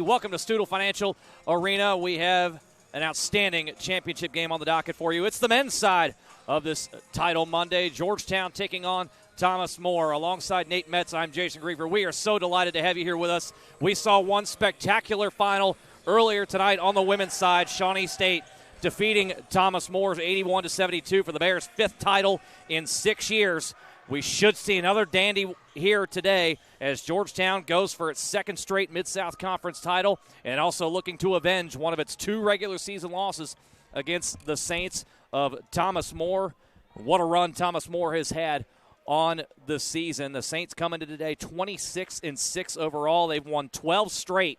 Welcome to Stutel Financial Arena. We have an outstanding championship game on the docket for you. It's the men's side of this title Monday. Georgetown taking on Thomas More. Alongside Nate Metz, I'm Jason Griever. We are so delighted to have you here with us. We saw one spectacular final earlier tonight on the women's side. Shawnee State defeating Thomas More 81-72 for the Bears' fifth title in 6 years. We should see another dandy here today as Georgetown goes for its second straight Mid-South Conference title and also looking to avenge one of its 2 regular season losses against the Saints of Thomas More. What a run Thomas More has had on the season. The Saints come into today 26-6 overall. They've won 12 straight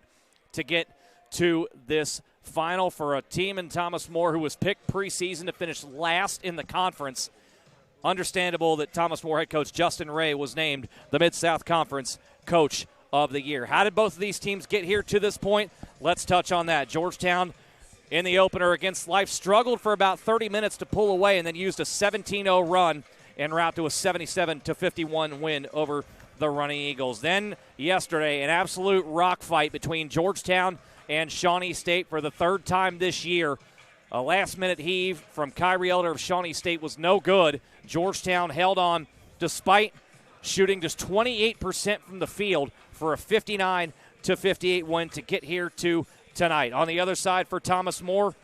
to get to this final for a team in Thomas More who was picked preseason to finish last in the conference. Understandable that Thomas More head coach Justin Ray was named the Mid-South Conference Coach of the Year. How did both of these teams get here to this point? Let's touch on that. Georgetown in the opener against Life struggled for about 30 minutes to pull away and then used a 17-0 run en route to a 77-51 win over the Running Eagles. Then yesterday, an absolute rock fight between Georgetown and Shawnee State for the third time this year. A last-minute heave from Kyrie Elder of Shawnee State was no good. Georgetown held on despite shooting just 28% from the field for a 59-58 win to get here to tonight. On the other side for Thomas More,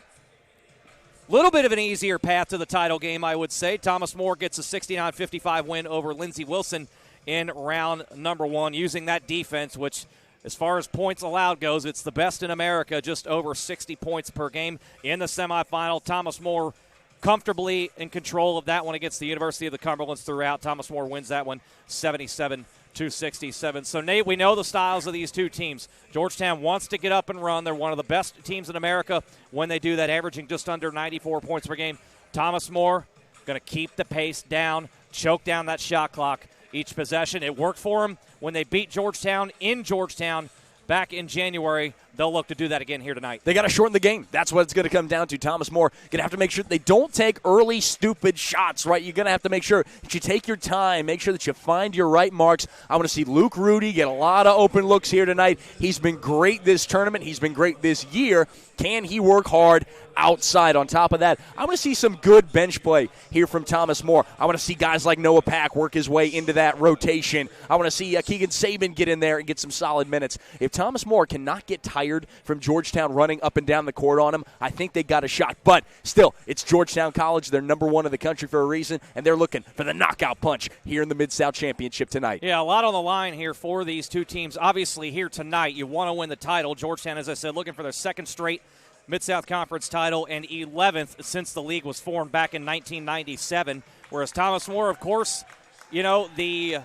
a little bit of an easier path to the title game, I would say. Thomas More gets a 69-55 win over Lindsey Wilson in round number 1 using that defense, which as far as points allowed goes, it's the best in America, just over 60 points per game. In the semifinal, Thomas More comfortably in control of that one against the University of the Cumberlands throughout. Thomas More wins that one 77-67. So, Nate, we know the styles of these two teams. Georgetown wants to get up and run. They're one of the best teams in America when they do that, averaging just under 94 points per game. Thomas More going to keep the pace down, choke down that shot clock each possession. It worked for them when they beat Georgetown in Georgetown back in January. They'll look to do that again here tonight. They got to shorten the game. That's what it's going to come down to. Thomas More going to have to make sure that they don't take early, stupid shots, right? You're going to have to make sure that you take your time, make sure that you find your right marks. I want to see Luke Rudy get a lot of open looks here tonight. He's been great this tournament. He's been great this year. Can he work hard outside? On top of that, I want to see some good bench play here from Thomas More. I want to see guys like Noah Pack work his way into that rotation. I want to see Keegan Saban get in there and get some solid minutes. If Thomas More cannot get tired from Georgetown running up and down the court on him, I think they got a shot. But still, it's Georgetown College. They're number 1 in the country for a reason, and they're looking for the knockout punch here in the Mid-South Championship tonight. Yeah, a lot on the line here for these two teams. Obviously, here tonight, you want to win the title. Georgetown, as I said, looking for their second straight Mid-South Conference title and 11th since the league was formed back in 1997. Whereas Thomas More, of course, you know, the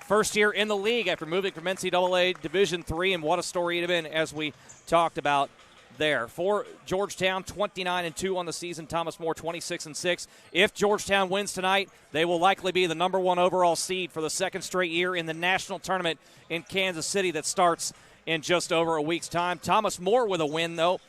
first year in the league after moving from NCAA Division III, and what a story it had been as we talked about there. For Georgetown, 29-2 on the season. Thomas More, 26-6. If Georgetown wins tonight, they will likely be the number 1 overall seed for the second straight year in the national tournament in Kansas City that starts in just over a week's time. Thomas More with a win, though,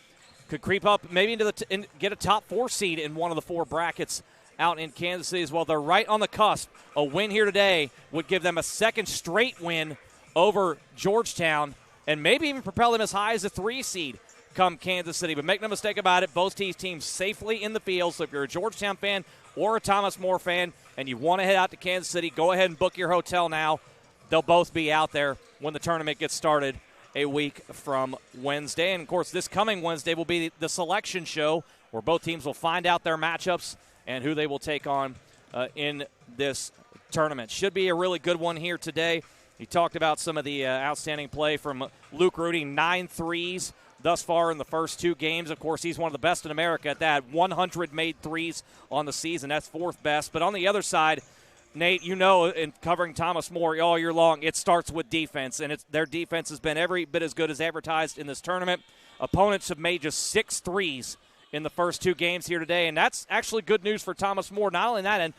could creep up maybe into get a top 4 seed in one of the 4 brackets out in Kansas City as well. They're right on the cusp. A win here today would give them a second straight win over Georgetown and maybe even propel them as high as a 3 seed come Kansas City. But make no mistake about it, both teams safely in the field. So if you're a Georgetown fan or a Thomas More fan and you want to head out to Kansas City, go ahead and book your hotel now. They'll both be out there when the tournament gets started a week from Wednesday. And, of course, this coming Wednesday will be the selection show where both teams will find out their matchups and who they will take on in this tournament. Should be a really good one here today. He talked about some of the outstanding play from Luke Rudy, 9 threes thus far in the first 2 games. Of course, he's one of the best in America at that. 100 made threes on the season. That's 4th best. But on the other side, Nate, you know, in covering Thomas More all year long, it starts with defense, and their defense has been every bit as good as advertised in this tournament. Opponents have made just 6 threes in the first 2 games here today, and that's actually good news for Thomas More, not only that end,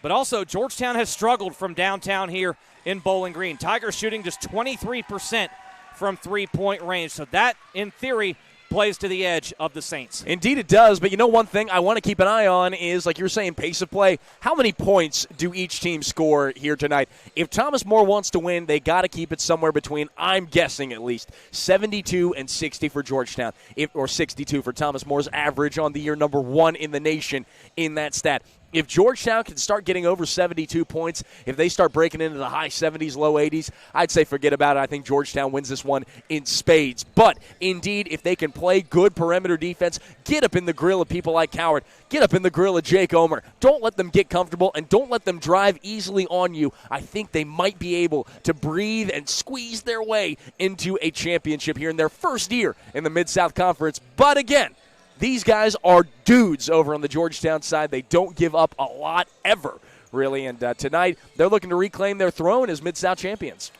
but also Georgetown has struggled from downtown here in Bowling Green. Tigers shooting just 23% from three-point range, so that, in theory, plays to the edge of the Saints. Indeed it does, but you know one thing I want to keep an eye on is, like you're saying, pace of play. How many points do each team score here tonight? If Thomas More wants to win, they got to keep it somewhere between, I'm guessing at least, 72 and 60 for Georgetown, or 62 for Thomas More's average on the year, number 1 in the nation in that stat. If Georgetown can start getting over 72 points, if they start breaking into the high 70s, low 80s, I'd say forget about it. I think Georgetown wins this one in spades. But, indeed, if they can play good perimeter defense, get up in the grill of people like Coward, get up in the grill of Jake Omer. Don't let them get comfortable, and don't let them drive easily on you. I think they might be able to breathe and squeeze their way into a championship here in their first year in the Mid-South Conference. But, again, these guys are dudes over on the Georgetown side. They don't give up a lot ever, really. And tonight, they're looking to reclaim their throne as Mid-South champions.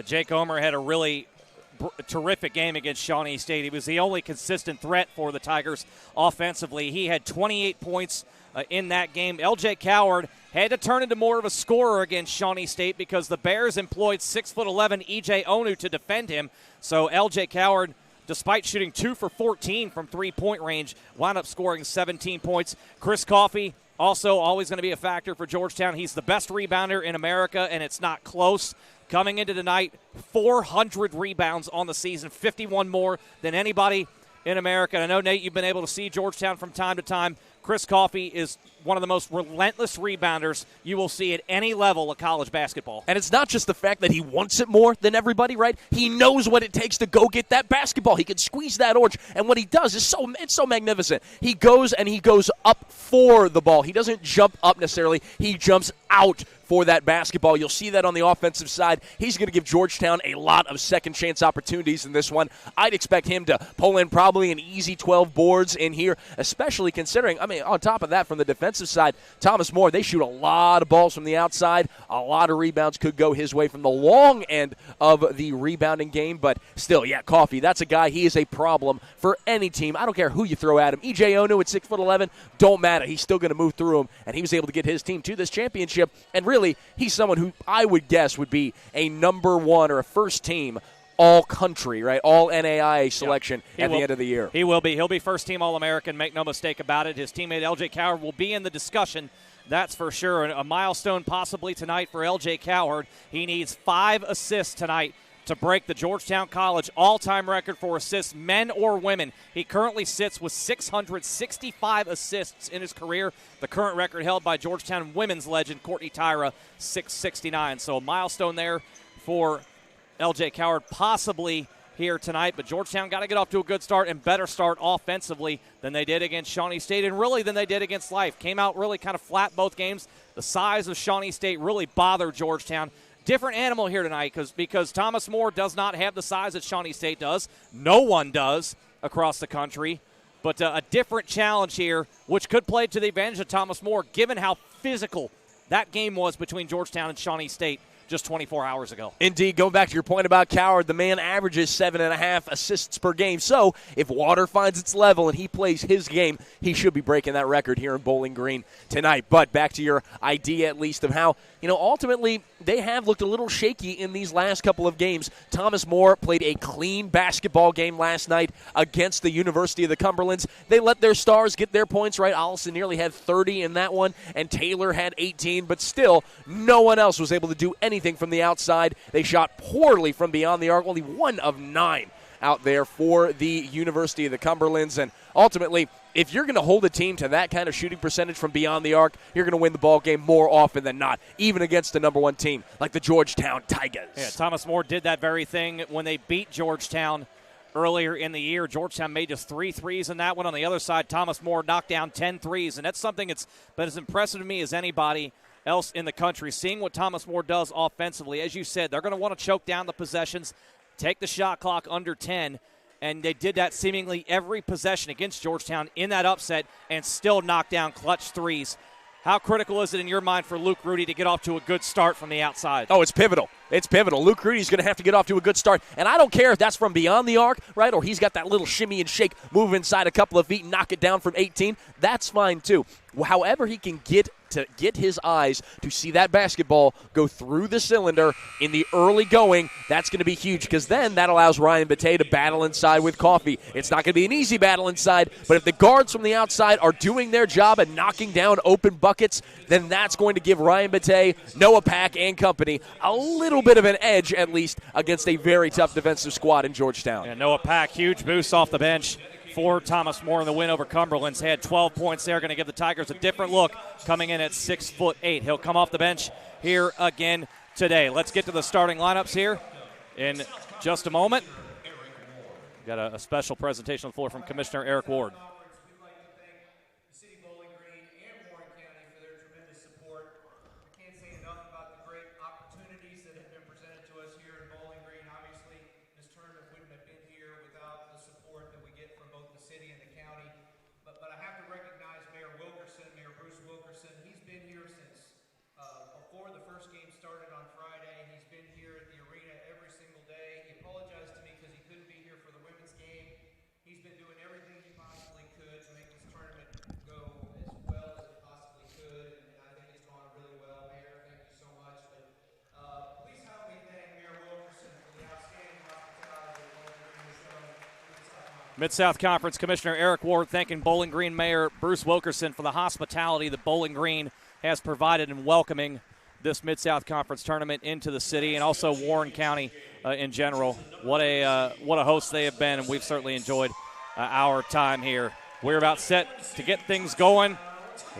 Jake Omer had a really terrific game against Shawnee State. He was the only consistent threat for the Tigers offensively. He had 28 points in that game. L.J. Coward had to turn into more of a scorer against Shawnee State because the Bears employed 6'11" E.J. Onu to defend him. So L.J. Coward, despite shooting 2 for 14 from three-point range, wound up scoring 17 points. Chris Coffey, also always going to be a factor for Georgetown. He's the best rebounder in America, and it's not close. Coming into tonight, 400 rebounds on the season, 51 more than anybody in America. And I know, Nate, you've been able to see Georgetown from time to time. Chris Coffey is one of the most relentless rebounders you will see at any level of college basketball. And it's not just the fact that he wants it more than everybody, right? He knows what it takes to go get that basketball. He can squeeze that orange, and what he does is so magnificent. He goes up for the ball. He doesn't jump up necessarily. He jumps out for that basketball. You'll see that on the offensive side. He's going to give Georgetown a lot of second-chance opportunities in this one. I'd expect him to pull in probably an easy 12 boards in here, especially considering, on top of that, from the defensive side, Thomas More, they shoot a lot of balls from the outside. A lot of rebounds could go his way from the long end of the rebounding game, but still, yeah, Coffey, that's a guy, he is a problem for any team. I don't care who you throw at him. E.J. Onu at 6'11", don't matter. He's still going to move through him, and he was able to get his team to this championship, and really, he's someone who I would guess would be a number 1 or a first team all-country, right? All NAIA selection at the end of the year. He will be. He'll be first-team All-American, make no mistake about it. His teammate L.J. Coward will be in the discussion, that's for sure. A milestone possibly tonight for L.J. Coward. He needs 5 assists tonight to break the Georgetown College all-time record for assists, men or women. He currently sits with 665 assists in his career. The current record held by Georgetown women's legend Courtney Tyra, 669. So a milestone there for L.J. Coward possibly here tonight, but Georgetown got to get off to a good start and better start offensively than they did against Shawnee State and really than they did against Life. Came out really kind of flat both games. The size of Shawnee State really bothered Georgetown. Different animal here tonight because Thomas More does not have the size that Shawnee State does. No one does across the country. But a different challenge here, which could play to the advantage of Thomas More, given how physical that game was between Georgetown and Shawnee State just 24 hours ago. Indeed, going back to your point about Coward, the man averages 7.5 assists per game. So if water finds its level and he plays his game, he should be breaking that record here in Bowling Green tonight. But back to your idea, at least, of how, ultimately they have looked a little shaky in these last couple of games. Thomas More played a clean basketball game last night against the University of the Cumberlands. They let their stars get their points right. Allison nearly had 30 in that one, and Taylor had 18, but still no one else was able to do anything from the outside. They shot poorly from beyond the arc, only 1 of 9 out there for the University of the Cumberlands, and ultimately, if you're going to hold a team to that kind of shooting percentage from beyond the arc, you're going to win the ball game more often than not, even against the number 1 team like the Georgetown Tigers. Yeah, Thomas More did that very thing when they beat Georgetown earlier in the year. Georgetown made just 3 threes in that one. On the other side, Thomas More knocked down 10 threes, and that's something that's been as impressive to me as anybody else in the country. Seeing what Thomas More does offensively, as you said, they're going to want to choke down the possessions, take the shot clock under 10, and they did that seemingly every possession against Georgetown in that upset and still knock down clutch threes. How critical is it in your mind for Luke Rudy to get off to a good start from the outside? Oh, it's pivotal. It's pivotal. Luke Rudy's going to have to get off to a good start. And I don't care if that's from beyond the arc, right, or he's got that little shimmy and shake, move inside a couple of feet and knock it down from 18. That's fine, too. However he can get to get his eyes to see that basketball go through the cylinder in the early going. That's going to be huge because then that allows Ryan Batey to battle inside with Coffey. It's not going to be an easy battle inside, but if the guards from the outside are doing their job and knocking down open buckets, then that's going to give Ryan Batey, Noah Pack, and company a little bit of an edge, at least, against a very tough defensive squad in Georgetown. And Noah Pack, huge boost off the bench for Thomas More in the win over Cumberland's. Had 12 points there, going to give the Tigers a different look, coming in at 6'8". He'll come off the bench here again today. Let's get to the starting lineups here in just a moment. Got a special presentation on the floor from Commissioner Eric Ward. Mid-South Conference Commissioner Eric Ward thanking Bowling Green Mayor Bruce Wilkerson for the hospitality that Bowling Green has provided in welcoming this Mid-South Conference tournament into the city, and also Warren County in general. What a host they have been, and we've certainly enjoyed our time here. We're about set to get things going.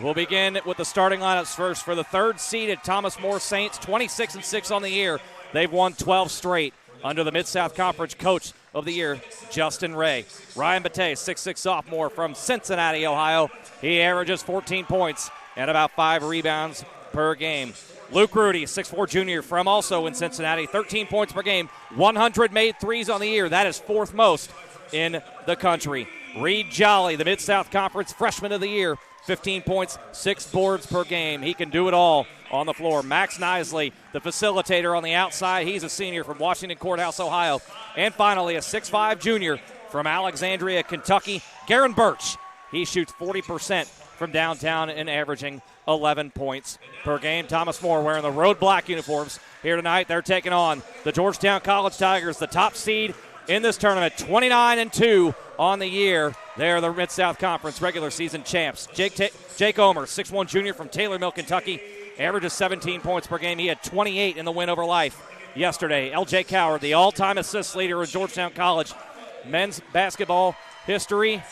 We'll begin with the starting lineups first for the third-seeded Thomas More Saints, 26-6 on the year. They've won 12 straight under the Mid-South Conference Coach of the Year, Justin Ray. Ryan Batey, 6'6" sophomore from Cincinnati, Ohio. He averages 14 points and about 5 rebounds per game. Luke Rudy, 6'4" junior from also in Cincinnati, 13 points per game, 100 made threes on the year. That is fourth most in the country. Reed Jolly, the Mid-South Conference Freshman of the Year, 15 points, 6 boards per game. He can do it all on the floor. Max Nisley, the facilitator on the outside. He's a senior from Washington Courthouse, Ohio. And finally, a 6'5" junior from Alexandria, Kentucky, Garen Birch. He shoots 40% from downtown and averaging 11 points per game. Thomas More wearing the road black uniforms here tonight. They're taking on the Georgetown College Tigers, the top seed in this tournament, 29-2 on the year. They're the Mid-South Conference regular season champs. Jake Omer, 6'1" junior from Taylor Mill, Kentucky, averages 17 points per game. He had 28 in the win over Life yesterday. L.J. Coward, the all-time assist leader in Georgetown College men's basketball history.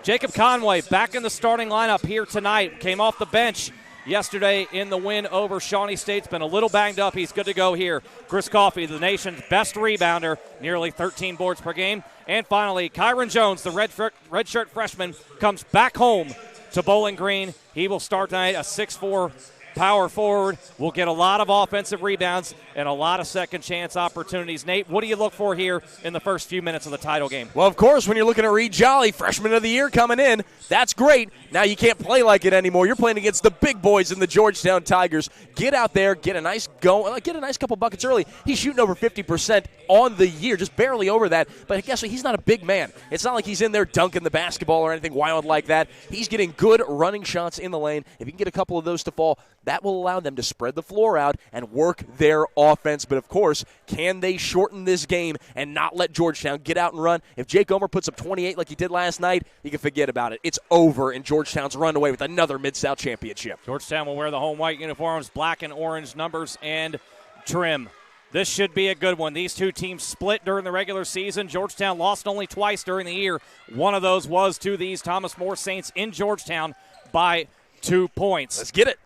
Jacob Conway back in the starting lineup here tonight. Came off the bench yesterday in the win over Shawnee State's been a little banged up. He's good to go here. Chris Coffey, the nation's best rebounder, nearly 13 boards per game. And finally, Kyron Jones, the redshirt freshman, comes back home to Bowling Green. He will start tonight, a 6'4" power forward. Will get a lot of offensive rebounds and a lot of second chance opportunities. Nate, what do you look for here in the first few minutes of the title game? Well, of course, when you're looking at Reed Jolly, freshman of the year coming in, that's great. Now you can't play like it anymore. You're playing against the big boys in the Georgetown Tigers. Get out there, get a nice couple buckets early. He's shooting over 50% on the year, just barely over that. But guess what? He's not a big man. It's not like he's in there dunking the basketball or anything wild like that. He's getting good running shots in the lane. If you can get a couple of those to fall, that will allow them to spread the floor out and work their offense. But, of course, can they shorten this game and not let Georgetown get out and run? If Jake Omer puts up 28 like he did last night, you can forget about it. It's over, and Georgetown's run away with another Mid-South championship. Georgetown will wear the home white uniforms, black and orange numbers and trim. This should be a good one. These two teams split during the regular season. Georgetown lost only twice during the year. One of those was to these Thomas More Saints in Georgetown by 2 points. Let's get it.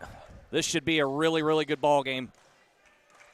This should be a really, really good ball game.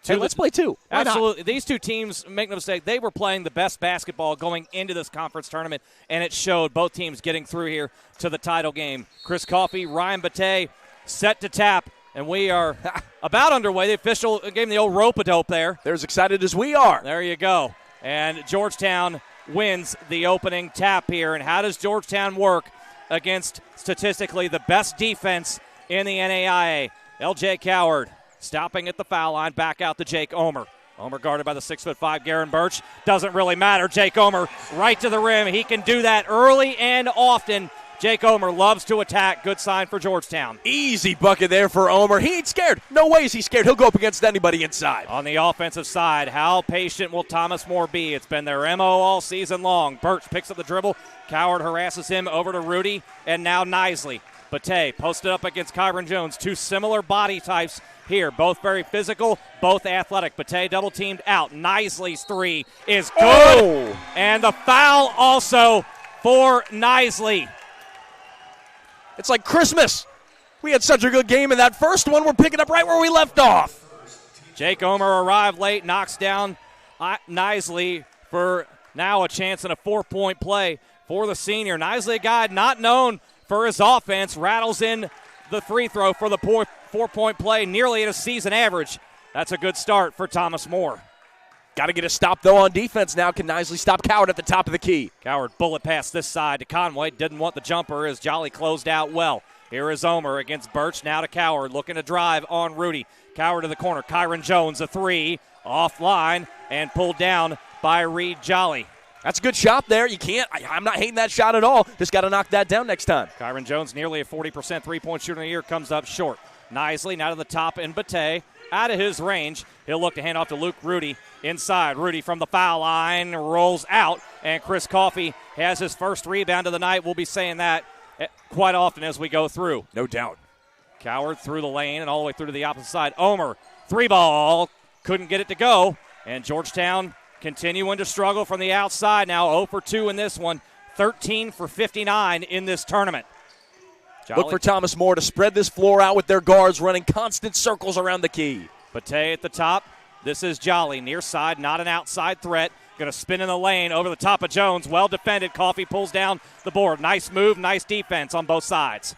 Hey, let's play two. Why Absolutely. not? These two teams, make no mistake, they were playing the best basketball going into this conference tournament, and it showed. Both teams getting through here to the title game. Chris Coffey, Ryan Batey, set to tap, and we are about underway. The official gave him the old rope-a-dope there. They're as excited as we are. There you go. And Georgetown wins the opening tap here. And how does Georgetown work against statistically the best defense in the NAIA? L.J. Coward stopping at the foul line, back out to Jake Omer. Omer guarded by the 6'5" Garen Birch. Doesn't really matter. Jake Omer right to the rim. He can do that early and often. Jake Omer loves to attack. Good sign for Georgetown. Easy bucket there for Omer. He ain't scared. No way is he scared. He'll go up against anybody inside. On the offensive side, how patient will Thomas More be? It's been their MO all season long. Birch picks up the dribble. Coward harasses him over to Rudy, and now Nisley. Bate posted up against Kyron Jones. Two similar body types here. Both very physical, both athletic. Bate double-teamed out. Nisley's three is good. Oh. And the foul also for Nisley. It's like Christmas. We had such a good game in that first one. We're picking up right where we left off. Jake Omer arrived late, knocks down Nisley for now a chance in a 4-point play for the senior. Nisley, a guy not known for his offense, rattles in the free throw for the 4-point play, nearly at a season average. That's a good start for Thomas More. Got to get a stop, though, on defense now. Can Nisley stop Coward at the top of the key? Coward bullet pass this side to Conway. Didn't want the jumper as Jolly closed out well. Here is Omer against Birch. Now to Coward, looking to drive on Rudy. Coward to the corner. Kyron Jones, a three, offline, and pulled down by Reed Jolly. That's a good shot there. You can't. I'm not hating that shot at all. Just got to knock that down next time. Kyron Jones, nearly a 40% three-point shooter in the year, comes up short. Nisley now to the top, and Bate out of his range. He'll look to hand off to Luke Rudy inside. Rudy from the foul line rolls out, and Chris Coffey has his first rebound of the night. We'll be saying that quite often as we go through. No doubt. Coward through the lane and all the way through to the opposite side. Omer, three ball, couldn't get it to go, and Georgetown continuing to struggle from the outside. Now 0 for 2 in this one, 13 for 59 in this tournament. Jolly. Look for Thomas More to spread this floor out with their guards running constant circles around the key. Bate at the top. This is Jolly, near side, not an outside threat. Going to spin in the lane over the top of Jones. Well defended. Coffey pulls down the board. Nice move, nice defense on both sides.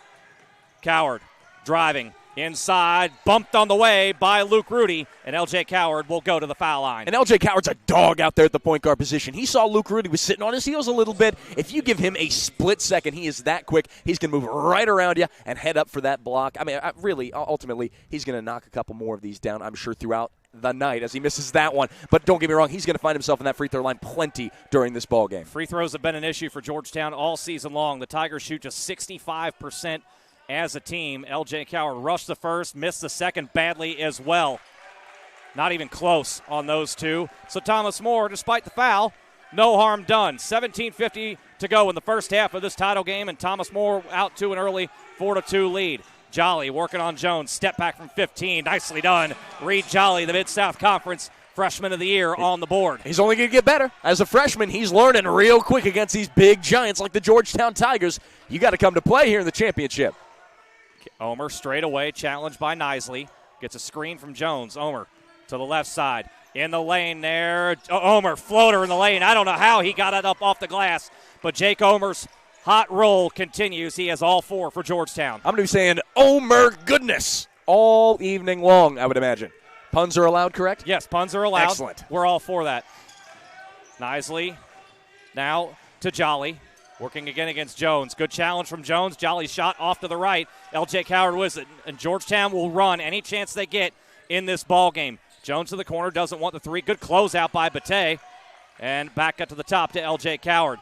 Coward driving inside, bumped on the way by Luke Rudy, and L.J. Coward will go to the foul line. And L.J. Coward's a dog out there at the point guard position. He saw Luke Rudy was sitting on his heels a little bit. If you give him a split second, he is that quick. He's going to move right around you and head up for that block. I mean, really, ultimately, he's going to knock a couple more of these down, I'm sure, throughout the night as he misses that one. But don't get me wrong, he's going to find himself in that free throw line plenty during this ball game. Free throws have been an issue for Georgetown all season long. The Tigers shoot just 65% as a team. L.J. Coward rushed the first, missed the second badly as well. Not even close on those two. So Thomas More, despite the foul, no harm done. 17:50 to go in the first half of this title game, and Thomas More out to an early 4-2 lead. Jolly working on Jones. Step back from 15. Nicely done. Reed Jolly, the Mid-South Conference Freshman of the Year, on the board. He's only going to get better. As a freshman, he's learning real quick against these big giants like the Georgetown Tigers. You got to come to play here in the championship. Omer straight away, challenged by Nisley. Gets a screen from Jones. Omer to the left side. In the lane there. Omer, floater in the lane. I don't know how he got it up off the glass, but Jake Omer's hot roll continues. He has all four for Georgetown. I'm going to be saying Omer goodness all evening long, I would imagine. Puns are allowed, correct? Yes, puns are allowed. Excellent. We're all for that. Nisley now to Jolly. Working again against Jones. Good challenge from Jones. Jolly's shot off to the right. L.J. Coward was it. And Georgetown will run any chance they get in this ball game. Jones to the corner. Doesn't want the three. Good closeout by Bate. And back up to the top to L.J. Coward.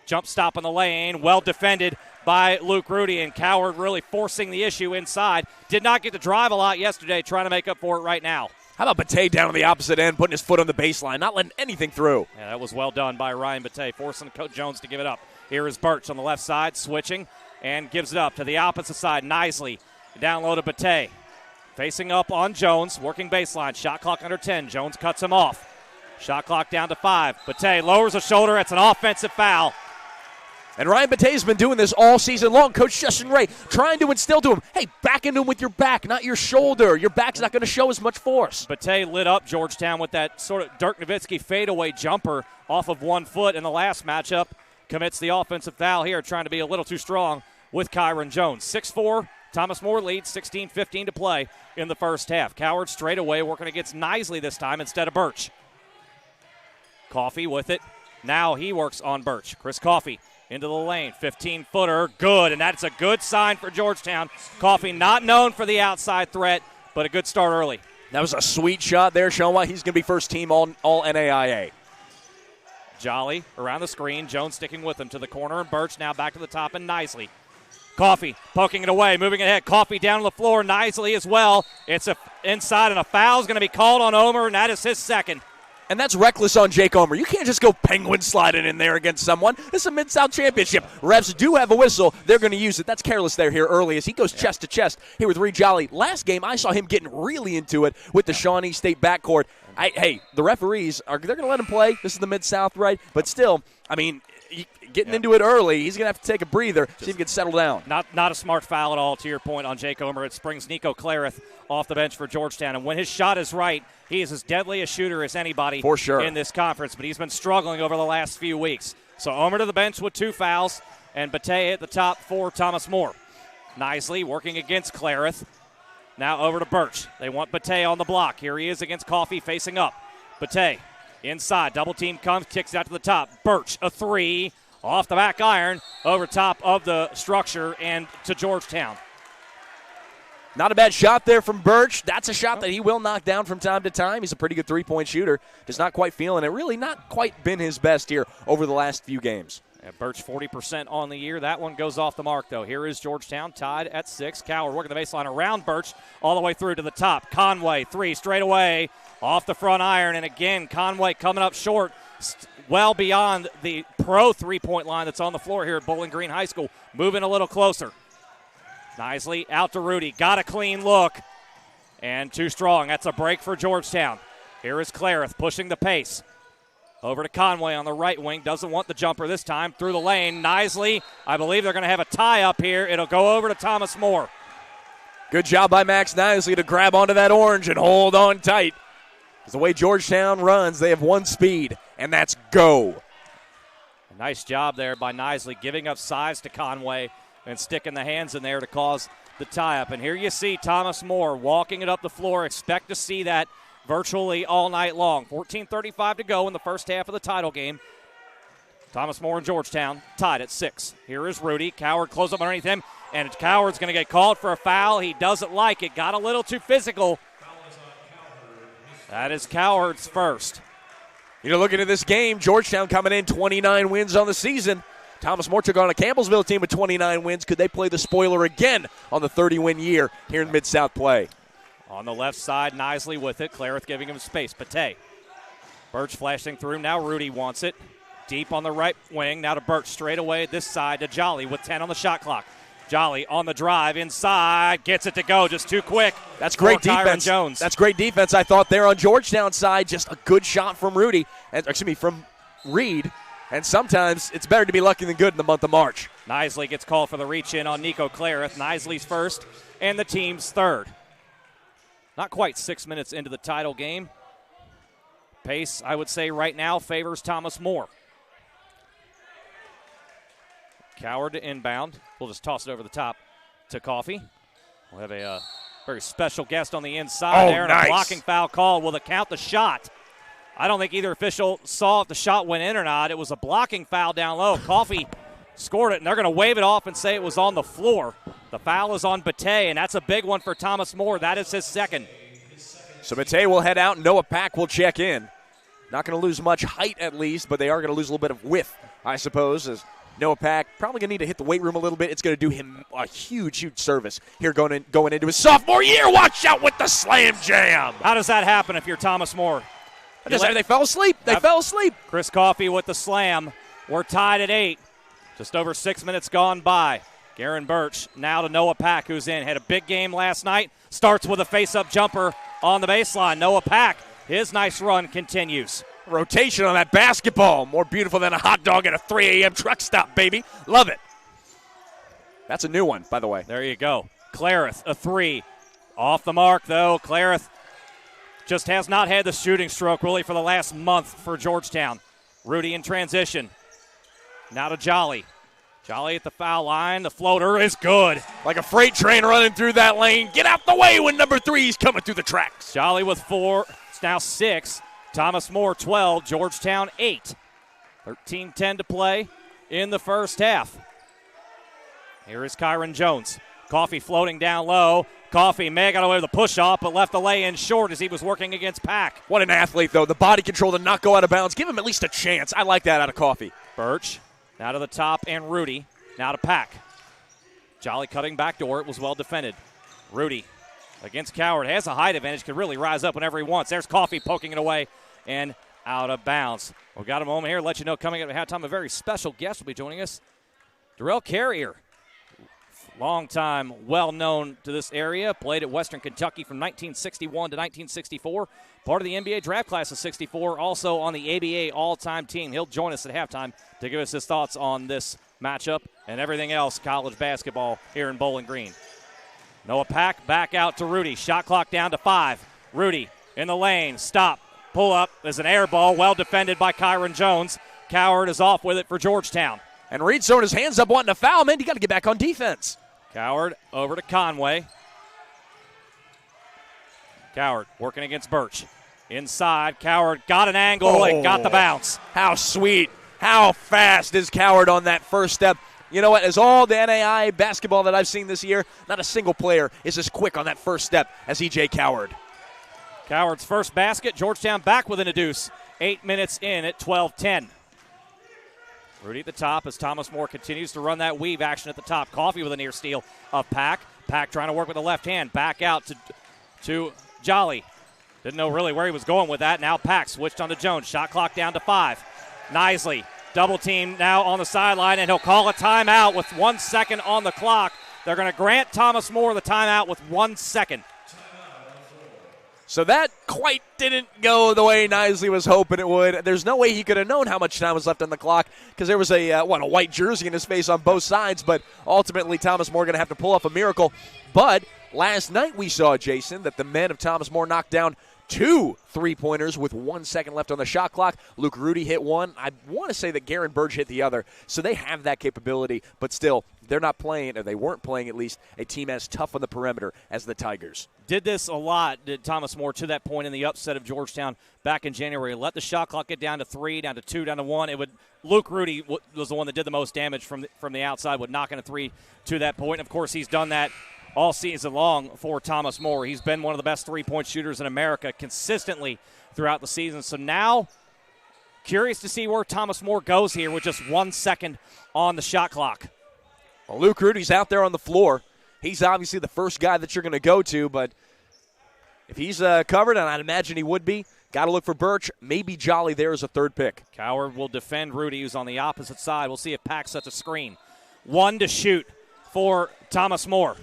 Jump stop in the lane. Well defended by Luke Rudy. And Coward really forcing the issue inside. Did not get to drive a lot yesterday. Trying to make up for it right now. How about Bate down on the opposite end, putting his foot on the baseline, not letting anything through. Yeah, that was well done by Ryan Bate, forcing Coach Jones to give it up. Here is Birch on the left side, switching, and gives it up to the opposite side. Nisley down low to Bate. Facing up on Jones, working baseline. Shot clock under 10. Jones cuts him off. Shot clock down to 5. Bate lowers a shoulder. That's an offensive foul. And Ryan Bate's been doing this all season long. Coach Justin Ray trying to instill to him, hey, back into him with your back, not your shoulder. Your back's not going to show as much force. Bate lit up Georgetown with that sort of Dirk Nowitzki fadeaway jumper off of 1 foot in the last matchup. Commits the offensive foul here, trying to be a little too strong with Kyron Jones. 6-4, Thomas More leads, 16:15 to play in the first half. Coward straight away working against Nisley this time instead of Birch. Coffey with it. Now he works on Birch. Chris Coffey into the lane, 15-footer, good, and that's a good sign for Georgetown. Coffey not known for the outside threat, but a good start early. That was a sweet shot there, showing why he's going to be first team all NAIA. Jolly around the screen, Jones sticking with him to the corner, and Birch now back to the top, and Nisley Coffey poking it away, moving ahead. Coffey down on the floor nicely as well. It's inside, and a foul is going to be called on Omer, and that is his second. And that's reckless on Jake Omer. You can't just go penguin sliding in there against someone. This is a Mid-South Championship. Refs do have a whistle. They're going to use it. That's careless there here early as he goes chest to chest here with Reed Jolly. Last game, I saw him getting really into it with the Shawnee State backcourt. Hey, the referees, they're going to let him play. This is the Mid-South, right? But still, I mean, getting into it early, he's going to have to take a breather, see if he can settle down. Not a smart foul at all, to your point on Jake Omer. It springs Nico Clarith off the bench for Georgetown. And when his shot is right, he is as deadly a shooter as anybody for sure in this conference. But he's been struggling over the last few weeks. So Omer to the bench with 2 fouls, and Bate at the top for Thomas More. Nicely working against Clarith. Now over to Birch. They want Bate on the block. Here he is against Coffey facing up. Bate inside. Double team comes, kicks it out to the top. Birch, a 3. Off the back iron, over top of the structure and to Georgetown. Not a bad shot there from Birch. That's a shot that he will knock down from time to time. He's a pretty good three-point shooter. Just not quite feeling it. Really not quite been his best here over the last few games. Yeah, Birch 40% on the year. That one goes off the mark, though. Here is Georgetown tied at 6. Coward working the baseline around Birch all the way through to the top. Conway, 3 straight away off the front iron. And again, Conway coming up short, well beyond the pro three-point line that's on the floor here at Bowling Green High School. Moving a little closer. Nicely out to Rudy. Got a clean look. And too strong. That's a break for Georgetown. Here is Clarith pushing the pace. Over to Conway on the right wing. Doesn't want the jumper this time. Through the lane. Nicely. I believe they're going to have a tie up here. It'll go over to Thomas More. Good job by Max Nisley to grab onto that orange and hold on tight. Because the way Georgetown runs, they have one speed, and that's go. A nice job there by Nisley, giving up size to Conway and sticking the hands in there to cause the tie-up. And here you see Thomas More walking it up the floor. Expect to see that virtually all night long. 14:35 to go in the first half of the title game. Thomas More and Georgetown tied at 6. Here is Rudy. Coward close up underneath him, and Coward's going to get called for a foul. He doesn't like it. Got a little too physical. That is Coward's first. You know, looking at this game, Georgetown coming in 29 wins on the season. Thomas More took on a Campbellsville team with 29 wins. Could they play the spoiler again on the 30-win year here in Mid-South play? On the left side, Nisley with it. Clarith giving him space. Bate. Birch flashing through. Now Rudy wants it. Deep on the right wing. Now to Birch. Straight away this side to Jolly with 10 on the shot clock. Jolly on the drive inside. Gets it to go just too quick. That's great defense. Jones. That's great defense, I thought, there on Georgetown's side. Just a good shot from from Reed. And sometimes it's better to be lucky than good in the month of March. Nisley gets called for the reach-in on Nico Clarith. Nisley's first and the team's third. Not quite 6 minutes into the title game. Pace, I would say, right now favors Thomas More. Coward to inbound. We'll just toss it over the top to Coffey. We'll have a very special guest on the inside there. And nice. A blocking foul call. Will it count the shot? I don't think either official saw if the shot went in or not. It was a blocking foul down low. Coffey scored it, and they're going to wave it off and say it was on the floor. The foul is on Bate, and that's a big one for Thomas More. That is his second. So Bate will head out. Noah Pack will check in. Not going to lose much height at least, but they are going to lose a little bit of width, I suppose, as Noah Pack probably going to need to hit the weight room a little bit. It's going to do him a huge service here going into his sophomore year. Watch out with the slam jam. How does that happen if you're Thomas More? They fell asleep. They fell asleep. Chris Coffey with the slam. We're tied at 8. Just over 6 minutes gone by. Garen Birch now to Noah Pack, who's in. Had a big game last night. Starts with a face-up jumper on the baseline. Noah Pack, his nice run continues. Rotation on that basketball. More beautiful than a hot dog at a 3 a.m. truck stop, baby. Love it. That's a new one, by the way. There you go. Clarith, a 3. Off the mark, though. Clarith just has not had the shooting stroke really for the last month for Georgetown. Rudy in transition. Now to Jolly. Jolly at the foul line. The floater is good. Like a freight train running through that lane. Get out the way when number 3's coming through the tracks. Jolly with 4. It's now 6. Thomas More 12. Georgetown 8. 13-10 to play in the first half. Here is Kyron Jones. Coffey floating down low. Coffey may have got away with a push-off, but left the lay-in short as he was working against Pack. What an athlete, though. The body control to not go out of bounds. Give him at least a chance. I like that out of Coffey. Birch now to the top, and Rudy now to Pack. Jolly cutting back door. It was well defended. Rudy against Coward. Has a height advantage. Could really rise up whenever he wants. There's Coffey poking it away and out of bounds. We've got a moment here to let you know coming up at halftime, a very special guest will be joining us. Darrell Carrier. Long time, well known to this area. Played at Western Kentucky from 1961 to 1964. Part of the NBA draft class of 64. Also on the ABA all-time team. He'll join us at halftime to give us his thoughts on this matchup and everything else college basketball here in Bowling Green. Noah Pack back out to Rudy. Shot clock down to 5. Rudy in the lane. Stop. Pull up. There's an air ball. Well defended by Kyron Jones. Coward is off with it for Georgetown. And Reed's throwing his hands up wanting to foul. Man, you got to get back on defense. Coward over to Conway. Coward working against Birch. Inside, Coward got an angle and got the bounce. How sweet. How fast is Coward on that first step? You know what? As all the NAIA basketball that I've seen this year, not a single player is as quick on that first step as E.J. Coward. Coward's first basket. Georgetown back within a deuce. 8 minutes in at 12-10. Rudy at the top as Thomas More continues to run that weave action at the top. Coffey with a near steal of Pack. Pack trying to work with the left hand. Back out to Jolly. Didn't know really where he was going with that. Now Pack switched on to Jones. Shot clock down to 5. Nisley double team now on the sideline, and he'll call a timeout with 1 second on the clock. They're going to grant Thomas More the timeout with 1 second. So that quite didn't go the way Nisley was hoping it would. There's no way he could have known how much time was left on the clock because there was a white jersey in his face on both sides, but ultimately Thomas More going to have to pull off a miracle. But last night we saw, Jason, that the men of Thomas More knocked down 2 3-pointers with 1 second left on the shot clock. Luke Rudy hit one. I want to say that Garen Burge hit the other. So they have that capability, but still, they're not playing, or they weren't playing at least, a team as tough on the perimeter as the Tigers. Did this a lot, did Thomas More, to that point in the upset of Georgetown back in January. Let the shot clock get down to 3, down to 2, down to 1. Luke Rudy was the one that did the most damage from the outside with knocking a 3 to that point. Of course, he's done that all season long for Thomas More. He's been one of the best three-point shooters in America consistently throughout the season. So now, curious to see where Thomas More goes here with just 1 second on the shot clock. Well, Luke Rudy's out there on the floor. He's obviously the first guy that you're going to go to, but if he's covered, and I'd imagine he would be, got to look for Birch. Maybe Jolly there as a third pick. Coward will defend Rudy, who's on the opposite side. We'll see if Pack sets a screen. 1 to shoot for Thomas More.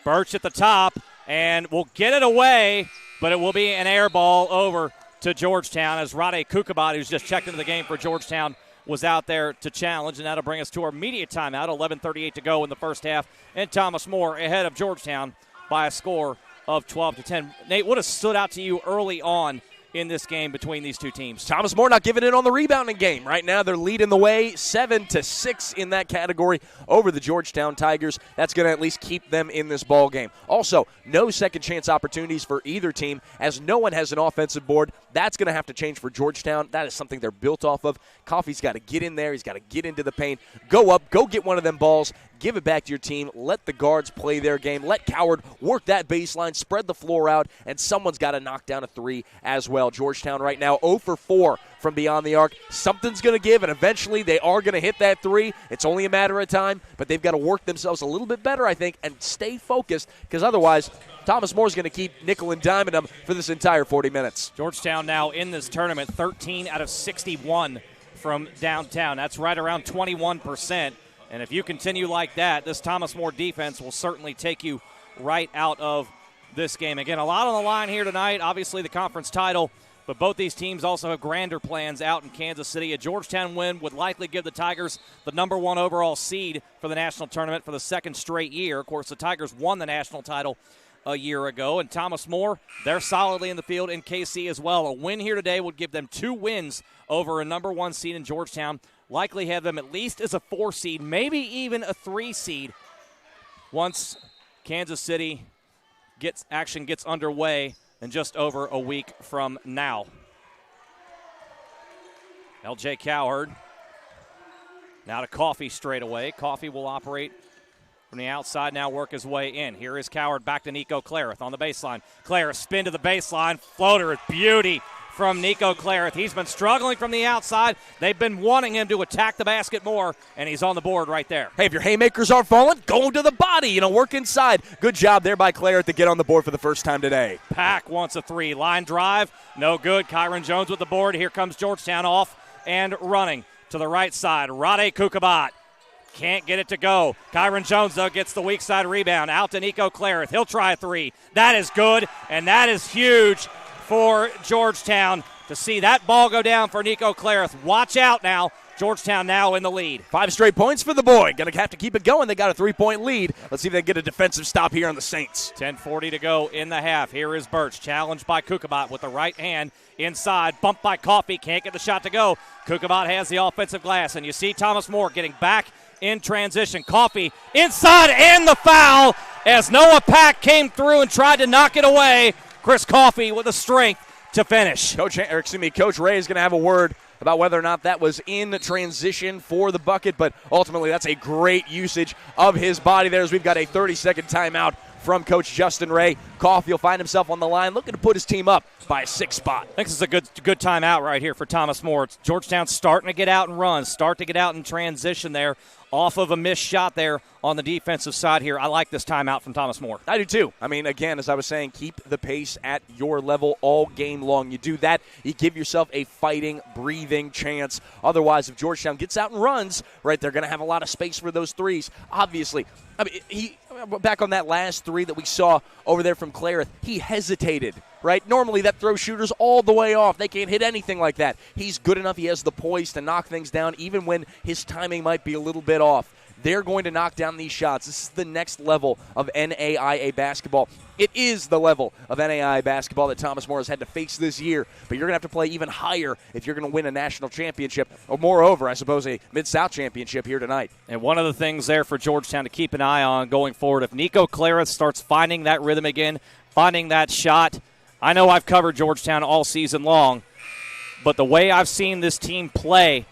Birch at the top, and will get it away, but it will be an air ball over to Georgetown as Rade Kukabat, who's just checked into the game for Georgetown, was out there to challenge, and that'll bring us to our immediate timeout. 11:38 to go in the first half, and Thomas More ahead of Georgetown by a score of 12-10. Nate, what has stood out to you early on in this game between these two teams? Thomas More not giving in on the rebounding game. Right now they're leading the way 7-6 in that category over the Georgetown Tigers. That's going to at least keep them in this ball game. Also, no second chance opportunities for either team as no one has an offensive board. That's going to have to change for Georgetown. That is something they're built off of. Coffey's got to get in there. He's got to get into the paint. Go up. Go get one of them balls. Give it back to your team. Let the guards play their game. Let Coward work that baseline, spread the floor out, and someone's got to knock down a 3 as well. Georgetown right now 0 for 4 from beyond the arc. Something's going to give, and eventually they are going to hit that 3. It's only a matter of time, but they've got to work themselves a little bit better, I think, and stay focused, because otherwise Thomas Moore's going to keep nickel and diming them for this entire 40 minutes. Georgetown now in this tournament, 13 out of 61 from downtown. That's right around 21%. And if you continue like that, this Thomas More defense will certainly take you right out of this game. Again, a lot on the line here tonight. Obviously the conference title, but both these teams also have grander plans out in Kansas City. A Georgetown win would likely give the Tigers the number 1 overall seed for the national tournament for the second straight year. Of course, the Tigers won the national title a year ago. And Thomas More, they're solidly in the field in KC as well. A win here today would give them 2 wins over a number 1 seed in Georgetown. Likely have them at least as a 4 seed, maybe even a 3 seed once Kansas City gets underway in just over a week from now. L.J. Cowherd now to Coffey straight away. Coffey will operate from the outside, now work his way in. Here is Cowherd back to Nico Clarith on the baseline. Clarith spin to the baseline. Floater is beauty from Nico Clarith. He's been struggling from the outside. They've been wanting him to attack the basket more, and he's on the board right there. Hey, if your haymakers aren't falling, go to the body. Work inside. Good job there by Clarith to get on the board for the first time today. Pack wants a three. Line drive, no good. Kyron Jones with the board. Here comes Georgetown off and running to the right side. Rade Kukabat can't get it to go. Kyron Jones, though, gets the weak side rebound. Out to Nico Clarith. He'll try a three. That is good, and that is huge for Georgetown to see that ball go down for Nico Clarith. Watch out now. Georgetown now in the lead. 5 straight points for the boy. Going to have to keep it going. They got a 3-point lead. Let's see if they can get a defensive stop here on the Saints. 10:40 to go in the half. Here is Birch, challenged by Kukabat with the right hand inside. Bumped by Coffey. Can't get the shot to go. Kukabat has the offensive glass, and you see Thomas More getting back in transition. Coffey inside and the foul as Noah Pack came through and tried to knock it away. Chris Coffey with the strength to finish. Coach Ray is going to have a word about whether or not that was in transition for the bucket, but ultimately that's a great usage of his body there as we've got a 30-second timeout from Coach Justin Ray. Coffey will find himself on the line looking to put his team up by a 6 spot. I think this is a good timeout right here for Thomas More. Georgetown starting to get out and run, start to get out in transition there off of a missed shot there on the defensive side here. I like this timeout from Thomas More. I do too. I mean, again, as I was saying, keep the pace at your level all game long. You do that, you give yourself a fighting, breathing chance. Otherwise, if Georgetown gets out and runs, right, they're going to have a lot of space for those threes. Obviously, I mean, back on that last three that we saw over there from Clarith, he hesitated, right? Normally that throws shooters all the way off. They can't hit anything like that. He's good enough. He has the poise to knock things down even when his timing might be a little bit off. They're going to knock down these shots. This is the next level of NAIA basketball. It is the level of NAIA basketball that Thomas More has had to face this year, but you're going to have to play even higher if you're going to win a national championship, or moreover, I suppose, a Mid-South championship here tonight. And one of the things there for Georgetown to keep an eye on going forward, if Nico Clarith starts finding that rhythm again, finding that shot, I know I've covered Georgetown all season long, but the way I've seen this team play,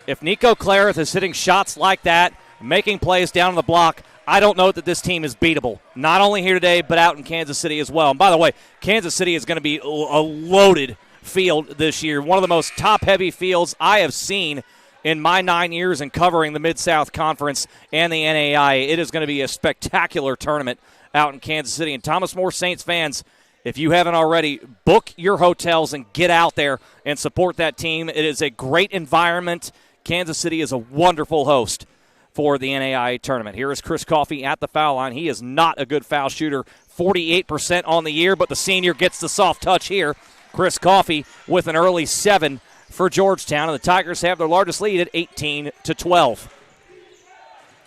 if Nico Clarith is hitting shots like that, making plays down on the block, I don't know that this team is beatable. Not only here today, but out in Kansas City as well. And by the way, Kansas City is going to be a loaded field this year. One of the most top-heavy fields I have seen in my 9 years in covering the Mid-South Conference and the NAIA. It is going to be a spectacular tournament out in Kansas City. And Thomas More Saints fans, if you haven't already, book your hotels and get out there and support that team. It is a great environment. Kansas City is a wonderful host for the NAIA tournament. Here is Chris Coffey at the foul line. He is not a good foul shooter, 48% on the year, but the senior gets the soft touch here. Chris Coffey with an early 7 for Georgetown, and the Tigers have their largest lead at 18-12.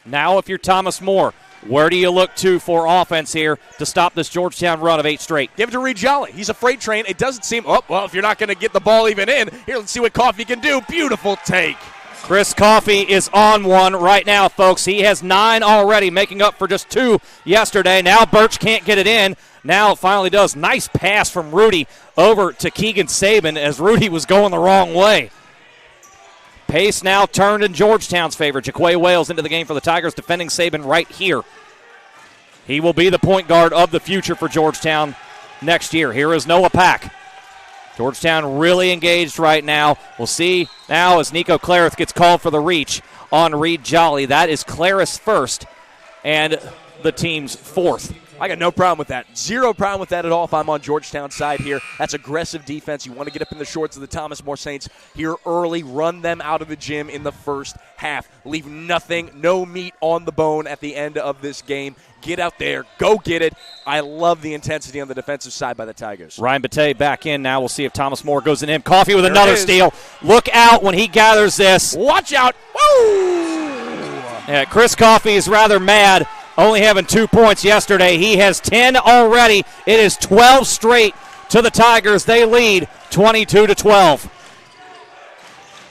Now if you're Thomas More, where do you look to for offense here to stop this Georgetown run of 8 straight? Give it to Reed Jolly. He's a freight train. It doesn't seem, if you're not going to get the ball even in, here, let's see what Coffey can do. Beautiful take. Chris Coffey is on one right now, folks. He has 9 already, making up for just 2 yesterday. Now Birch can't get it in. Now it finally does. Nice pass from Rudy over to Keegan Saban as Rudy was going the wrong way. Pace now turned in Georgetown's favor. Jaquay Wales into the game for the Tigers, defending Saban right here. He will be the point guard of the future for Georgetown next year. Here is Noah Pack. Georgetown really engaged right now. We'll see now as Nico Clarith gets called for the reach on Reed Jolly. That is Clarith's first and the team's 4th. I got no problem with that. Zero problem with that at all if I'm on Georgetown's side here. That's aggressive defense. You want to get up in the shorts of the Thomas More Saints here early. Run them out of the gym in the first half. Leave nothing, no meat on the bone at the end of this game. Get out there. Go get it. I love the intensity on the defensive side by the Tigers. Ryan Bate back in now. We'll see if Thomas More goes in him. Coffey with another steal. Look out when he gathers this. Watch out. Woo! Yeah, Chris Coffey is rather mad. Only having 2 points yesterday. He has 10 already. It is 12 straight to the Tigers. They lead 22-12.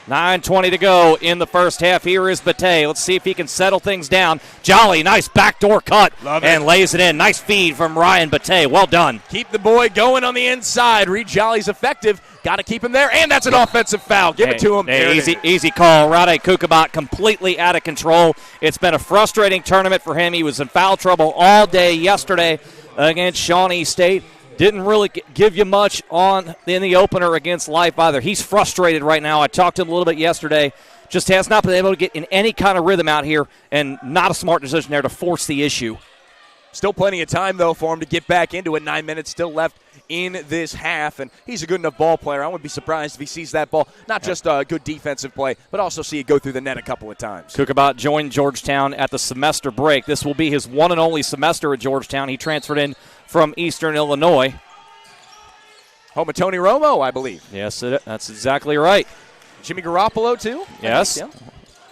9:20 to go in the first half. Here is Bate. Let's see if he can settle things down. Jolly, nice backdoor cut and lays it in. Nice feed from Ryan Bate. Well done. Keep the boy going on the inside. Reed Jolly's effective. Got to keep him there, and that's an offensive foul. Give it to him. Easy call. Rade Kukabat completely out of control. It's been a frustrating tournament for him. He was in foul trouble all day yesterday against Shawnee State. didn't really give you much in the opener against Life either. He's frustrated right now. I talked to him a little bit yesterday. Just has not been able to get in any kind of rhythm out here, and not a smart decision there to force the issue. Still plenty of time, though, for him to get back into it. 9 minutes still left in this half, and he's a good enough ball player. I wouldn't be surprised if he sees that ball, not just a good defensive play, but also see it go through the net a couple of times. Kukabat joined Georgetown at the semester break. This will be his one and only semester at Georgetown. He transferred in from Eastern Illinois. Home of Tony Romo, I believe. Yes, that's exactly right. Jimmy Garoppolo, too? Yes. Yeah.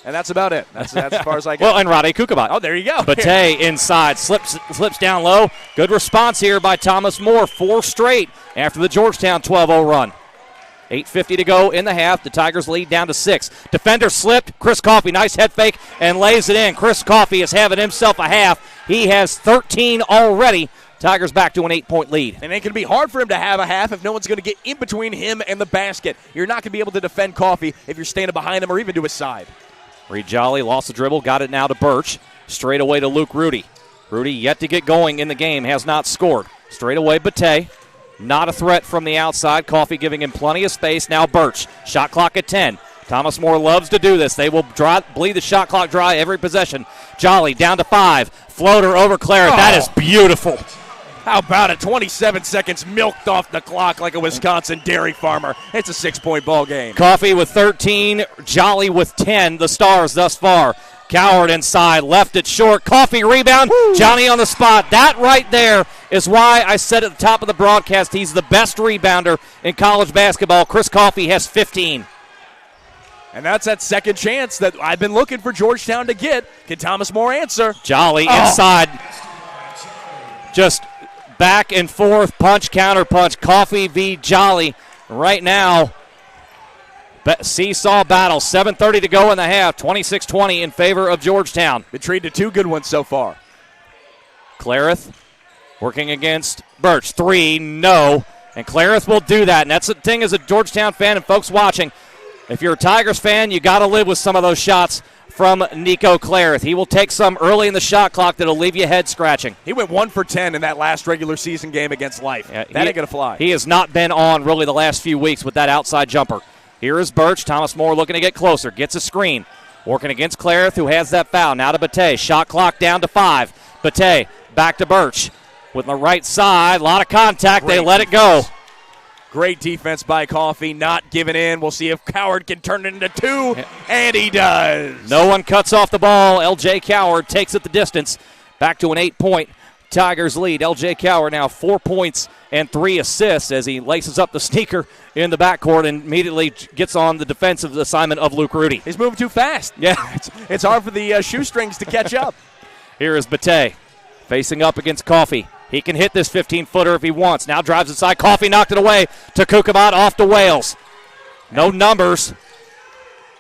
And that's about it. That's as far as I go. Well, and Rade Kukabat. Oh, there you go. Bate inside, slips down low. Good response here by Thomas More. 4 straight after the Georgetown 12-0 run. 8:50 to go in the half. The Tigers lead down to 6. Defender slipped. Chris Coffey, nice head fake, and lays it in. Chris Coffey is having himself a half. He has 13 already. Tigers back to an 8-point lead. And it can be hard for him to have a half if no one's going to get in between him and the basket. You're not going to be able to defend Coffey if you're standing behind him or even to his side. Reed Jolly lost the dribble, got it now to Birch. Straight away to Luke Rudy. Rudy yet to get going in the game, has not scored. Straight away Bate. Not a threat from the outside. Coffey giving him plenty of space. Now Birch. Shot clock at 10. Thomas More loves to do this. They will bleed the shot clock dry every possession. Jolly down to 5. Floater over Claret. That is beautiful. How about it? 27 seconds milked off the clock like a Wisconsin dairy farmer. It's a 6-point ball game. Coffey with 13, Jolly with 10, the Stars thus far. Coward inside, left it short. Coffey rebound, Woo! Johnny on the spot. That right there is why I said at the top of the broadcast he's the best rebounder in college basketball. Chris Coffey has 15. And that's that second chance that I've been looking for Georgetown to get. Can Thomas More answer? Jolly inside. Just back and forth, punch, counter punch. Coffey v. Jolly right now. Seesaw battle. 7:30 to go in the half. 26-20 in favor of Georgetown. Been treated to 2 good ones so far. Clareth working against Birch. 3, no. And Clareth will do that. And that's the thing as a Georgetown fan and folks watching. If you're a Tigers fan, you got to live with some of those shots from Nico Clareth. He will take some early in the shot clock that'll leave you head scratching. He went 1 for 10 in that last regular season game against Life. Yeah, that ain't going to fly. He has not been on really the last few weeks with that outside jumper. Here is Birch. Thomas More looking to get closer. Gets a screen. Working against Clareth, who has that foul. Now to Bate. Shot clock down to 5. Bate back to Birch. With the right side. A lot of contact. They let it go. Great defense by Coffey, not giving in. We'll see if Coward can turn it into 2, and he does. No one cuts off the ball. L.J. Coward takes it the distance. Back to an 8-point Tigers lead. L.J. Coward now 4 points and 3 assists as he laces up the sneaker in the backcourt and immediately gets on the defensive assignment of Luke Rudy. He's moving too fast. Yeah. It's hard for the shoestrings to catch up. Here is Bate facing up against Coffey. He can hit this 15-footer if he wants. Now drives inside. Coffey knocked it away to Kukabat off to Wales. No numbers.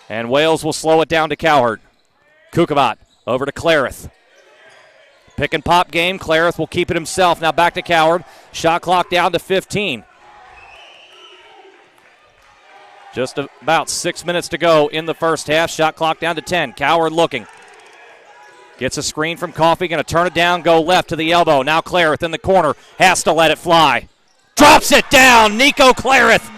And Wales will slow it down to Coward. Kukabat over to Clareth. Pick and pop game. Clareth will keep it himself. Now back to Coward. Shot clock down to 15. Just about 6 minutes to go in the first half. Shot clock down to 10. Coward looking. Gets a screen from Coffey, going to turn it down, go left to the elbow. Now Clareth in the corner, has to let it fly. Drops it down, Nico Clareth.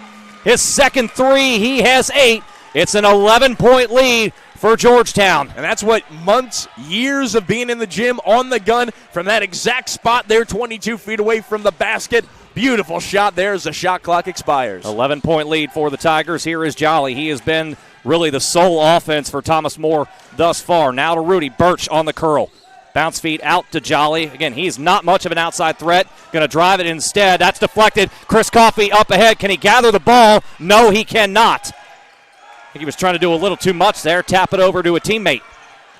His second 3, he has 8. It's an 11-point lead for Georgetown. And that's what months, years of being in the gym on the gun from that exact spot there, 22 feet away from the basket. Beautiful shot there as the shot clock expires. 11-point lead for the Tigers. Here is Jolly. He has been really the sole offense for Thomas More thus far. Now to Rudy. Birch on the curl. Bounce feed out to Jolly. Again, he's not much of an outside threat. Going to drive it instead. That's deflected. Chris Coffey up ahead. Can he gather the ball? No, he cannot. I think he was trying to do a little too much there. Tap it over to a teammate.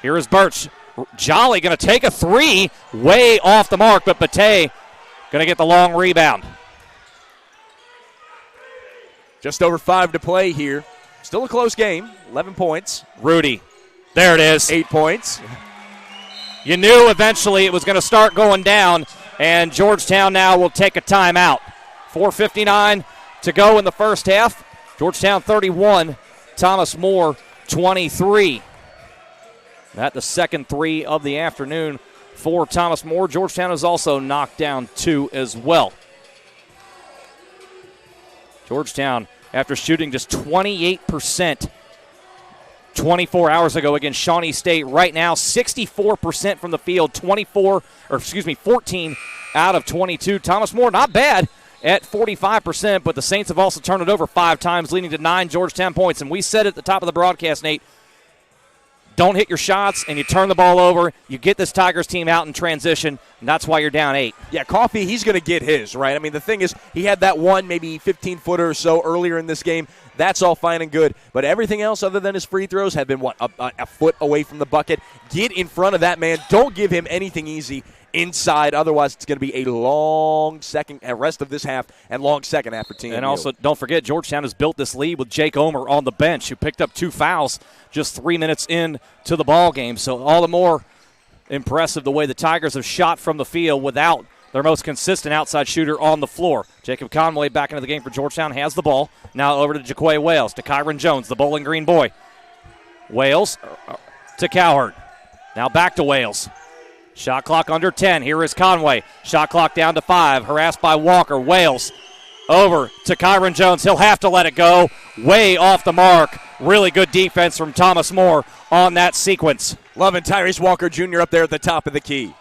Here is Birch. Jolly going to take a 3 way off the mark, but Bate going to get the long rebound. Just over 5 to play here. Still a close game. 11 points. Rudy. There it is. 8 points. You knew eventually it was going to start going down, and Georgetown now will take a timeout. 4:59 to go in the first half. Georgetown 31, Thomas More 23. That the second 3 of the afternoon for Thomas More. Georgetown is also knocked down 2 as well. Georgetown, after shooting just 28% 24 hours ago against Shawnee State, right now 64% from the field, 14 out of 22. Thomas More, not bad at 45%, but the Saints have also turned it over 5 times, leading to 9 Georgetown points. And we said at the top of the broadcast, Nate, don't hit your shots, and you turn the ball over. You get this Tigers team out in transition, and that's why you're down 8. Yeah, Coffey, he's going to get his, right? I mean, the thing is, he had that one maybe 15-footer or so earlier in this game. That's all fine and good. But everything else other than his free throws have been, a foot away from the bucket. Get in front of that man. Don't give him anything easy inside. Otherwise, it's going to be a long rest of this half and long second half for TMU. And also, don't forget, Georgetown has built this lead with Jake Omer on the bench, who picked up 2 fouls just 3 minutes into the ball game. So all the more impressive the way the Tigers have shot from the field without their most consistent outside shooter on the floor. Jacob Conway back into the game for Georgetown, has the ball. Now over to Jaquay Wales, to Kyron Jones, the Bowling Green boy. Wales to Cowherd. Now back to Wales. Shot clock under 10. Here is Conway. Shot clock down to 5. Harassed by Walker. Wales over to Kyron Jones. He'll have to let it go. Way off the mark. Really good defense from Thomas More on that sequence. Loving Tyrese Walker Jr. up there at the top of the key.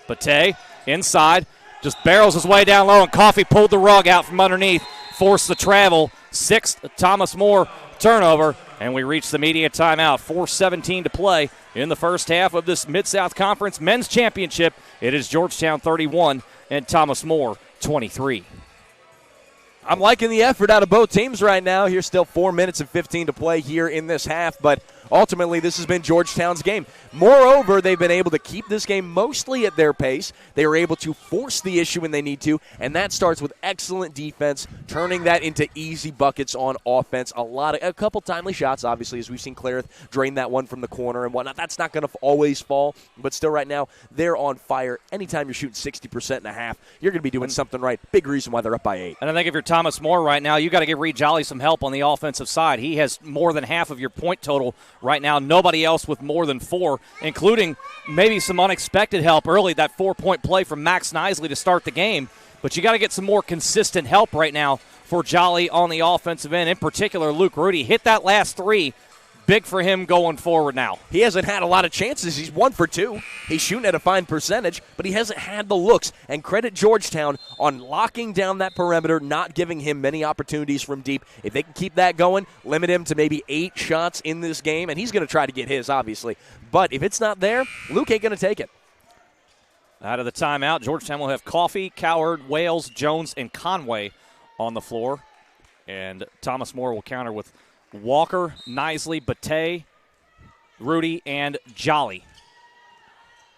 Bate inside. Just barrels his way down low, and Coffey pulled the rug out from underneath. Forced the travel. 6th Thomas More turnover. And we reach the media timeout. 4:17 to play in the first half of this Mid-South Conference Men's Championship. It is Georgetown 31 and Thomas More 23. I'm liking the effort out of both teams right now. Here's still 4 minutes and 15 to play here in this half, but ultimately this has been Georgetown's game. Moreover, they've been able to keep this game mostly at their pace. They were able to force the issue when they need to, and that starts with excellent defense, turning that into easy buckets on offense. A couple timely shots, obviously, as we've seen Clarith drain that one from the corner and whatnot. That's not going to always fall, but still right now they're on fire. Anytime you're shooting 60% and a half, you're going to be doing something right. Big reason why they're up by 8. And I think if you're Thomas More right now, you got to give Reed Jolly some help on the offensive side. He has more than half of your point total right now. Nobody else with more than 4, including maybe some unexpected help early, that 4-point play from Max Nisley to start the game. But you got to get some more consistent help right now for Jolly on the offensive end. In particular, Luke Rudy hit that last 3. Big for him going forward now. He hasn't had a lot of chances. He's 1 for 2. He's shooting at a fine percentage, but he hasn't had the looks. And credit Georgetown on locking down that perimeter, not giving him many opportunities from deep. If they can keep that going, limit him to maybe 8 shots in this game, and he's going to try to get his, obviously. But if it's not there, Luke ain't going to take it. Out of the timeout, Georgetown will have Coffey, Cowherd, Wales, Jones, and Conway on the floor. And Thomas More will counter with Walker, Nisley, Bate, Rudy, and Jolly.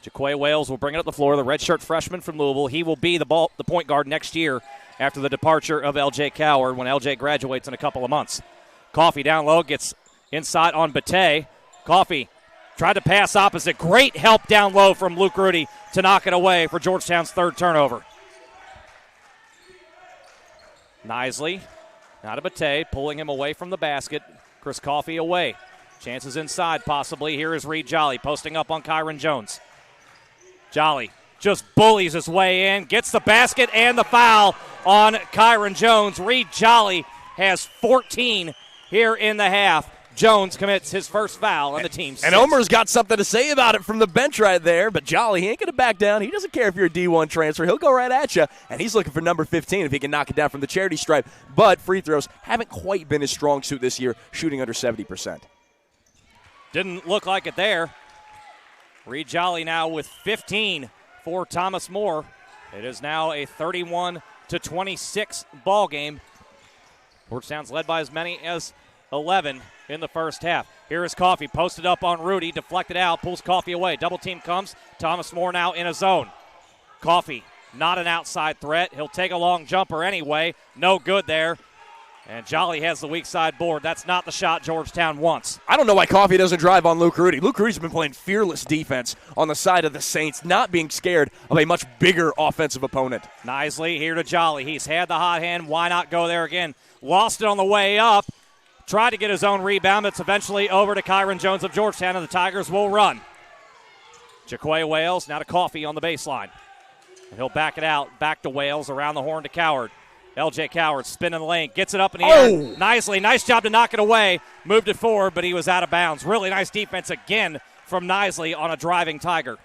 Jaquay Wales will bring it up the floor, the redshirt freshman from Louisville. He will be the point guard next year after the departure of L.J. Cowherd when L.J. graduates in a couple of months. Coffey down low, gets inside on Bate. Coffey tried to pass opposite. Great help down low from Luke Rudy to knock it away for Georgetown's 3rd turnover. Nisley. Now to Bate, pulling him away from the basket. Chris Coffey away. Chances inside, possibly. Here is Reed Jolly posting up on Kyron Jones. Jolly just bullies his way in, gets the basket and the foul on Kyron Jones. Reed Jolly has 14 here in the half. Jones commits his first foul on the team. And Omer's got something to say about it from the bench right there, but Jolly, he ain't going to back down. He doesn't care if you're a D1 transfer. He'll go right at you, and he's looking for number 15 if he can knock it down from the charity stripe. But free throws haven't quite been his strong suit this year, shooting under 70%. Didn't look like it there. Reed Jolly now with 15 for Thomas More. It is now a 31-26 ball game. Georgetown's led by as many as 11 in the first half. Here is Coffey, posted up on Rudy, deflected out, pulls Coffey away. Double team comes. Thomas More now in a zone. Coffey, not an outside threat. He'll take a long jumper anyway. No good there. And Jolly has the weak side board. That's not the shot Georgetown wants. I don't know why Coffey doesn't drive on Luke Rudy. Luke Rudy's been playing fearless defense on the side of the Saints, not being scared of a much bigger offensive opponent. Nisley here to Jolly. He's had the hot hand. Why not go there again? Lost it on the way up. Tried to get his own rebound. It's eventually over to Kyron Jones of Georgetown, and the Tigers will run. Jaquay Wales now to Coffey on the baseline. And he'll back it out. Back to Wales, around the horn to Cowherd. L.J. Coward spinning the lane, gets it up in the air nicely. Nice job to knock it away. Moved it forward, but he was out of bounds. Really nice defense again from Nisley on a driving Tiger.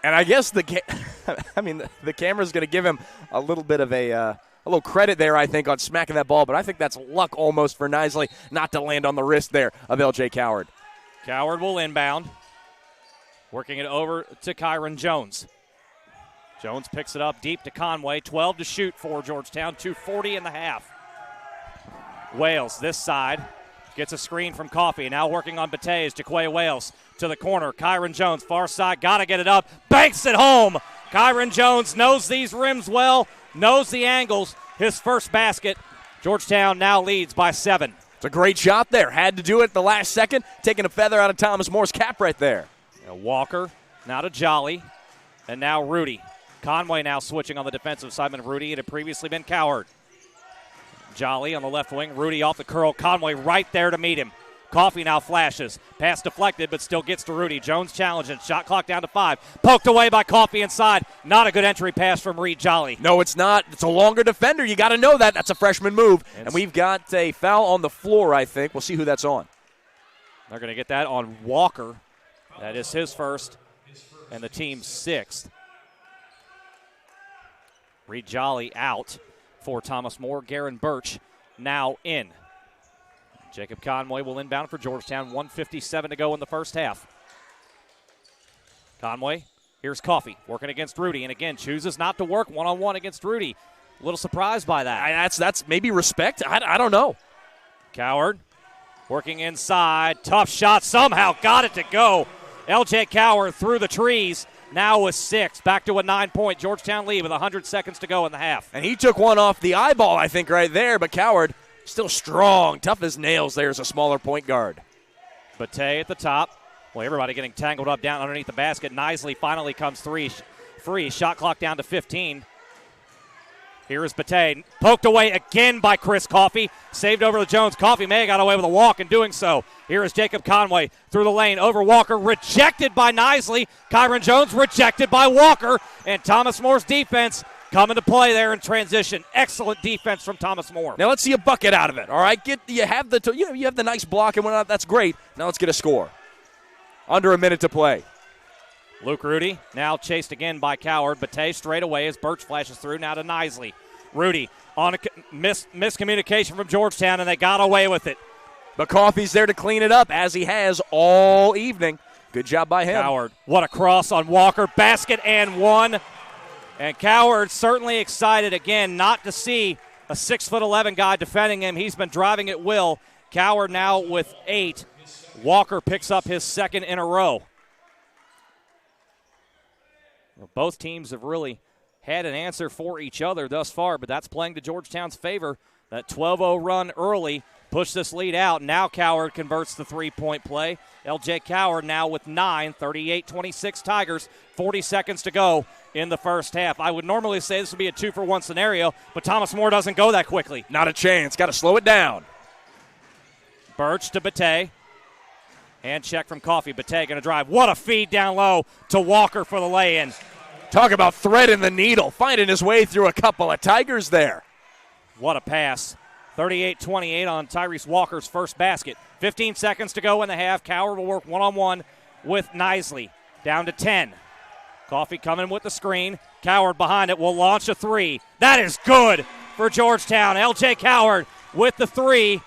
And I guess the camera's going to give him a little bit of a little credit there, I think, on smacking that ball. But I think that's luck almost for Nisley not to land on the wrist there of L.J. Coward. Coward will inbound. Working it over to Kyron Jones. Jones picks it up deep to Conway. 12 to shoot for Georgetown. 2:40 in the half. Wales this side. Gets a screen from Coffey. Now working on Batez. Jaquay Wales to the corner. Kyron Jones, far side. Got to get it up. Banks it home. Kyron Jones knows these rims well. Knows the angles. His first basket. Georgetown now leads by 7. It's a great shot there. Had to do it at the last second. Taking a feather out of Thomas Moore's cap right there. Walker. Now to Jolly. And now Rudy. Conway now switching on the defensive side of Rudy. It had previously been Coward. Jolly on the left wing. Rudy off the curl. Conway right there to meet him. Coffey now flashes. Pass deflected, but still gets to Rudy. Jones challenging. Shot clock down to 5. Poked away by Coffey inside. Not a good entry pass from Reed Jolly. No, it's not. It's a longer defender. You got to know that. That's a freshman move. And we've got a foul on the floor, I think. We'll see who that's on. They're going to get that on Walker. That is his first and the team's 6th. Reed Jolly out for Thomas More. Garen Birch now in. Jacob Conway will inbound for Georgetown. 1:57 to go in the first half. Conway, here's Coffey working against Rudy, and again chooses not to work one-on-one against Rudy. A little surprised by that. That's maybe respect. I don't know. Coward working inside. Tough shot. Somehow got it to go. L.J. Coward through the trees. Now with 6. Back to a 9-point Georgetown lead with 100 seconds to go in the half. And he took one off the eyeball, I think, right there. But Coward still strong. Tough as nails there as a smaller point guard. Batey at the top. Well, everybody getting tangled up down underneath the basket. Nisley finally comes free. Shot clock down to 15. Here is Batey. Poked away again by Chris Coffey. Saved over to Jones. Coffey may have got away with a walk in doing so. Here is Jacob Conway through the lane. Over Walker. Rejected by Nisley. Kyron Jones rejected by Walker. And Thomas Moore's defense coming to play there in transition. Excellent defense from Thomas More. Now let's see a bucket out of it. All right, you have the nice block and whatnot. That's great. Now let's get a score. Under a minute to play. Luke Rudy now chased again by Coward. Batey straight away as Birch flashes through. Now to Nisley. Rudy on a miscommunication from Georgetown, and they got away with it. But Coffey's there to clean it up, as he has all evening. Good job by him. Coward, what a cross on Walker. Basket and 1. And Coward certainly excited again not to see a 6'11" guy defending him. He's been driving at will. Coward now with 8. Walker picks up his 2nd in a row. Well, both teams have really had an answer for each other thus far, but that's playing to Georgetown's favor. That 12-0 run early pushed this lead out. Now Coward converts the 3-point play. L.J. Coward now with 9, 38-26 Tigers, 40 seconds to go in the first half. I would normally say this would be a 2-for-1 scenario, but Thomas More doesn't go that quickly. Not a chance. Got to slow it down. Birch to Batey. Hand check from Coffey. Batey going to drive. What a feed down low to Walker for the lay-in. Talk about threading the needle, finding his way through a couple of Tigers there. What a pass. 38-28 on Tyrese Walker's first basket. 15 seconds to go in the half. Coward will work one-on-one with Nisley. Down to 10. Coffey coming with the screen. Coward behind it will launch a 3. That is good for Georgetown. L.J. Coward with the 3.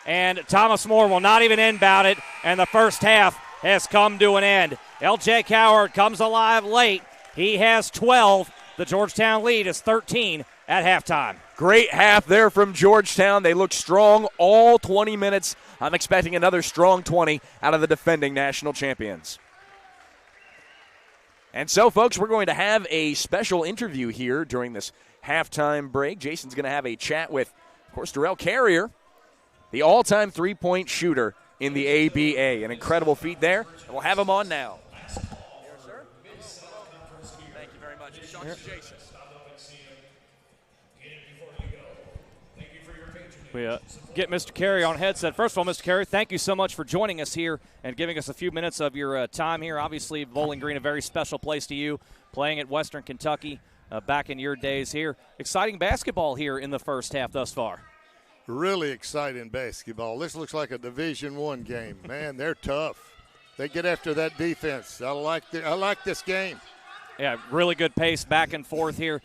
And Thomas More will not even inbound it. And the first half has come to an end. L.J. Coward comes alive late. He has 12. The Georgetown lead is 13 at halftime. Great half there from Georgetown. They look strong all 20 minutes. I'm expecting another strong 20 out of the defending national champions. And so, folks, we're going to have a special interview here during this halftime break. Jason's going to have a chat with, of course, Darrell Carrier, the all-time three-point shooter in the ABA. An incredible feat there. And we'll have him on now. Jason. We get Mr. Carey on headset. First of all, Mr. Carey, thank you so much for joining us here and giving us a few minutes of your time here. Obviously, Bowling Green, a very special place to you, playing at Western Kentucky. back in your days here. Exciting basketball here in the first half thus far. Really exciting basketball. This looks like a Division I game. Man, they're tough. They get after that defense. I like this game. Yeah, really good pace back and forth here.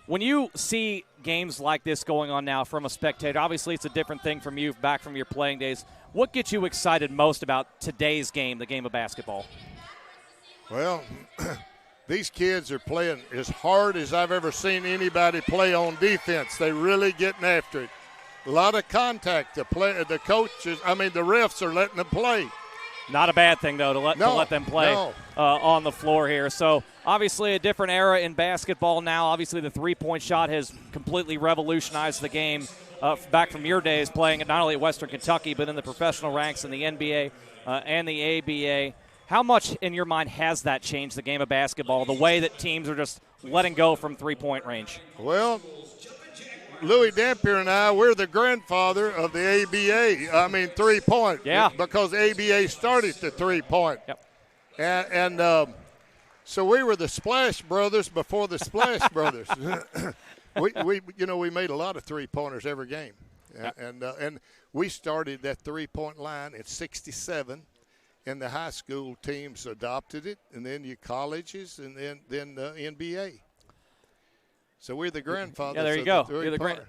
When you see games like this going on now from a spectator, obviously it's a different thing from you back from your playing days. What gets you excited most about today's game, the game of basketball? Well, these kids are playing as hard as I've ever seen anybody play on defense. They really getting after it. A lot of contact. The refs are letting them play. Not a bad thing, though, to let them play on the floor here. So, obviously, a different era in basketball now. Obviously, the three-point shot has completely revolutionized the game back from your days playing not only at Western Kentucky but in the professional ranks in the NBA and the ABA. How much, in your mind, has that changed the game of basketball, the way that teams are just letting go from three-point range? Well, Louis Dampier and I, we're the grandfather of the ABA, three-point. Yeah. Because ABA started the three-point. Yep. And so we were the Splash Brothers before the Splash Brothers. We made a lot of three-pointers every game. Yep. And we started that three-point line at 67, and the high school teams adopted it, and then your colleges, and then the NBA. So we're the grandfathers. Yeah, there you go.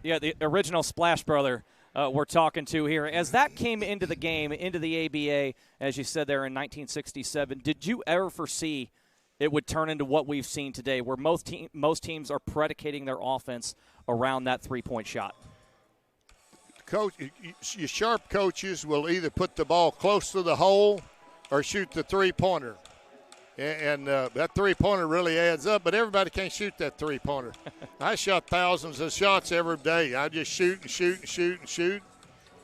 You're the original Splash Brother we're talking to here. As that came into the game, into the ABA, as you said there in 1967, did you ever foresee it would turn into what we've seen today, where most teams are predicating their offense around that three-point shot? Coach, your sharp coaches will either put the ball close to the hole or shoot the three-pointer. And that three-pointer really adds up, but everybody can't shoot that three-pointer. I shot thousands of shots every day. I just shoot and shoot and shoot and shoot.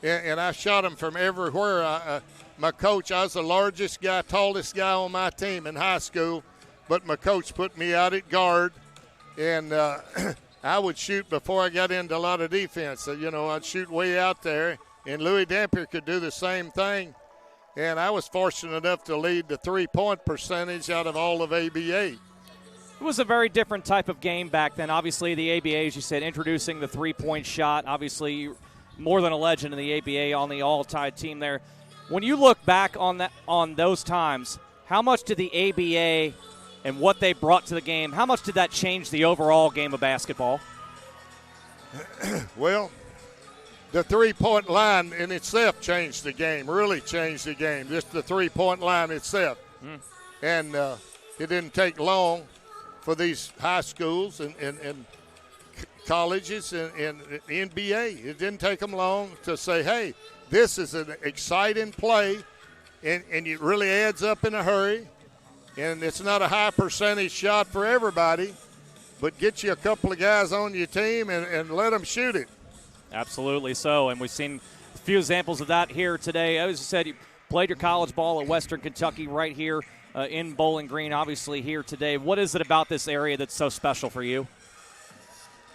And I shot them from everywhere. My coach, I was the largest guy, tallest guy on my team in high school, but my coach put me out at guard. And I would shoot before I got into a lot of defense. So, I'd shoot way out there. And Louis Dampier could do the same thing. And I was fortunate enough to lead the three-point percentage out of all of ABA. It was a very different type of game back then. Obviously, the ABA, as you said, introducing the three-point shot. Obviously, more than a legend in the ABA on the all-time team there. When you look back on those times, how much did the ABA and what they brought to the game, how much did that change the overall game of basketball? Well, the three-point line in itself changed the game, really changed the game, just the three-point line itself. And it didn't take long for these high schools and colleges and NBA. It didn't take them long to say, hey, this is an exciting play, and it really adds up in a hurry. And it's not a high percentage shot for everybody, but get you a couple of guys on your team and let them shoot it. Absolutely so, and we've seen a few examples of that here today. As you said, you played your college ball at Western Kentucky right here in Bowling Green, obviously here today. What is it about this area that's so special for you?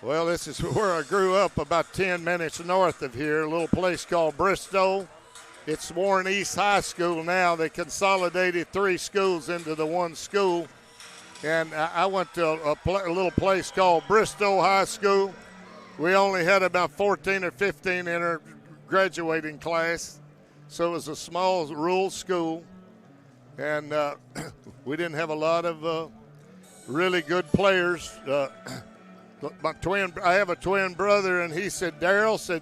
Well, this is where I grew up, about 10 minutes north of here, a little place called Bristow. It's Warren East High School now. They consolidated 3 schools into the one school. And I went to a little place called Bristow High School. We only had about 14 or 15 in our graduating class, so it was a small rural school, and we didn't have a lot of really good players. I have a twin brother, and he said, Darryl said,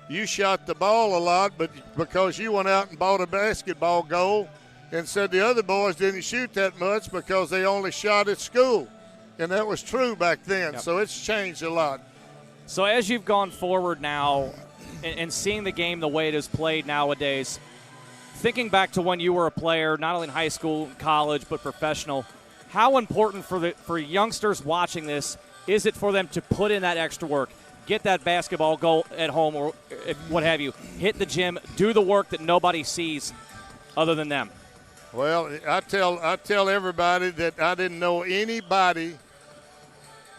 you shot the ball a lot, but because you went out and bought a basketball goal, and said the other boys didn't shoot that much because they only shot at school, and that was true back then. Yep. So it's changed a lot. So as you've gone forward now and seeing the game the way it is played nowadays, thinking back to when you were a player, not only in high school, college, but professional, how important for youngsters watching this is it for them to put in that extra work, get that basketball goal at home or what have you, hit the gym, do the work that nobody sees other than them? Well, I tell everybody that I didn't know anybody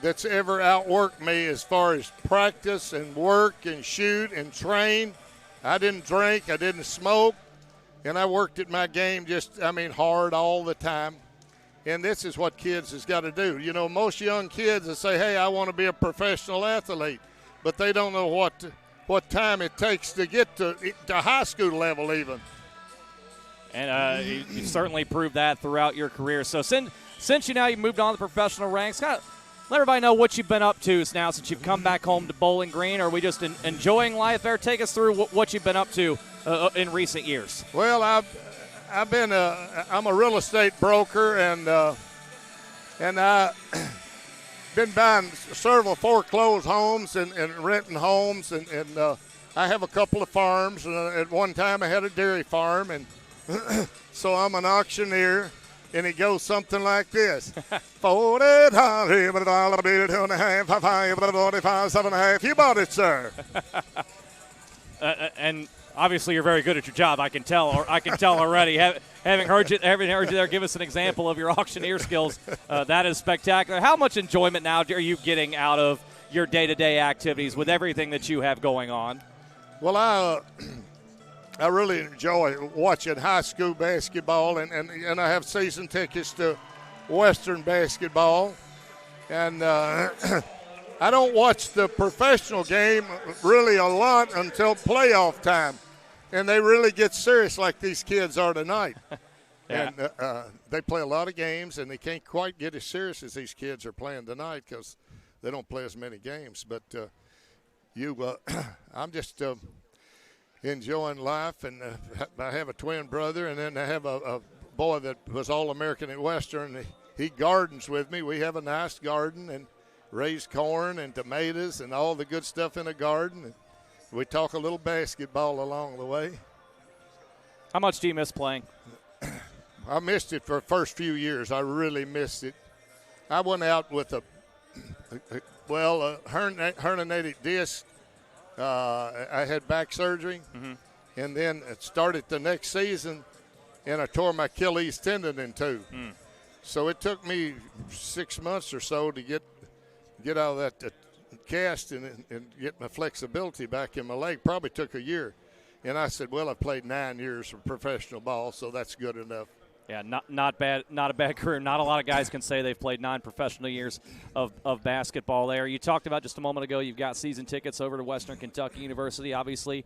that's ever outworked me as far as practice and work and shoot and train. I didn't drink, I didn't smoke, and I worked at my game hard all the time. And this is what kids has got to do. You know, most young kids will say, hey, I want to be a professional athlete, but they don't know what time it takes to get to high school level even. And you certainly proved that throughout your career. So since you've moved on to the professional ranks, kind of let everybody know what you've been up to now since you've come back home to Bowling Green. Are we just enjoying life there? Take us through what you've been up to in recent years. Well, I'm a real estate broker, and I been buying several foreclosed homes and renting homes, and I have a couple of farms. At one time, I had a dairy farm, and so I'm an auctioneer. And it goes something like this. 40, $2.5, you bought it, sir. And obviously you're very good at your job. I can tell already. Having heard you there, give us an example of your auctioneer skills. That is spectacular. How much enjoyment now are you getting out of your day-to-day activities with everything that you have going on? Well, I really enjoy watching high school basketball, and I have season tickets to Western basketball. And I don't watch the professional game really a lot until playoff time. And they really get serious like these kids are tonight. Yeah. And they play a lot of games, and they can't quite get as serious as these kids are playing tonight because they don't play as many games. But I'm just enjoying life, and I have a twin brother, and then I have a boy that was All-American at Western. He gardens with me. We have a nice garden and raise corn and tomatoes and all the good stuff in a garden. And we talk a little basketball along the way. How much do you miss playing? I missed it for the first few years. I really missed it. I went out with a herniated disc. I had back surgery, and then it started the next season, and I tore my Achilles tendon in two. So it took me 6 months or so to get out of that cast and get my flexibility back in my leg. Probably took a year. And I said, well, I've played 9 years of professional ball, so that's good enough. Yeah, not bad. Not a bad career. Not a lot of guys can say they've played 9 professional years of basketball there. You talked about just a moment ago you've got season tickets over to Western Kentucky University. Obviously,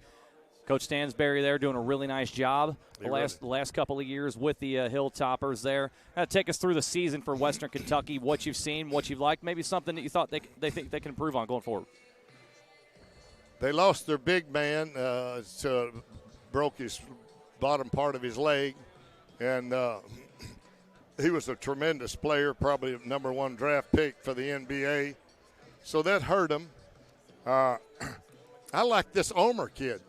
Coach Stansberry there doing a really nice job the last couple of years with the Hilltoppers there. Take us through the season for Western Kentucky, what you've seen, what you've liked, maybe something that you thought they think they can improve on going forward. They lost their big man, broke his bottom part of his leg. And he was a tremendous player, probably a number 1 draft pick for the NBA. So that hurt him. I like this Omer kid.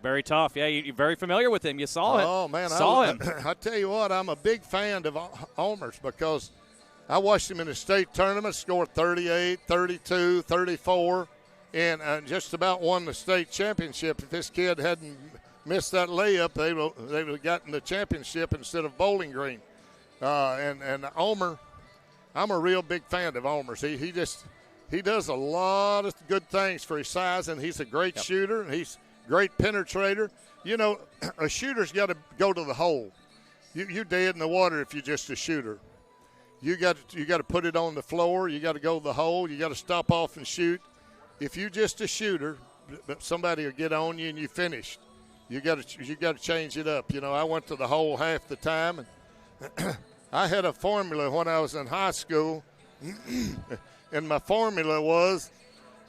Very tough. Yeah, you're very familiar with him. You saw it. Oh, man. Saw him. I tell you what, I'm a big fan of Omer's because I watched him in the state tournament, scored 38, 32, 34, and just about won the state championship. If this kid hadn't missed that layup, they would have gotten the championship instead of Bowling Green. And Omer, I'm a real big fan of Omer's. He does a lot of good things for his size, and he's a great shooter, and he's a great penetrator. You know, a shooter's got to go to the hole. You're dead in the water if you're just a shooter. You got to put it on the floor. You got to go to the hole. You got to stop off and shoot. If you're just a shooter, somebody will get on you and you finished. You got to change it up. You know, I went to the hole half the time, and I had a formula when I was in high school, and my formula was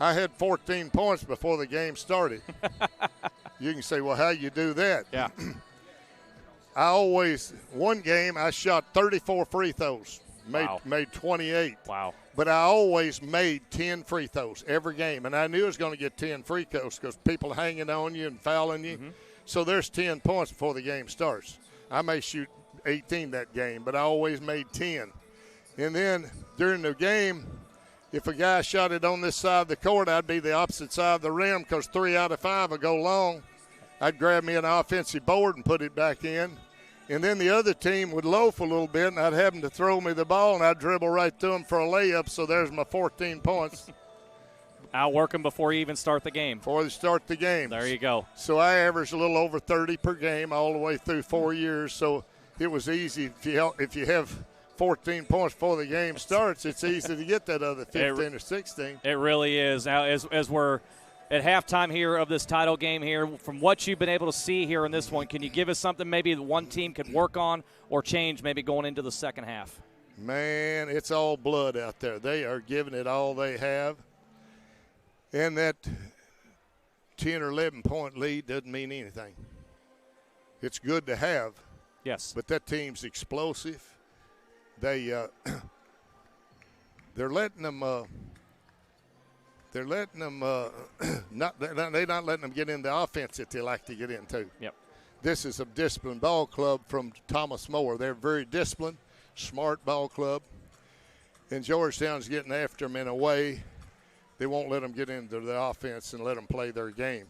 I had 14 points before the game started. You can say, well, how you do that? Yeah. One game I shot 34 free throws, made 28. Wow. But I always made 10 free throws every game, and I knew I was going to get 10 free throws because people hanging on you and fouling you. So there's 10 points before the game starts. I may shoot 18 that game, but I always made 10. And then during the game, if a guy shot it on this side of the court, I'd be the opposite side of the rim because 3 out of 5 would go long. I'd grab me an offensive board and put it back in. And then the other team would loaf a little bit, and I'd have them to throw me the ball, and I'd dribble right through them for a layup, so there's my 14 points. Outwork them before you even start the game. Before they start the game. There you go. So I averaged a little over 30 per game all the way through 4 years, so it was easy if you have 14 points before the game starts, it's easy to get that other 15 or 16. It really is. Now, as we're at halftime here of this title game here, from what you've been able to see here in this one, can you give us something maybe one team could work on or change maybe going into the second half? Man, it's all blood out there. They are giving it all they have. And that 10 or 11-point lead doesn't mean anything. It's good to have. Yes. But that team's explosive. They're letting them they're not letting them get into offense that they like to get into. Yep. This is a disciplined ball club from Thomas More. They're very disciplined, smart ball club. And Georgetown's getting after them in a way they won't let them get into the offense and let them play their game.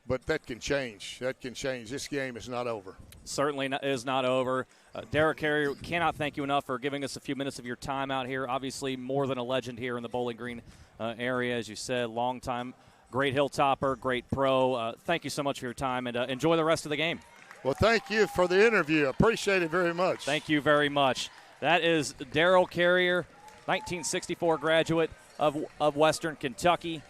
But that can change. That can change. This game is not over. Certainly is not over. Derek Carrier, cannot thank you enough for giving us a few minutes of your time out here. Obviously more than a legend here in the Bowling Green area, as you said, long time, great hilltopper, great pro. Thank you so much for your time, and enjoy the rest of the game. Well, thank you for the interview. Appreciate it very much. Thank you very much. That is Darrell Carrier, 1964 graduate of Western Kentucky.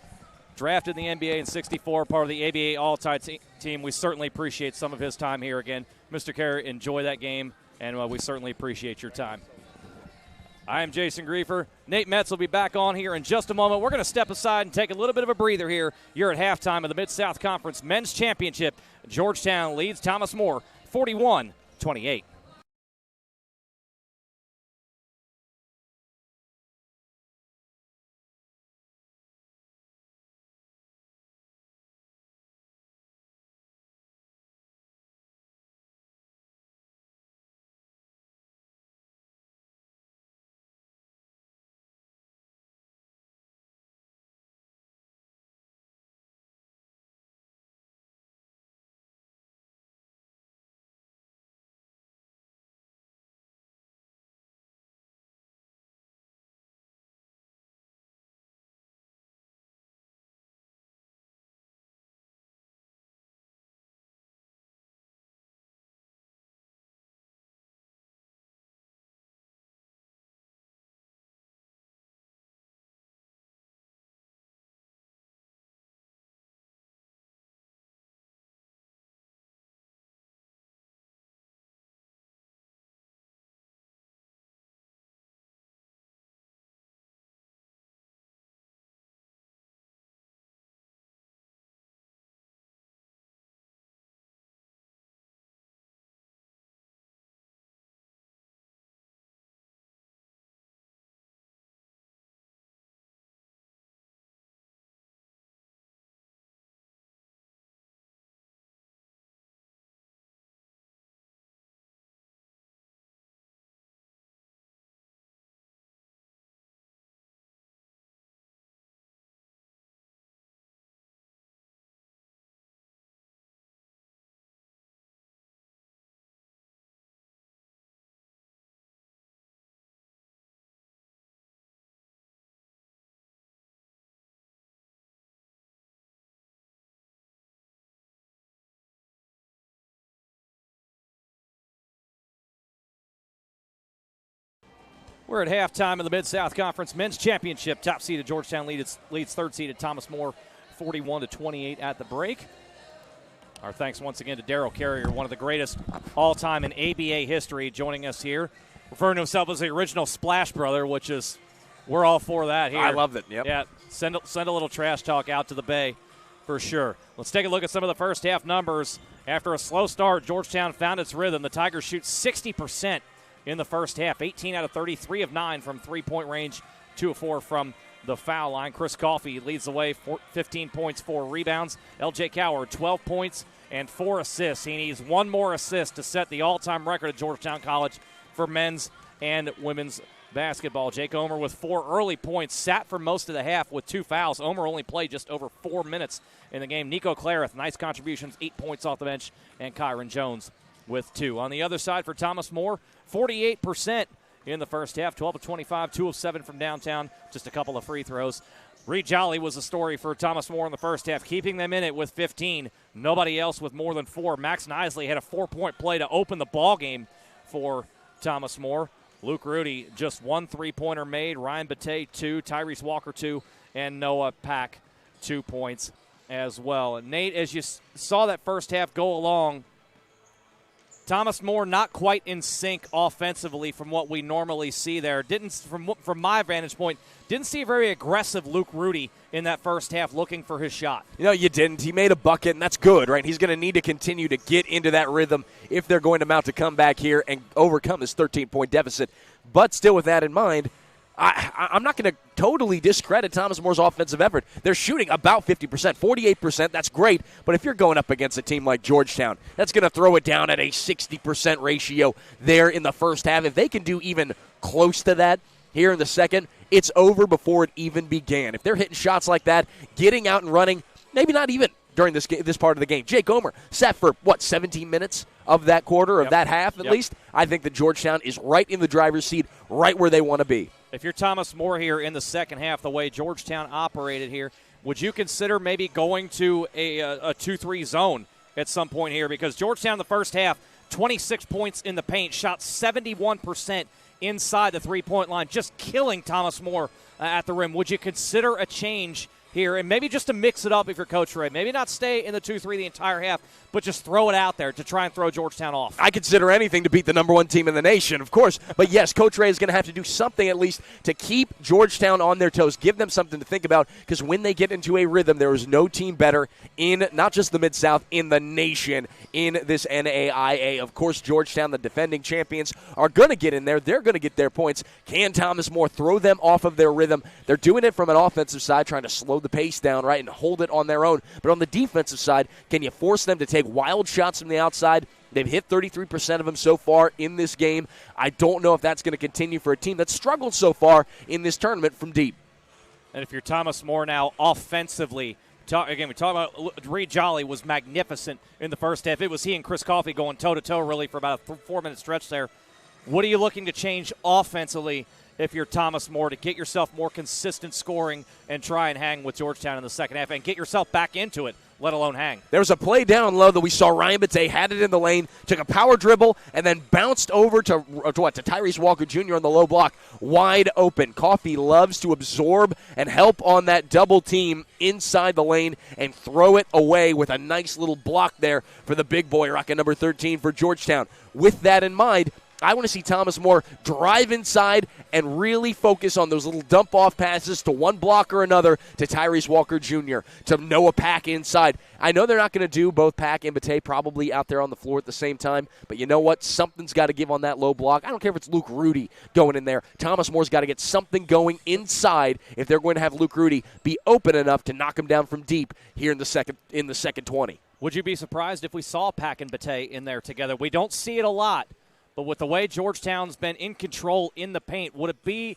Drafted in the NBA in '64, part of the ABA All-Time team. We certainly appreciate some of his time here again. Mr. Carrier, enjoy that game, and we certainly appreciate your time. I am Jason Griefer. Nate Metz will be back on here in just a moment. We're going to step aside and take a little bit of a breather here. You're at halftime of the Mid-South Conference Men's Championship. Georgetown leads Thomas More 41-28. We're at halftime of the Mid-South Conference Men's Championship. Top seeded Georgetown leads third seeded Thomas More 41-28 at the break. Our thanks once again to Darrell Carrier, one of the greatest all-time in ABA history, joining us here. Referring to himself as the original Splash Brother, which is, we're all for that here. I love it, yep. Yeah, send a little trash talk out to the Bay for sure. Let's take a look at some of the first half numbers. After a slow start, Georgetown found its rhythm. The Tigers shoot 60% in the first half, 18 out of 30, 3 of 9 from three-point range, 2 of 4 from the foul line. Chris Coffey leads the way, 15 points, 4 rebounds. L.J. Coward, 12 points and 4 assists. He needs one more assist to set the all-time record at Georgetown College for men's and women's basketball. Jake Omer with 4 early points, sat for most of the half with 2 fouls. Omer only played just over 4 minutes in the game. Nico Clareth, nice contributions, 8 points off the bench, and Kyron Jones with 2. On the other side for Thomas More, 48% in the first half, 12 of 25, 2 of 7 from downtown, just a couple of free throws. Reed Jolly was the story for Thomas More in the first half, keeping them in it with 15. Nobody else with more than 4. Max Nisley had a 4-point play to open the ball game for Thomas More. Luke Rudy, just 1 3-pointer made. Ryan Batey, 2. Tyrese Walker, 2. And Noah Pack, 2 points as well. And Nate, as you saw that first half go along, Thomas More not quite in sync offensively from what we normally see there. From my vantage point, didn't see a very aggressive Luke Rudy in that first half looking for his shot. You didn't. He made a bucket, and that's good, right? He's going to need to continue to get into that rhythm if they're going to mount a comeback here and overcome this 13-point deficit. But still, with that in mind, I'm not going to totally discredit Thomas More's offensive effort. They're shooting about 50%, 48%. That's great. But if you're going up against a team like Georgetown, that's going to throw it down at a 60% ratio there in the first half. If they can do even close to that here in the second, it's over before it even began. If they're hitting shots like that, getting out and running, maybe not even during this part of the game. Jake Omer sat for, 17 minutes of that quarter, of that half at least? I think that Georgetown is right in the driver's seat, right where they want to be. If you're Thomas More here in the second half, the way Georgetown operated here, would you consider maybe going to a 2-3 zone at some point here? Because Georgetown in the first half, 26 points in the paint, shot 71% inside the three-point line, just killing Thomas More at the rim. Would you consider a change here, and maybe just to mix it up if you're Coach Ray? Maybe not stay in the 2-3 the entire half, but just throw it out there to try and throw Georgetown off. I consider anything to beat the number 1 team in the nation, of course. But, yes, Coach Ray is going to have to do something at least to keep Georgetown on their toes, give them something to think about, because when they get into a rhythm, there is no team better in not just the Mid-South, in the nation, in this NAIA. Of course, Georgetown, the defending champions, are going to get in there. They're going to get their points. Can Thomas More throw them off of their rhythm? They're doing it from an offensive side, trying to slow the pace down, right, and hold it on their own. But on the defensive side, can you force them to take wild shots from the outside? They've hit 33% of them so far in this game. I don't know if that's going to continue for a team that's struggled so far in this tournament from deep. And if you're Thomas More now offensively, we talk about Reed Jolly was magnificent in the first half. It was he and Chris Coffey going toe-to-toe really for about a 4-minute stretch there. What are you looking to change offensively if you're Thomas More to get yourself more consistent scoring and try and hang with Georgetown in the second half and get yourself back into it, let alone hang? There was a play down low that we saw Ryan Batey had it in the lane, took a power dribble, and then bounced over to Tyrese Walker Jr. on the low block, wide open. Coffey loves to absorb and help on that double team inside the lane and throw it away with a nice little block there for the big boy, rocking number 13 for Georgetown. With that in mind, I want to see Thomas More drive inside and really focus on those little dump-off passes to one block or another, to Tyrese Walker Jr., to Noah Pack inside. I know they're not going to do both Pack and Batey probably out there on the floor at the same time, but you know what? Something's got to give on that low block. I don't care if it's Luke Rudy going in there. Thomas More's got to get something going inside if they're going to have Luke Rudy be open enough to knock him down from deep here in the second 20. Would you be surprised if we saw Pack and Batey in there together? We don't see it a lot. But with the way Georgetown's been in control in the paint, would it be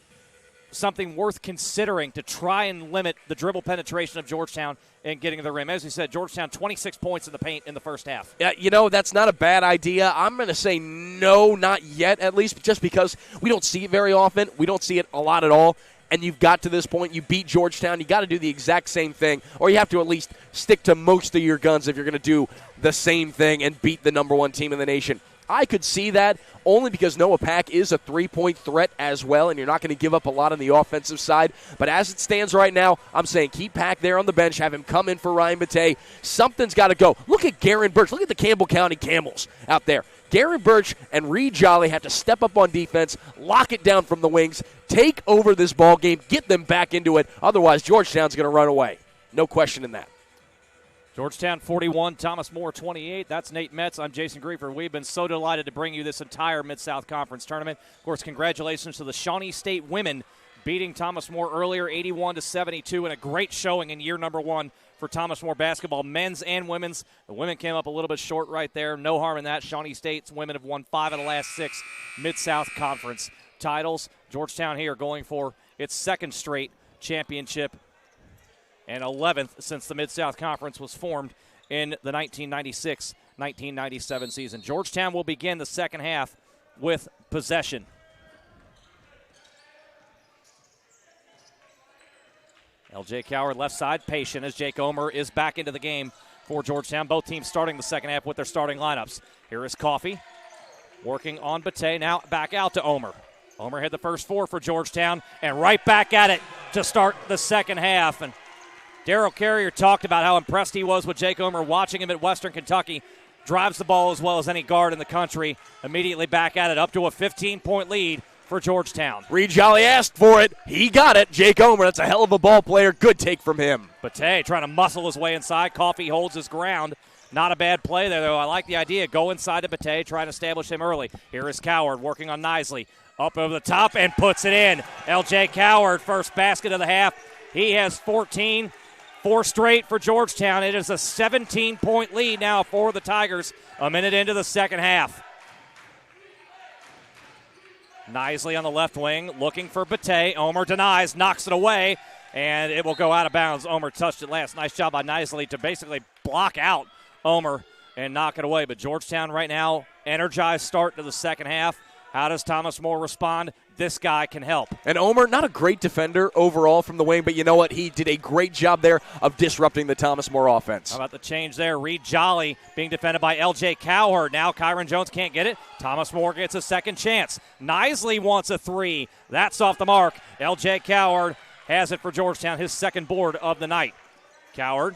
something worth considering to try and limit the dribble penetration of Georgetown and getting to the rim? As we said, Georgetown 26 points in the paint in the first half. Yeah, that's not a bad idea. I'm going to say no, not yet at least, just because we don't see it very often. We don't see it a lot at all. And you've got to this point, you beat Georgetown, you got to do the exact same thing, or you have to at least stick to most of your guns if you're going to do the same thing and beat the number 1 team in the nation. I could see that only because Noah Pack is a three-point threat as well, and you're not going to give up a lot on the offensive side. But as it stands right now, I'm saying keep Pack there on the bench, have him come in for Ryan Batey. Something's got to go. Look at Garen Birch. Look at the Campbell County Camels out there. Garen Birch and Reed Jolly have to step up on defense, lock it down from the wings, take over this ball game, get them back into it. Otherwise, Georgetown's going to run away. No question in that. Georgetown 41, Thomas More 28. That's Nate Metz. I'm Jason Griefer. We've been so delighted to bring you this entire Mid-South Conference tournament. Of course, congratulations to the Shawnee State women beating Thomas More earlier, 81-72, and a great showing in year number 1 for Thomas More basketball, men's and women's. The women came up a little bit short right there. No harm in that. Shawnee State's women have won 5 of the last 6 Mid-South Conference titles. Georgetown here going for its second straight championship and 11th since the Mid-South Conference was formed in the 1996-1997 season. Georgetown will begin the second half with possession. L.J. Coward left side, patient as Jake Omer is back into the game for Georgetown. Both teams starting the second half with their starting lineups. Here is Coffey working on Batey, now back out to Omer. Omer had the first 4 for Georgetown, and right back at it to start the second half. And Darryl Carrier talked about how impressed he was with Jake Omer watching him at Western Kentucky. Drives the ball as well as any guard in the country. Immediately back at it, up to a 15-point lead for Georgetown. Reed Jolly asked for it. He got it. Jake Omer, that's a hell of a ball player. Good take from him. Bate trying to muscle his way inside. Coffey holds his ground. Not a bad play there, though. I like the idea. Go inside to Bate, try to establish him early. Here is Coward working on Nisley. Up over the top and puts it in. L.J. Coward, first basket of the half. He has 14, 4 straight for Georgetown. It is a 17-point lead now for the Tigers a minute into the second half. Nisley on the left wing looking for Bate. Omer denies, knocks it away, and it will go out of bounds. Omer touched it last. Nice job by Nisley to basically block out Omer and knock it away. But Georgetown right now, energized start to the second half. How does Thomas More respond? This guy can help. And Omer, not a great defender overall from the wing, but you know what? He did a great job there of disrupting the Thomas More offense. How about the change there? Reed Jolly being defended by L.J. Cowherd. Now Kyron Jones can't get it. Thomas More gets a second chance. Nisley wants a 3. That's off the mark. L.J. Cowherd has it for Georgetown, his second board of the night. Cowherd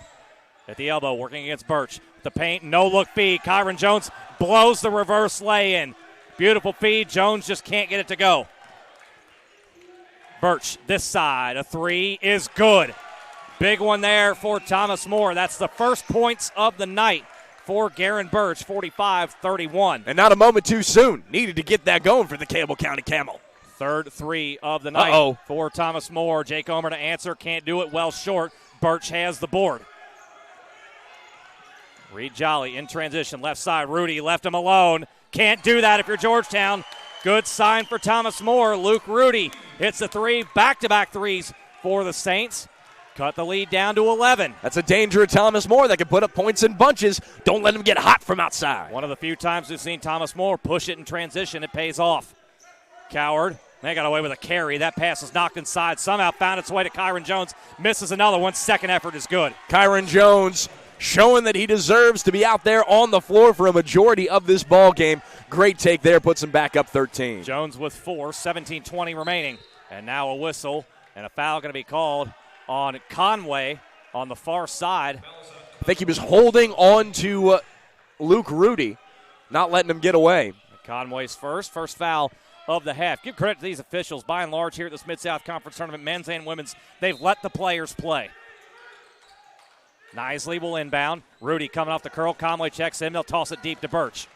at the elbow working against Birch. The paint, no-look feed. Kyron Jones blows the reverse lay-in. Beautiful feed. Jones just can't get it to go. Birch, this side, a 3 is good. Big one there for Thomas More. That's the first points of the night for Garen Birch, 45-31. And not a moment too soon. Needed to get that going for the Campbell County Camel. Third 3 of the night for Thomas More. Jake Omer to answer, can't do it, well short. Birch has the board. Reed Jolly in transition, left side. Rudy left him alone. Can't do that if you're Georgetown. Good sign for Thomas More. Luke Rudy hits the 3, back-to-back 3s for the Saints. Cut the lead down to 11. That's a danger of Thomas More that can put up points in bunches. Don't let him get hot from outside. One of the few times we've seen Thomas More push it in transition. It pays off. Coward, they got away with a carry. That pass is knocked inside. Somehow found its way to Kyron Jones. Misses another one. Second effort is good. Kyron Jones showing that he deserves to be out there on the floor for a majority of this ball game. Great take there, puts him back up 13. Jones with 4, 17-20 remaining. And now a whistle and a foul going to be called on Conway on the far side. I think he was holding on to Luke Rudy, not letting him get away. Conway's first foul of the half. Give credit to these officials. By and large here at this Mid-South Conference Tournament, men's and women's, they've let the players play. Nisley will inbound. Rudy coming off the curl. Conway checks in. They'll toss it deep to Birch.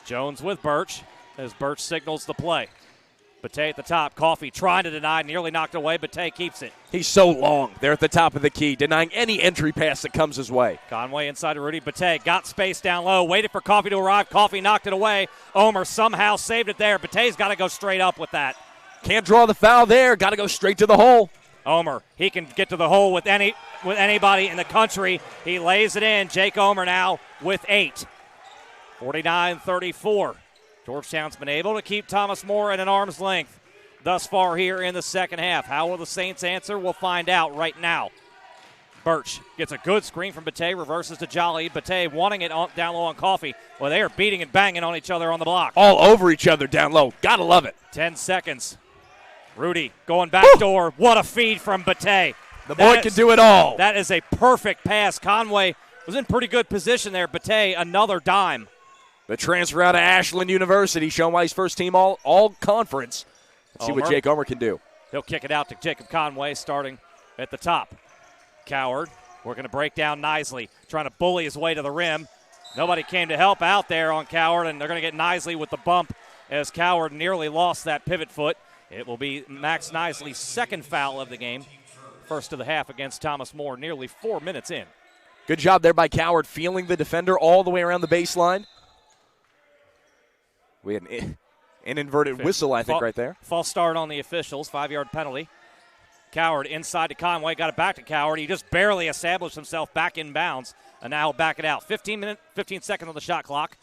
Jones with Birch as Birch signals the play. Bate at the top. Coffey trying to deny. Nearly knocked away. Bate keeps it. He's so long there at the top of the key, denying any entry pass that comes his way. Conway inside to Rudy. Bate got space down low. Waited for Coffey to arrive. Coffey knocked it away. Omer somehow saved it there. Bate's got to go straight up with that. Can't draw the foul there. Got to go straight to the hole. Omer, he can get to the hole with anybody in the country. He lays it in. Jake Omer now with 8. 49-34. Georgetown's been able to keep Thomas More at an arm's length thus far here in the second half. How will the Saints answer? We'll find out right now. Birch gets a good screen from Bate, reverses to Jolly. Bate wanting it down low on Coffey. Well, they are beating and banging on each other on the block. All over each other down low. Gotta love it. 10 seconds. Rudy going backdoor. What a feed from Bate. The boy can do it all. That is a perfect pass. Conway was in pretty good position there. Bate, another dime. The transfer out of Ashland University, showing why he's first team all conference. Let's see what Jake Omer can do. He'll kick it out to Jacob Conway, starting at the top. Coward working to break down Nisley, trying to bully his way to the rim. Nobody came to help out there on Coward, and they're going to get Nisley with the bump as Coward nearly lost that pivot foot. It will be Max Nisley's second foul of the game. First of the half against Thomas More, nearly 4 minutes in. Good job there by Coward, feeling the defender all the way around the baseline. We had an inverted whistle, I think, right there. False start on the officials, 5-yard penalty. Coward inside to Conway, got it back to Coward. He just barely established himself back in bounds, and now he'll back it out. 15 seconds on the shot clock.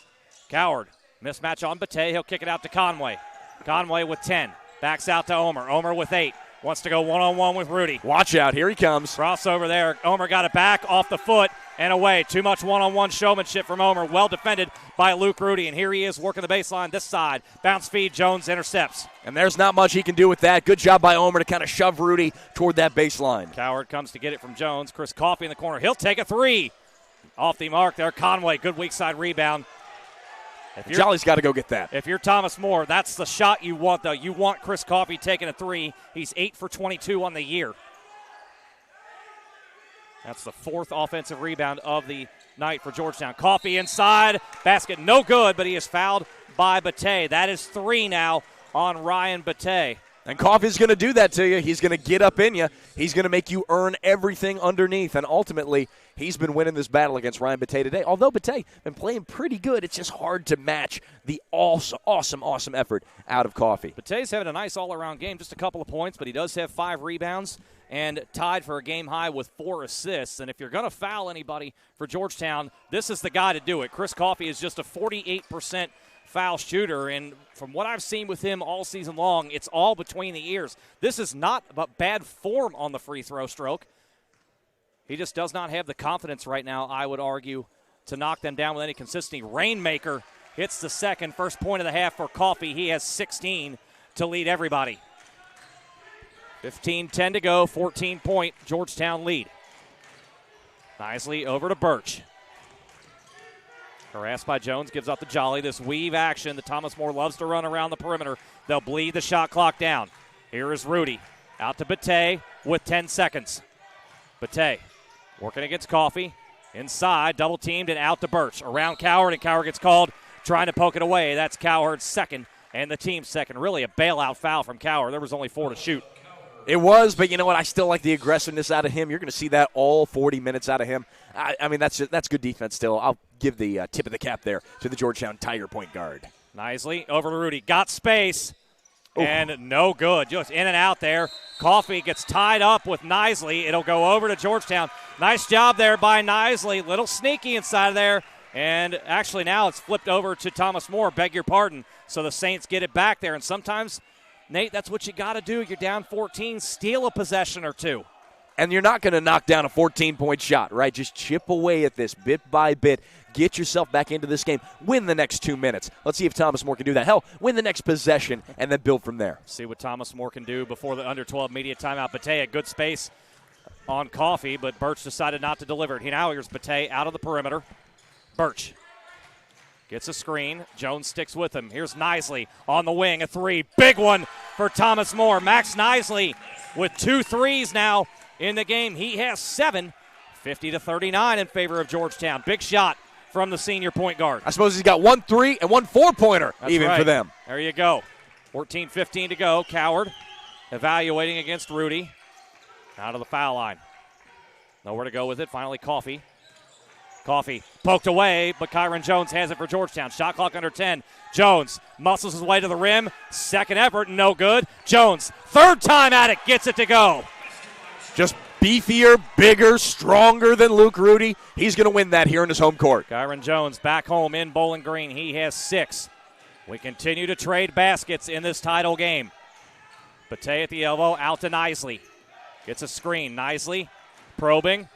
Coward, mismatch on Bate. He'll kick it out to Conway. Conway with 10. Backs out to Omer. Omer with 8. Wants to go one-on-one with Rudy. Watch out. Here he comes. Crossover there. Omer got it back off the foot and away. Too much one-on-one showmanship from Omer. Well defended by Luke Rudy. And here he is working the baseline this side. Bounce feed. Jones intercepts. And there's not much he can do with that. Good job by Omer to kind of shove Rudy toward that baseline. Coward comes to get it from Jones. Chris Coffey in the corner. He'll take a three. Off the mark there. Conway. Good weak side rebound. Jolly's got to go get that. If you're Thomas More, that's the shot you want, though. You want Chris Coffey taking a three. He's 8 for 22 on the year. That's the 4th offensive rebound of the night for Georgetown. Coffey inside. Basket no good, but he is fouled by Bate. That is 3 now on Ryan Bate. And Coffey's going to do that to you. He's going to get up in you. He's going to make you earn everything underneath. And ultimately, he's been winning this battle against Ryan Bate today. Although Bate been playing pretty good, it's just hard to match the awesome effort out of Coffey. Bate's having a nice all-around game, just a couple of points, but he does have 5 rebounds and tied for a game high with 4 assists. And if you're going to foul anybody for Georgetown, this is the guy to do it. Chris Coffey is just a 48% foul shooter, and from what I've seen with him all season long, it's all between the ears. This is not about bad form on the free throw stroke. He just does not have the confidence right now, I would argue, to knock them down with any consistency. Rainmaker hits the second. First point of the half for Coffey. He has 16 to lead everybody. 15-10 to go, 14-point Georgetown lead. Nicely over to Birch. Harassed by Jones, gives up the Jolly. This weave action that Thomas More loves to run around the perimeter. They'll bleed the shot clock down. Here is Rudy. Out to Bate with 10 seconds. Bate working against Coffey. Inside, double teamed and out to Birch. Around Coward, and Coward gets called, trying to poke it away. That's Coward's second and the team's second. Really a bailout foul from Coward. There was only 4 to shoot. It was, but you know what? I still like the aggressiveness out of him. You're going to see that all 40 minutes out of him. I mean, that's good defense still. I'll give the tip of the cap there to the Georgetown Tiger point guard. Nicely over to Rudy. Got space, and no good. Just in and out there. Coffey gets tied up with Nisley. It'll go over to Georgetown. Nice job there by Nisley. Little sneaky inside of there. And actually now it's flipped over to Thomas More. Beg your pardon. So the Saints get it back there. And sometimes, Nate, that's what you got to do. You're down 14. Steal a possession or two. And you're not going to knock down a 14-point shot, right? Just chip away at this bit by bit. Get yourself back into this game. Win the next 2 minutes. Let's see if Thomas More can do that. Hell, win the next possession and then build from there. See what Thomas More can do before the under-12 media timeout. Bate, good space on Coffey, but Birch decided not to deliver it. He now hears Bate out of the perimeter. Birch gets a screen. Jones sticks with him. Here's Nisley on the wing. A 3. Big one for Thomas More. Max Nisley with 2 threes now in the game. He has 7. 50-39 in favor of Georgetown. Big shot from the senior point guard. I suppose he's got 1 3 and 1 4-pointer even right. for them. There you go. 14-15 to go. Coward evaluating against Rudy. Out of the foul line. Nowhere to go with it. Finally, Coffey. Coffey poked away, but Kyron Jones has it for Georgetown. Shot clock under 10. Jones muscles his way to the rim. Second effort, no good. Jones, third time at it, gets it to go. Just beefier, bigger, stronger than Luke Rudy. He's going to win that here in his home court. Kyron Jones back home in Bowling Green. He has 6. We continue to trade baskets in this title game. Bate at the elbow, out to Nisley. Gets a screen. Nisley probing.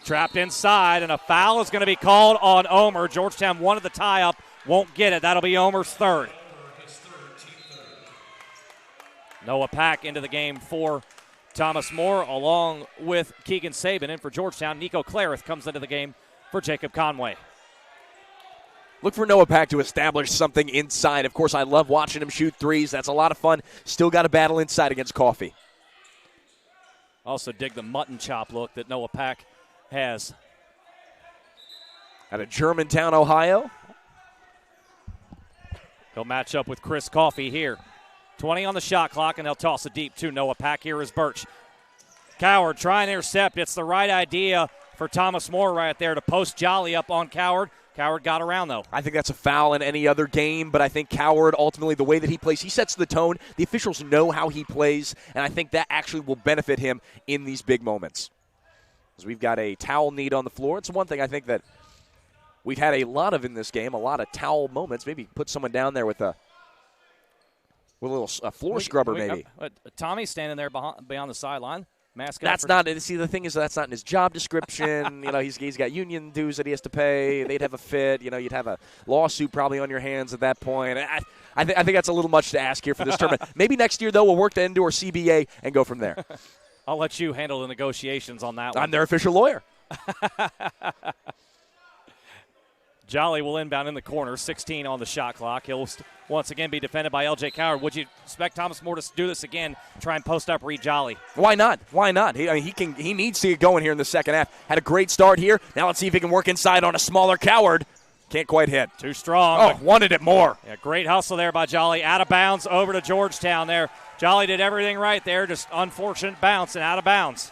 Trapped inside, and a foul is going to be called on Omer. Georgetown wanted the tie-up, won't get it. That'll be Omer's third. Noah Pack into the game for Thomas More, along with Keegan Sabin. And for Georgetown, Nico Clarith comes into the game for Jacob Conway. Look for Noah Pack to establish something inside. Of course, I love watching him shoot threes. That's a lot of fun. Still got to battle inside against Coffey. Also dig the mutton chop look that Noah Pack has. Out of Germantown, Ohio. He'll match up with Chris Coffey here. 20 on the shot clock, and they'll toss it deep to Noah Pack. Here is Birch. Coward trying to intercept. It's the right idea for Thomas More right there to post Jolly up on Coward. Coward got around, though. I think that's a foul in any other game, but I think Coward, ultimately, the way that he plays, he sets the tone. The officials know how he plays, and I think that actually will benefit him in these big moments. As we've got a towel need on the floor. It's one thing I think that we've had a lot of in this game, a lot of towel moments. Maybe put someone down there with a with a little floor scrubber maybe. Tommy's standing there beyond the sideline. That's not – see, the thing is that's not in his job description. He's got union dues that he has to pay. They'd have a fit. You'd have a lawsuit probably on your hands at that point. I think that's a little much to ask here for this tournament. Maybe next year, though, we'll work to endure CBA and go from there. I'll let you handle the negotiations on that one. I'm their official lawyer. Jolly will inbound in the corner, 16 on the shot clock. He'll once again be defended by L.J. Coward. Would you expect Thomas More to do this again, try and post up Reed Jolly? Why not? He needs to get going here in the second half. Had a great start here. Now let's see if he can work inside on a smaller Coward. Can't quite hit. Too strong. Oh, wanted it more. Yeah, great hustle there by Jolly. Out of bounds over to Georgetown there. Jolly did everything right there, just unfortunate bounce and out of bounds.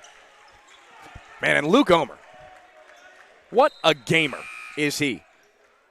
Man, and Luke Omer, what a gamer is he.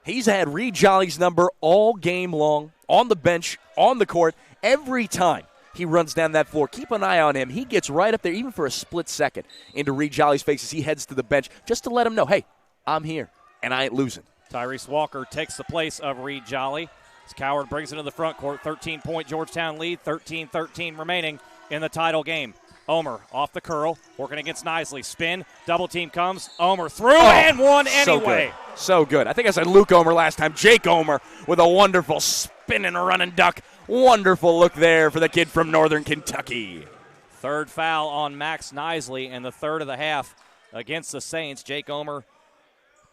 He's had Reed Jolly's number all game long, on the bench, on the court. Every time he runs down that floor, keep an eye on him. He gets right up there, even for a split second, into Reed Jolly's face as he heads to the bench, just to let him know, hey, I'm here, and I ain't losing. Tyrese Walker takes the place of Reed Jolly. As Coward brings it to the front court, 13-point Georgetown lead, 13-13 remaining in the title game. Omer off the curl, working against Nisley. Spin, double team comes. Omer through and one anyway. So good. I think I said Luke Omer last time. Jake Omer with a wonderful spin and a run and duck. Wonderful look there for the kid from Northern Kentucky. Third foul on Max Nisley and the third of the half against the Saints. Jake Omer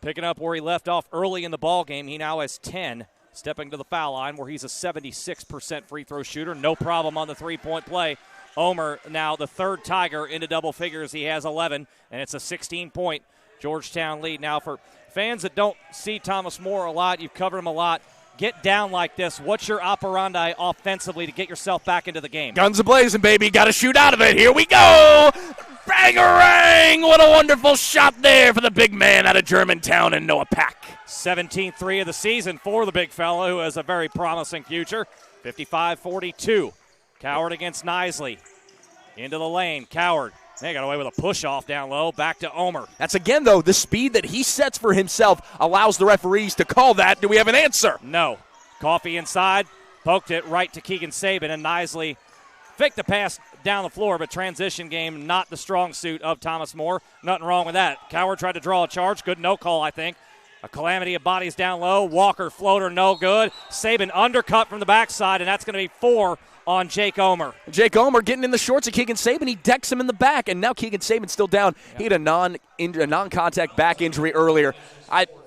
picking up where he left off early in the ball game. He now has 10, stepping to the foul line where he's a 76% free throw shooter. No problem on the three-point play. Omer now the third Tiger into double figures. He has 11, and it's a 16-point Georgetown lead. Now, for fans that don't see Thomas More a lot, you've covered him a lot, get down like this. What's your operandi offensively to get yourself back into the game? Guns a-blazing, baby. Got to shoot out of it. Here we go. Bang-a-rang. What a wonderful shot there for the big man out of Germantown and Noah Pack. 17th three of the season for the big fella who has a very promising future. 55-42. Coward against Nisley. Into the lane. Coward. They got away with a push-off down low. Back to Omer. That's, again, though, the speed that he sets for himself allows the referees to call that. Do we have an answer? No. Coffey inside. Poked it right to Keegan Saban, and Nisley faked the pass down the floor, but transition game not the strong suit of Thomas More. Nothing wrong with that. Coward tried to draw a charge. Good no call, I think. A calamity of bodies down low. Walker floater, no good. Saban undercut from the backside, and that's going to be 4 on Jake Omer. Jake Omer getting in the shorts of Keegan Saban. He decks him in the back, and now Keegan Saban's still down. Yep. He had a non-contact back injury earlier.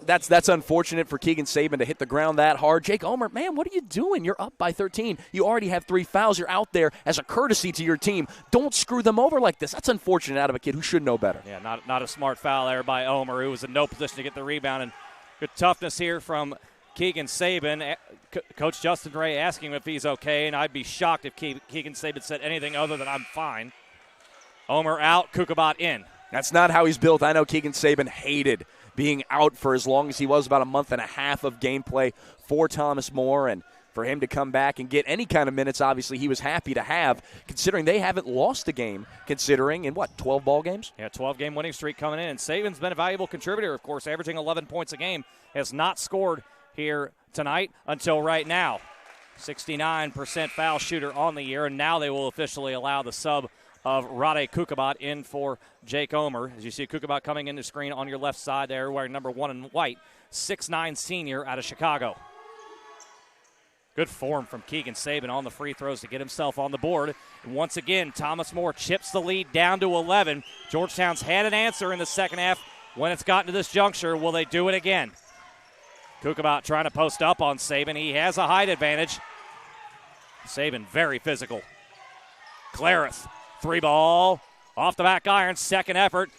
That's unfortunate for Keegan Saban to hit the ground that hard. Jake Omer, man, what are you doing? You're up by 13. You already have 3 fouls. You're out there as a courtesy to your team. Don't screw them over like this. That's unfortunate out of a kid who should know better. Yeah, not a smart foul there by Omer, who was in no position to get the rebound. And good toughness here from Keegan Saban. Coach Justin Ray asking him if he's okay, and I'd be shocked if Keegan Saban said anything other than I'm fine. Omer out, Kukabat in. That's not how he's built. I know Keegan Saban hated being out for as long as he was, about a month and a half of gameplay for Thomas More, and for him to come back and get any kind of minutes, obviously he was happy to have, considering they haven't lost a game, considering in 12 ball games? Yeah, 12-game winning streak coming in, and Saban's been a valuable contributor, of course, averaging 11 points a game, has not scored here tonight until right now. 69% foul shooter on the year, and now they will officially allow the sub of Rade Kukabat in for Jake Omer. As you see Kukabat coming in the screen on your left side there, wearing number 1 in white, 6'9" senior out of Chicago. Good form from Keegan Saban on the free throws to get himself on the board. And once again, Thomas More chips the lead down to 11. Georgetown's had an answer in the second half. When it's gotten to this juncture, will they do it again? Kukabat trying to post up on Saban. He has a height advantage. Saban very physical. Clarith, 3-ball, off the back iron, second effort.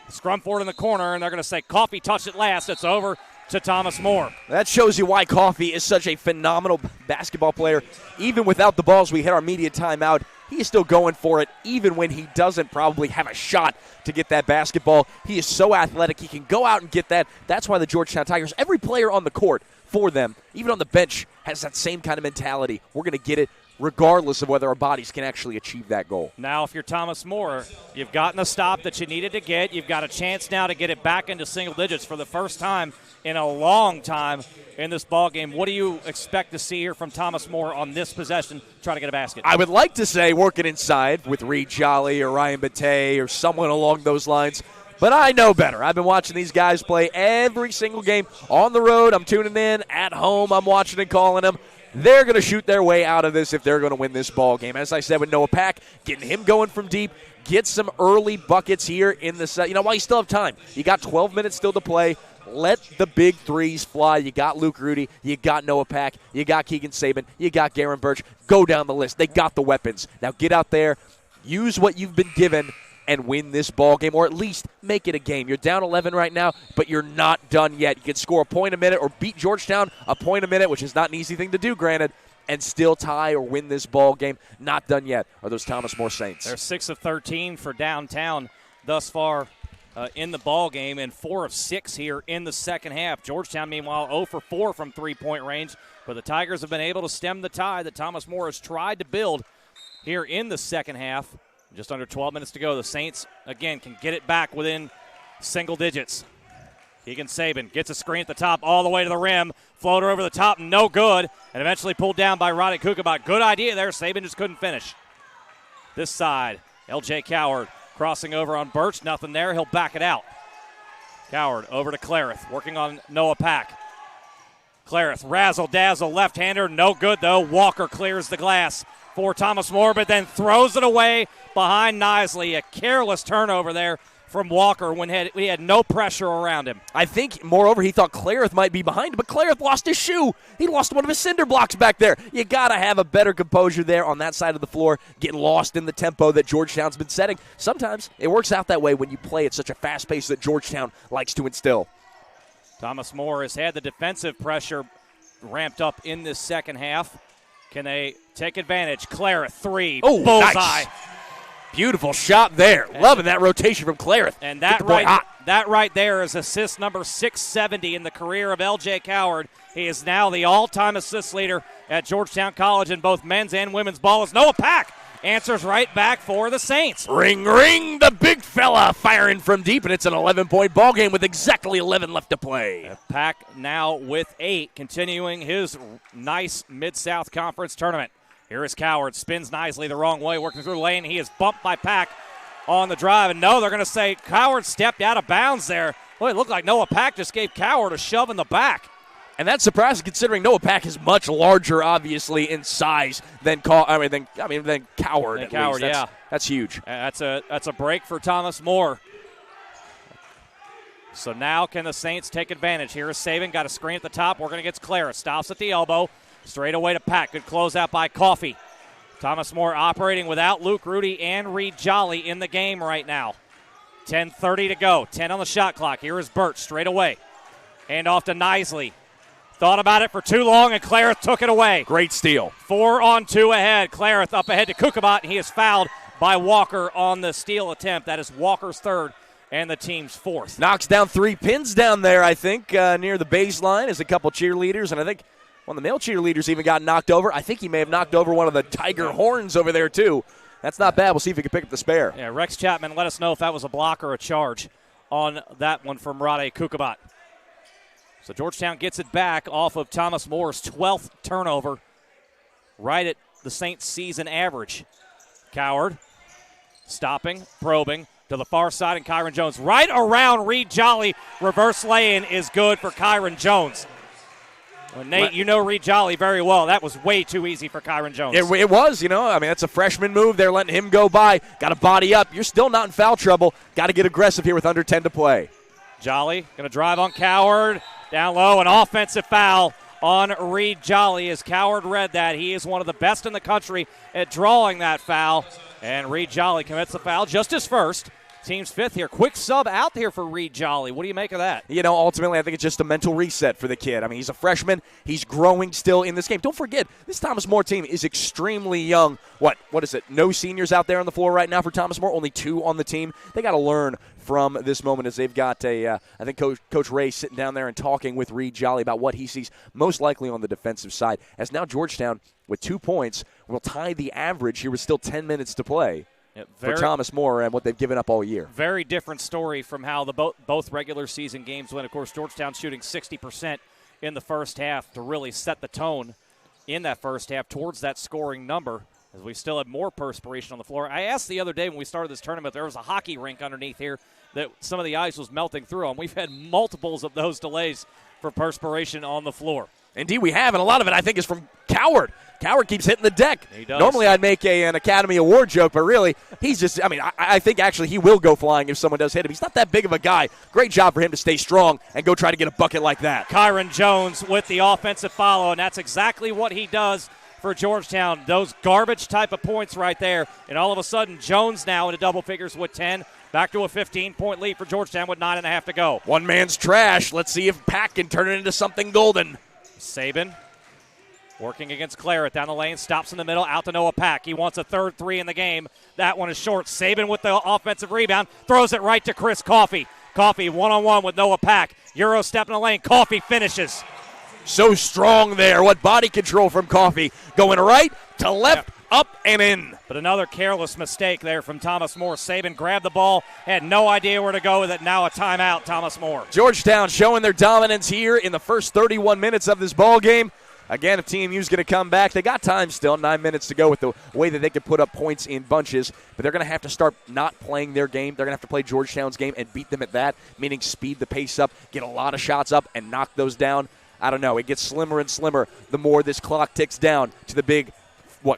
Scrum forward in the corner, and they're going to say Coffey touched it last. It's over to Thomas More. That shows you why Coffey is such a phenomenal basketball player. Even without the balls, we hit our media timeout. He is still going for it, even when he doesn't probably have a shot to get that basketball. He is so athletic. He can go out and get that. That's why the Georgetown Tigers, every player on the court for them, even on the bench, has that same kind of mentality. We're going to get it regardless of whether our bodies can actually achieve that goal. Now, if you're Thomas More, you've gotten the stop that you needed to get. You've got a chance now to get it back into single digits for the first time in a long time in this ball game. What do you expect to see here from Thomas More on this possession, try to get a basket? I would like to say working inside with Reed Jolly or Ryan Batey or someone along those lines, but I know better. I've been watching these guys play every single game on the road. I'm tuning in. At home, I'm watching and calling them. They're going to shoot their way out of this if they're going to win this ball game. As I said with Noah Pack, getting him going from deep, get some early buckets here in the set. While you still have time. You got 12 minutes still to play. Let the big threes fly. You got Luke Rudy. You got Noah Pack. You got Keegan Saban. You got Garen Birch. Go down the list. They got the weapons. Now get out there, use what you've been given, and win this ball game, or at least make it a game. You're down 11 right now, but you're not done yet. You can score a point a minute or beat Georgetown a point a minute, which is not an easy thing to do, granted, and still tie or win this ball game. Not done yet are those Thomas More Saints. They're 6 of 13 for downtown thus far in the ball game, and 4 of 6 here in the second half. Georgetown, meanwhile, 0 for 4 from three-point range, but the Tigers have been able to stem the tide that Thomas More has tried to build here in the second half. Just under 12 minutes to go. The Saints, again, can get it back within single digits. Keegan Saban gets a screen at the top all the way to the rim. Floater over the top, no good. And eventually pulled down by Roddy Kukabot. Good idea there. Saban just couldn't finish. This side, L.J. Coward crossing over on Birch. Nothing there. He'll back it out. Coward over to Clarith, working on Noah Pack. Clarith, razzle-dazzle, left-hander. No good, though. Walker clears the glass for Thomas More, but then throws it away behind Nisley. A careless turnover there from Walker when we had no pressure around him. I think, moreover, he thought Clarith might be behind, but Clarith lost his shoe. He lost one of his cinder blocks back there. You got to have a better composure there on that side of the floor, getting lost in the tempo that Georgetown's been setting. Sometimes it works out that way when you play at such a fast pace that Georgetown likes to instill. Thomas More has had the defensive pressure ramped up in this second half. Can they take advantage? Clarith, 3. Oh, bullseye. Nice. Beautiful shot there. Loving that rotation from Clarith. And that right there is assist number 670 in the career of L.J. Coward. He is now the all-time assist leader at Georgetown College in both men's and women's ball. As Noah Pack answers right back for the Saints. Ring, ring, the big fella firing from deep, and it's an 11-point ball game with exactly 11 left to play. Pack now with 8, continuing his nice Mid-South Conference tournament. Here is Coward, spins Nisley the wrong way, working through the lane. He is bumped by Pack on the drive, and no, they're going to say Coward stepped out of bounds there. Well, it looked like Noah Pack just gave Coward a shove in the back. And that's surprising considering Noah Pack is much larger, obviously, in size than Coward. Coward, yeah. That's huge. That's a break for Thomas More. So now can the Saints take advantage? Here is Saban, got a screen at the top, working against Clara. Stops at the elbow, straight away to Pack. Good closeout by Coffey. Thomas More operating without Luke Rudy and Reed Jolly in the game right now. 10:30 to go, 10 on the shot clock. Here is Birch, straight away. Hand off to Nisley. Thought about it for too long, and Clarith took it away. Great steal. 4-on-2 ahead. Clarith up ahead to Kukabot, and he is fouled by Walker on the steal attempt. That is Walker's third and the team's fourth. Knocks down 3 pins down there, I think, near the baseline as a couple cheerleaders, and I think one of the male cheerleaders even got knocked over. I think he may have knocked over one of the Tiger horns over there, too. That's not bad. We'll see if he can pick up the spare. Yeah, Rex Chapman, let us know if that was a block or a charge on that one from Rade Kukabot. So Georgetown gets it back off of Thomas Moore's 12th turnover, right at the Saints' season average. Coward stopping, probing to the far side, and Kyron Jones right around Reed Jolly. Reverse lay-in is good for Kyron Jones. Well, Nate, you know Reed Jolly very well. That was way too easy for Kyron Jones. It was, that's a freshman move. They're letting him go by. Got to body up. You're still not in foul trouble. Got to get aggressive here with under 10 to play. Jolly going to drive on Coward. Down low, an offensive foul on Reed Jolly. As Coward read that, he is one of the best in the country at drawing that foul. And Reed Jolly commits the foul, just his first. Team's fifth here. Quick sub out here for Reed Jolly. What do you make of that? Ultimately, I think it's just a mental reset for the kid. He's a freshman. He's growing still in this game. Don't forget, this Thomas More team is extremely young. What is it? No seniors out there on the floor right now for Thomas More. Only 2 on the team. They got to learn from this moment as they've got I think Coach Ray sitting down there and talking with Reed Jolly about what he sees most likely on the defensive side. As now Georgetown, with 2 points, will tie the average here with still 10 minutes to play. for Thomas More and what they've given up all year. Very different story from how the both regular season games went. Of course, Georgetown shooting 60% in the first half to really set the tone in that first half towards that scoring number, as we still had more perspiration on the floor. I asked the other day when we started this tournament, there was a hockey rink underneath here that some of the ice was melting through on. We've had multiples of those delays for perspiration on the floor. Indeed, we have, and a lot of it, I think, is from Coward. Coward keeps hitting the deck. He does. Normally, I'd make an Academy Award joke, but really, he's just, I think actually he will go flying if someone does hit him. He's not that big of a guy. Great job for him to stay strong and go try to get a bucket like that. Kyron Jones with the offensive follow, and that's exactly what he does for Georgetown. Those garbage type of points right there, and all of a sudden, Jones now into double figures with 10. Back to a 15-point lead for Georgetown with 9.5 to go. One man's trash. Let's see if Pack can turn it into something golden. Saban working against Claret down the lane, stops in the middle, out to Noah Pack. He wants a third three in the game. That one is short. Saban with the offensive rebound, throws it right to Chris Coffey. Coffey one-on-one with Noah Pack. Euro step in the lane. Coffey finishes. So strong there. What body control from Coffey. Going right to left, up and in. But another careless mistake there from Thomas More. Saban grabbed the ball, had no idea where to go with it. Now a timeout, Thomas More. Georgetown showing their dominance here in the first 31 minutes of this ball game. Again, if TMU's going to come back, they got time still, 9 minutes to go with the way that they could put up points in bunches, but they're going to have to start not playing their game. They're going to have to play Georgetown's game and beat them at that, meaning speed the pace up, get a lot of shots up, and knock those down. I don't know. It gets slimmer and slimmer the more this clock ticks down to the big,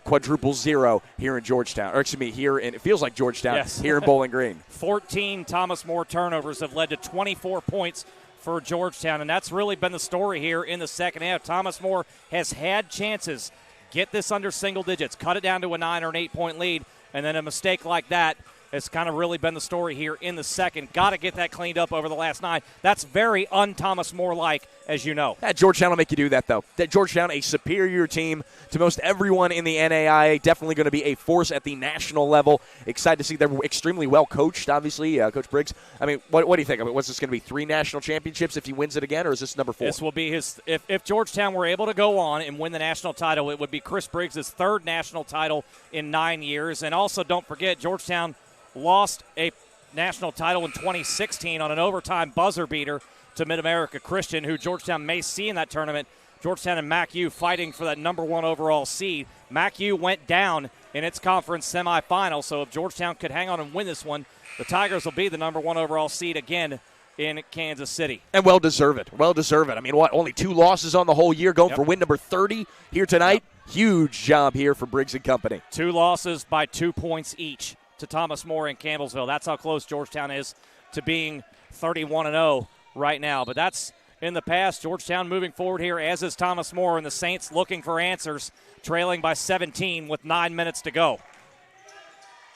quadruple zero here in Georgetown. Or excuse me, it feels like Georgetown, yes. Here in Bowling Green. 14 Thomas More turnovers have led to 24 points for Georgetown, and that's really been the story here in the second half. Thomas More has had chances, get this under single digits, cut it down to a 9 or an 8-point lead, and then a mistake like that has kind of really been the story here in the second. Got to get that cleaned up over the last 9. That's very un-Thomas More-like, as you know. Georgetown will make you do that, though. That Georgetown, a superior team to most everyone in the NAIA, definitely going to be a force at the national level. Excited to see they're extremely well coached, obviously, Coach Briggs. I mean, what do you think? What's this going to be, 3 national championships if he wins it again, or is this number 4? This will be his. If Georgetown were able to go on and win the national title, it would be Chris Briggs' 3rd national title in 9 years. And also, don't forget, Georgetown lost a national title in 2016 on an overtime buzzer beater to Mid-America Christian, who Georgetown may see in that tournament. Georgetown and MACU fighting for that number 1 overall seed. MACU went down in its conference semifinal, so if Georgetown could hang on and win this one, the Tigers will be the number 1 overall seed again in Kansas City. And well deserve it. Well deserve it. I mean, only 2 losses on the whole year, going for win number 30 here tonight. Huge job here for Briggs and company. 2 losses by 2 points each to Thomas More and Campbellsville. That's how close Georgetown is to being 31-0 right now. But that's in the past. Georgetown moving forward here, as is Thomas More, and the Saints looking for answers, trailing by 17 with 9 minutes to go.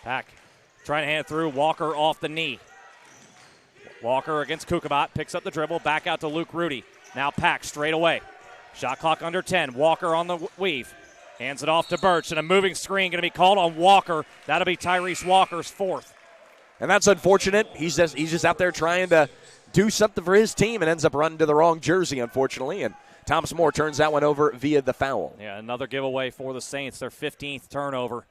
Pack trying to hand it through. Walker off the knee. Walker against Kukabat, picks up the dribble, back out to Luke Rudy. Now Pack straight away. Shot clock under 10. Walker on the weave. Hands it off to Birch, and a moving screen going to be called on Walker. That'll be Tyrese Walker's 4th. And that's unfortunate. He's just out there trying to do something for his team and ends up running to the wrong jersey, unfortunately. And Thomas More turns that one over via the foul. Yeah, another giveaway for the Saints, their 15th turnover.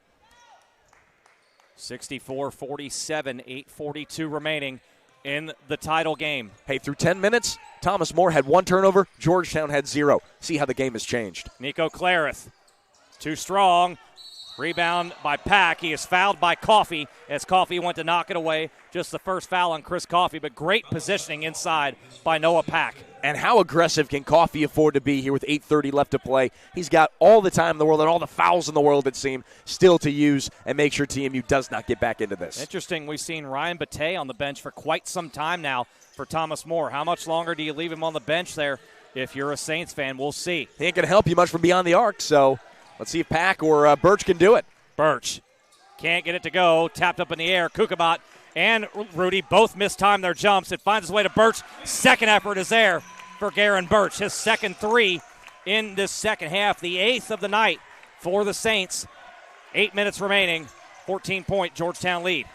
64-47, 8:42 remaining in the title game. Hey, through 10 minutes, Thomas More had 1 turnover. Georgetown had 0. See how the game has changed. Nico Clareth, too strong. Rebound by Pack. He is fouled by Coffey as Coffey went to knock it away. Just the first foul on Chris Coffey, but great positioning inside by Noah Pack. And how aggressive can Coffey afford to be here with 8:30 left to play? He's got all the time in the world and all the fouls in the world, it seems, still to use and make sure TMU does not get back into this. Interesting. We've seen Ryan Batey on the bench for quite some time now for Thomas More. How much longer do you leave him on the bench there if you're a Saints fan? We'll see. He ain't going to help you much from beyond the arc, so let's see if Pack or Birch can do it. Birch can't get it to go. Tapped up in the air. Kukabat and Rudy both mistimed their jumps. It finds its way to Birch. Second effort is there for Garen Birch. His second 3 in this second half. The 8th of the night for the Saints. 8 minutes remaining. 14-point Georgetown lead.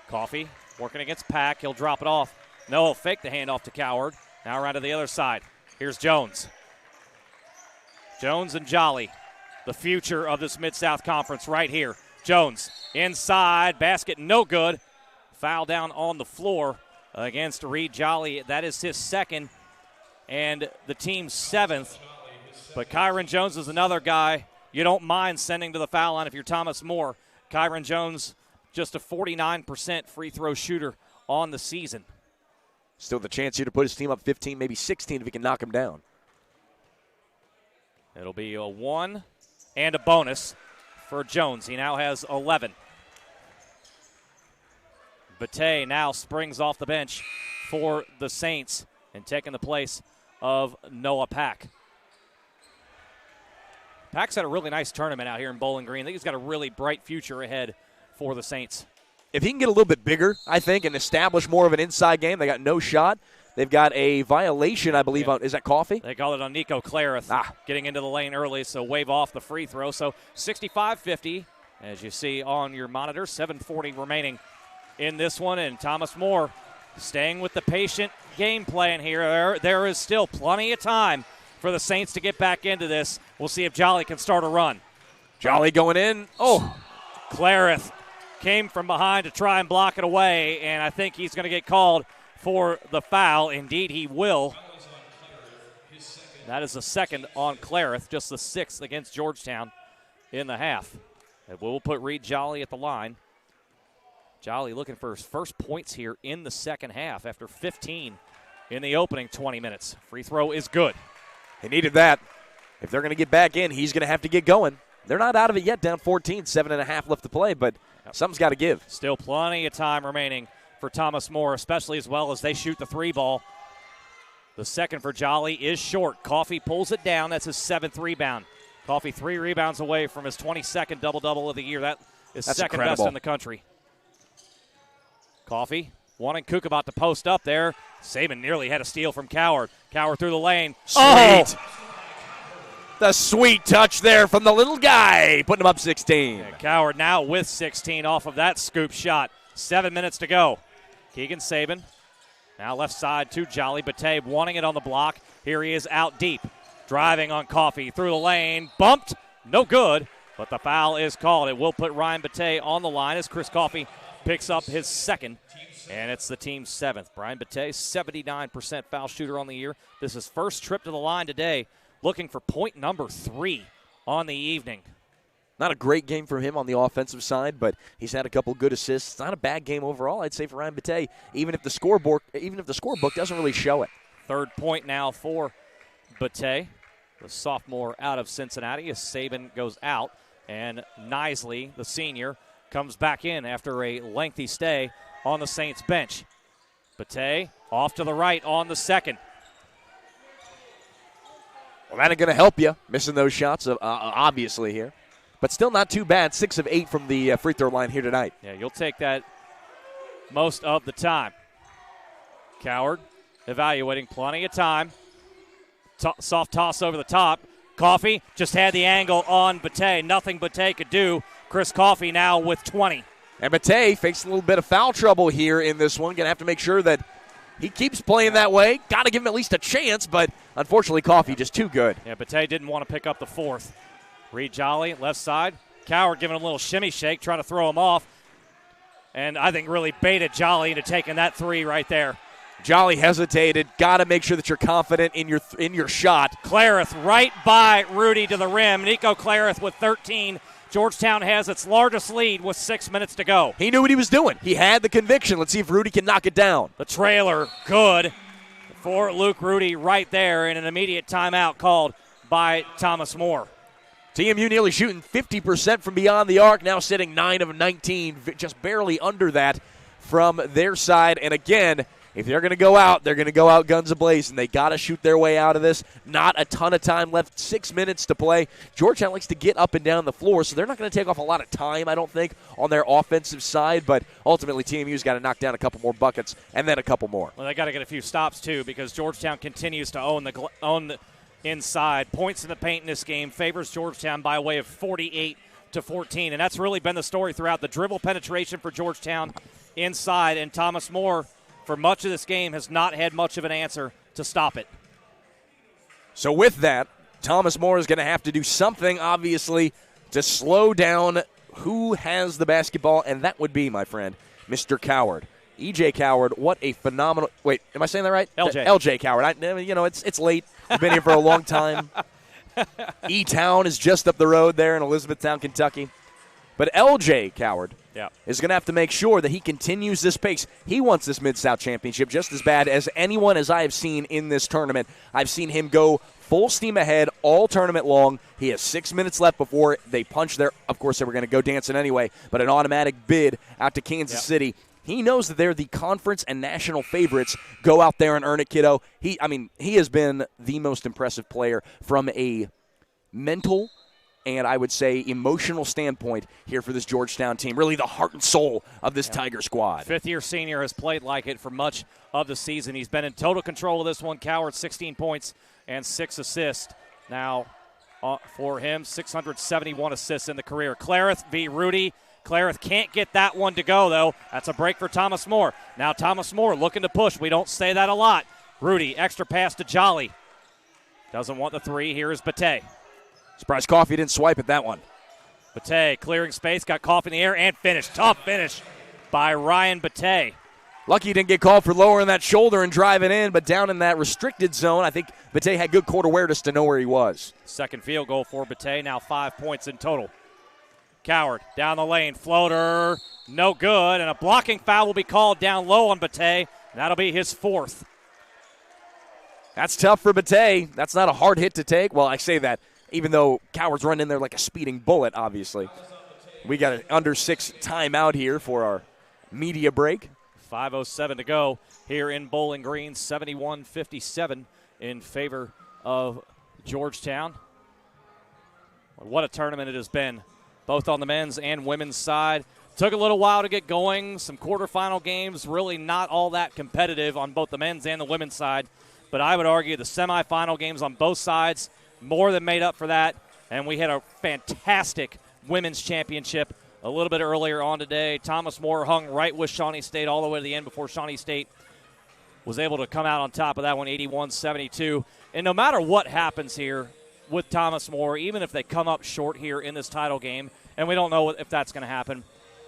Coffey working against Pack. He'll drop it off. No, he'll fake the handoff to Coward. Now around to the other side. Here's Jones. Jones and Jolly. The future of this Mid-South Conference right here. Jones inside, basket no good. Foul down on the floor against Reed Jolly. That is his second and the team's 7th. But Kyron Jones is another guy you don't mind sending to the foul line if you're Thomas More. Kyron Jones, just a 49% free throw shooter on the season. Still the chance here to put his team up 15, maybe 16 if he can knock him down. It'll be a 1 and a bonus for Jones. He now has 11. Bate now springs off the bench for the Saints and taking the place of Noah Pack. Pack's had a really nice tournament out here in Bowling Green. I think he's got a really bright future ahead for the Saints. If he can get a little bit bigger, I think, and establish more of an inside game, they got no shot. They've got a violation, I believe, on, is that Coffey? They call it on Nico Clarith, getting into the lane early, so wave off the free throw. So 65-50, as you see on your monitor, 7:40 remaining in this one, and Thomas More staying with the patient game plan here. There is still plenty of time for the Saints to get back into this. We'll see if Jolly can start a run. Jolly going in. Oh, Clarith came from behind to try and block it away, and I think he's going to get called for the foul. Indeed, he will. That is the second on Clarith, just the 6th against Georgetown in the half. And we'll put Reed Jolly at the line. Jolly looking for his first points here in the second half after 15 in the opening 20 minutes. Free throw is good. He needed that. If they're going to get back in, he's going to have to get going. They're not out of it yet, down 14, 7.5 left to play, but something's got to give. Still plenty of time remaining for Thomas More, especially as well as they shoot the 3 ball. The second for Jolly is short. Coffey pulls it down. That's his 7th rebound. Coffey 3 rebounds away from his 22nd double-double of the year. That's second incredible. best in the country. Coffey wanting Kukabat to post up there. Saban nearly had a steal from Coward. Coward through the lane. Sweet. Oh! The sweet touch there from the little guy, putting him up 16. Yeah, Coward now with 16 off of that scoop shot. 7 minutes to go. Keegan Saban now left side to Jolly. Bate wanting it on the block. Here he is out deep. Driving on Coffey through the lane. Bumped. No good. But the foul is called. It will put Ryan Bate on the line as Chris Coffey picks up his second. And it's the team's 7th. Brian Bate, 79% foul shooter on the year. This is his first trip to the line today, looking for point number 3 on the evening. Not a great game for him on the offensive side, but he's had a couple good assists. It's not a bad game overall, I'd say, for Ryan Bate, even if the scorebook doesn't really show it. 3rd point now for Bate, the sophomore out of Cincinnati, as Saban goes out. And Nisley, the senior, comes back in after a lengthy stay on the Saints bench. Bate off to the right on the second. Well, that ain't going to help you, missing those shots, obviously, here. But still not too bad. 6 of 8 from the free throw line here tonight. Yeah, you'll take that most of the time. Coward evaluating, plenty of time. Soft toss over the top. Coffey just had the angle on Bate. Nothing Bate could do. Chris Coffey now with 20. And Bate faced a little bit of foul trouble here in this one. Going to have to make sure that he keeps playing that way. Got to give him at least a chance, but unfortunately Coffey just too good. Yeah, Bate didn't want to pick up the 4th. Reed Jolly, left side. Coward giving him a little shimmy shake, trying to throw him off. And I think really baited Jolly into taking that 3 right there. Jolly hesitated. Got to make sure that you're confident in your shot. Clarith right by Rudy to the rim. Nico Clarith with 13. Georgetown has its largest lead with 6 minutes to go. He knew what he was doing. He had the conviction. Let's see if Rudy can knock it down. The trailer, good for Luke Rudy right there, and an immediate timeout called by Thomas More. TMU nearly shooting 50% from beyond the arc, now sitting 9 of 19, just barely under that from their side. And again, if they're going to go out, they're going to go out guns a-blazing. They got to shoot their way out of this. Not a ton of time left, 6 minutes to play. Georgetown likes to get up and down the floor, so they're not going to take off a lot of time, I don't think, on their offensive side. But ultimately, TMU's got to knock down a couple more buckets and then a couple more. Well, they got to get a few stops, too, because Georgetown continues to own the inside. Points in the paint in this game favors Georgetown by way of 48-14. And that's really been the story throughout. The dribble penetration for Georgetown inside, and Thomas More, for much of this game, has not had much of an answer to stop it. So with that, Thomas More is going to have to do something, obviously, to slow down who has the basketball, and that would be, my friend, Mr. Coward. E.J. Coward, what a phenomenal – wait, am I saying that right? L.J. L.J. Coward. It's late. We've been here for a long time. E-Town is just up the road there in Elizabethtown, Kentucky. But L.J. Coward is going to have to make sure that he continues this pace. He wants this Mid-South Championship just as bad as anyone as I have seen in this tournament. I've seen him go full steam ahead all tournament long. He has 6 minutes left before they punch their – of course, they were going to go dancing anyway, but an automatic bid out to Kansas City. He knows that they're the conference and national favorites. Go out there and earn it, kiddo. He has been the most impressive player from a mental and I would say emotional standpoint here for this Georgetown team. Really the heart and soul of this Tiger squad. Fifth-year senior has played like it for much of the season. He's been in total control of this one. Coward, 16 points and 6 assists. Now, for him, 671 assists in the career. Clareth v. Rudy. Clareth can't get that one to go, though. That's a break for Thomas More. Now Thomas More looking to push. We don't say that a lot. Rudy, extra pass to Jolly. Doesn't want the three. Here is Bate. Surprised Coffey didn't swipe at that one. Bate clearing space, got Coffey in the air, and finished. Tough finish by Ryan Bate. Lucky he didn't get called for lowering that shoulder and driving in, but down in that restricted zone, I think Bate had good court awareness to know where he was. Second field goal for Bate, now 5 points in total. Coward down the lane, floater, no good, and a blocking foul will be called down low on Bate. That'll be his 4th. That's tough for Bate. That's not a hard hit to take. Well, I say that, even though Coward's run in there like a speeding bullet, obviously. We got an under 6 timeout here for our media break. 5:07 to go here in Bowling Green, 71-57 in favor of Georgetown. What a tournament it has been, both on the men's and women's side. Took a little while to get going. Some quarterfinal games, really not all that competitive on both the men's and the women's side. But I would argue the semifinal games on both sides more than made up for that. And we had a fantastic women's championship a little bit earlier on today. Thomas More hung right with Shawnee State all the way to the end before Shawnee State was able to come out on top of that one, 81-72. And no matter what happens here with Thomas More, even if they come up short here in this title game, and we don't know if that's going to happen,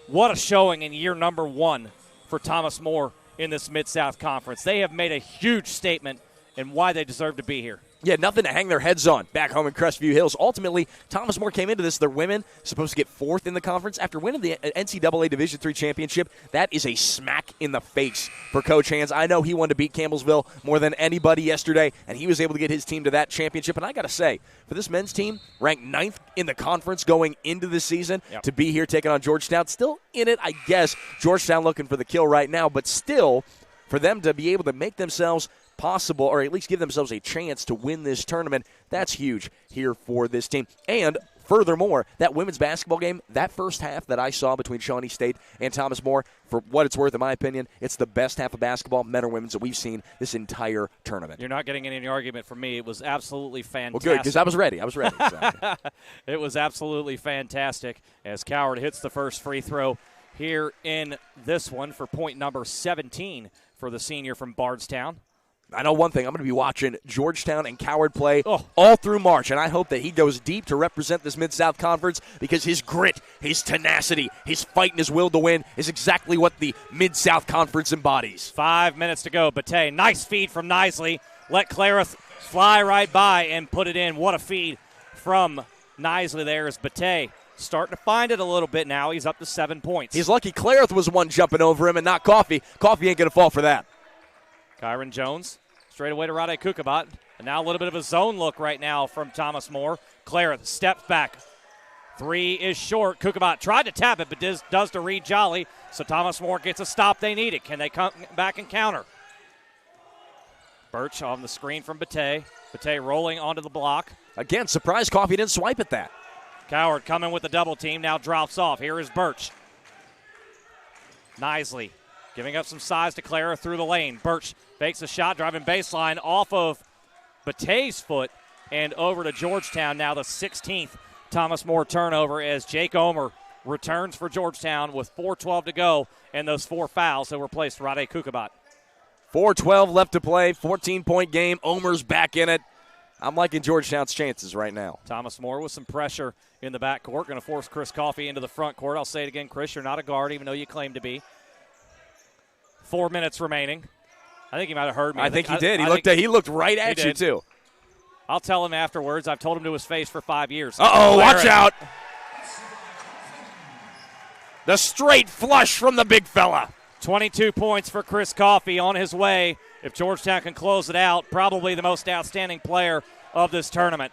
what a showing in year number 1 for Thomas More in this Mid-South Conference. They have made a huge statement in why they deserve to be here. Yeah, nothing to hang their heads on back home in Crestview Hills. Ultimately, Thomas More came into this. Their women supposed to get 4th in the conference. After winning the NCAA Division III championship, that is a smack in the face for Coach Hands. I know he wanted to beat Campbellsville more than anybody yesterday, and he was able to get his team to that championship. And I got to say, for this men's team, ranked 9th in the conference going into the season, to be here taking on Georgetown, still in it, I guess. Georgetown looking for the kill right now, but still, for them to be able to make themselves possible, or at least give themselves a chance to win this tournament, that's huge here for this team. And furthermore, that women's basketball game, that first half that I saw between Shawnee State and Thomas More, for what it's worth, in my opinion, it's the best half of basketball, men or women's, that we've seen this entire tournament. You're not getting any argument from me. It was absolutely fantastic. Well, good, because I was ready. So. It was absolutely fantastic as Coward hits the first free throw here in this one for point number 17 for the senior from Bardstown. I know one thing. I'm going to be watching Georgetown and Coward play all through March, and I hope that he goes deep to represent this Mid-South Conference, because his grit, his tenacity, his fight, and his will to win is exactly what the Mid-South Conference embodies. 5 minutes to go. Bate, nice feed from Nisley. Let Clareth fly right by and put it in. What a feed from Nisley there as Bate starting to find it a little bit now. He's up to 7 points. He's lucky Clareth was the one jumping over him and not Coffey. Coffey ain't going to fall for that. Kyron Jones straight away to Rade Kukabat. And now a little bit of a zone look right now from Thomas More. Clareth steps back. 3 is short. Kukabat tried to tap it, but does to Reed Jolly. So Thomas More gets a stop. They need it. Can they come back and counter? Birch on the screen from Bate. Bate rolling onto the block. Again, surprised Coffey didn't swipe at that. Coward coming with the double team. Now drops off. Here is Birch. Nisley giving up some size to Clara through the lane. Birch fakes a shot, driving baseline off of Bate's foot and over to Georgetown. Now the 16th Thomas More turnover as Jake Omer returns for Georgetown with 4:12 to go and those 4 fouls that replaced Rade Kukabat. 4:12 left to play, 14-point game. Omer's back in it. I'm liking Georgetown's chances right now. Thomas More with some pressure in the backcourt. Going to force Chris Coffey into the front court. I'll say it again, Chris, you're not a guard, even though you claim to be. 4 minutes remaining. I think he might have heard me. I think he did. He looked right at you, too. I'll tell him afterwards. I've told him to his face for 5 years. Uh-oh, watch out. The straight flush from the big fella. 22 points for Chris Coffey on his way. If Georgetown can close it out, probably the most outstanding player of this tournament.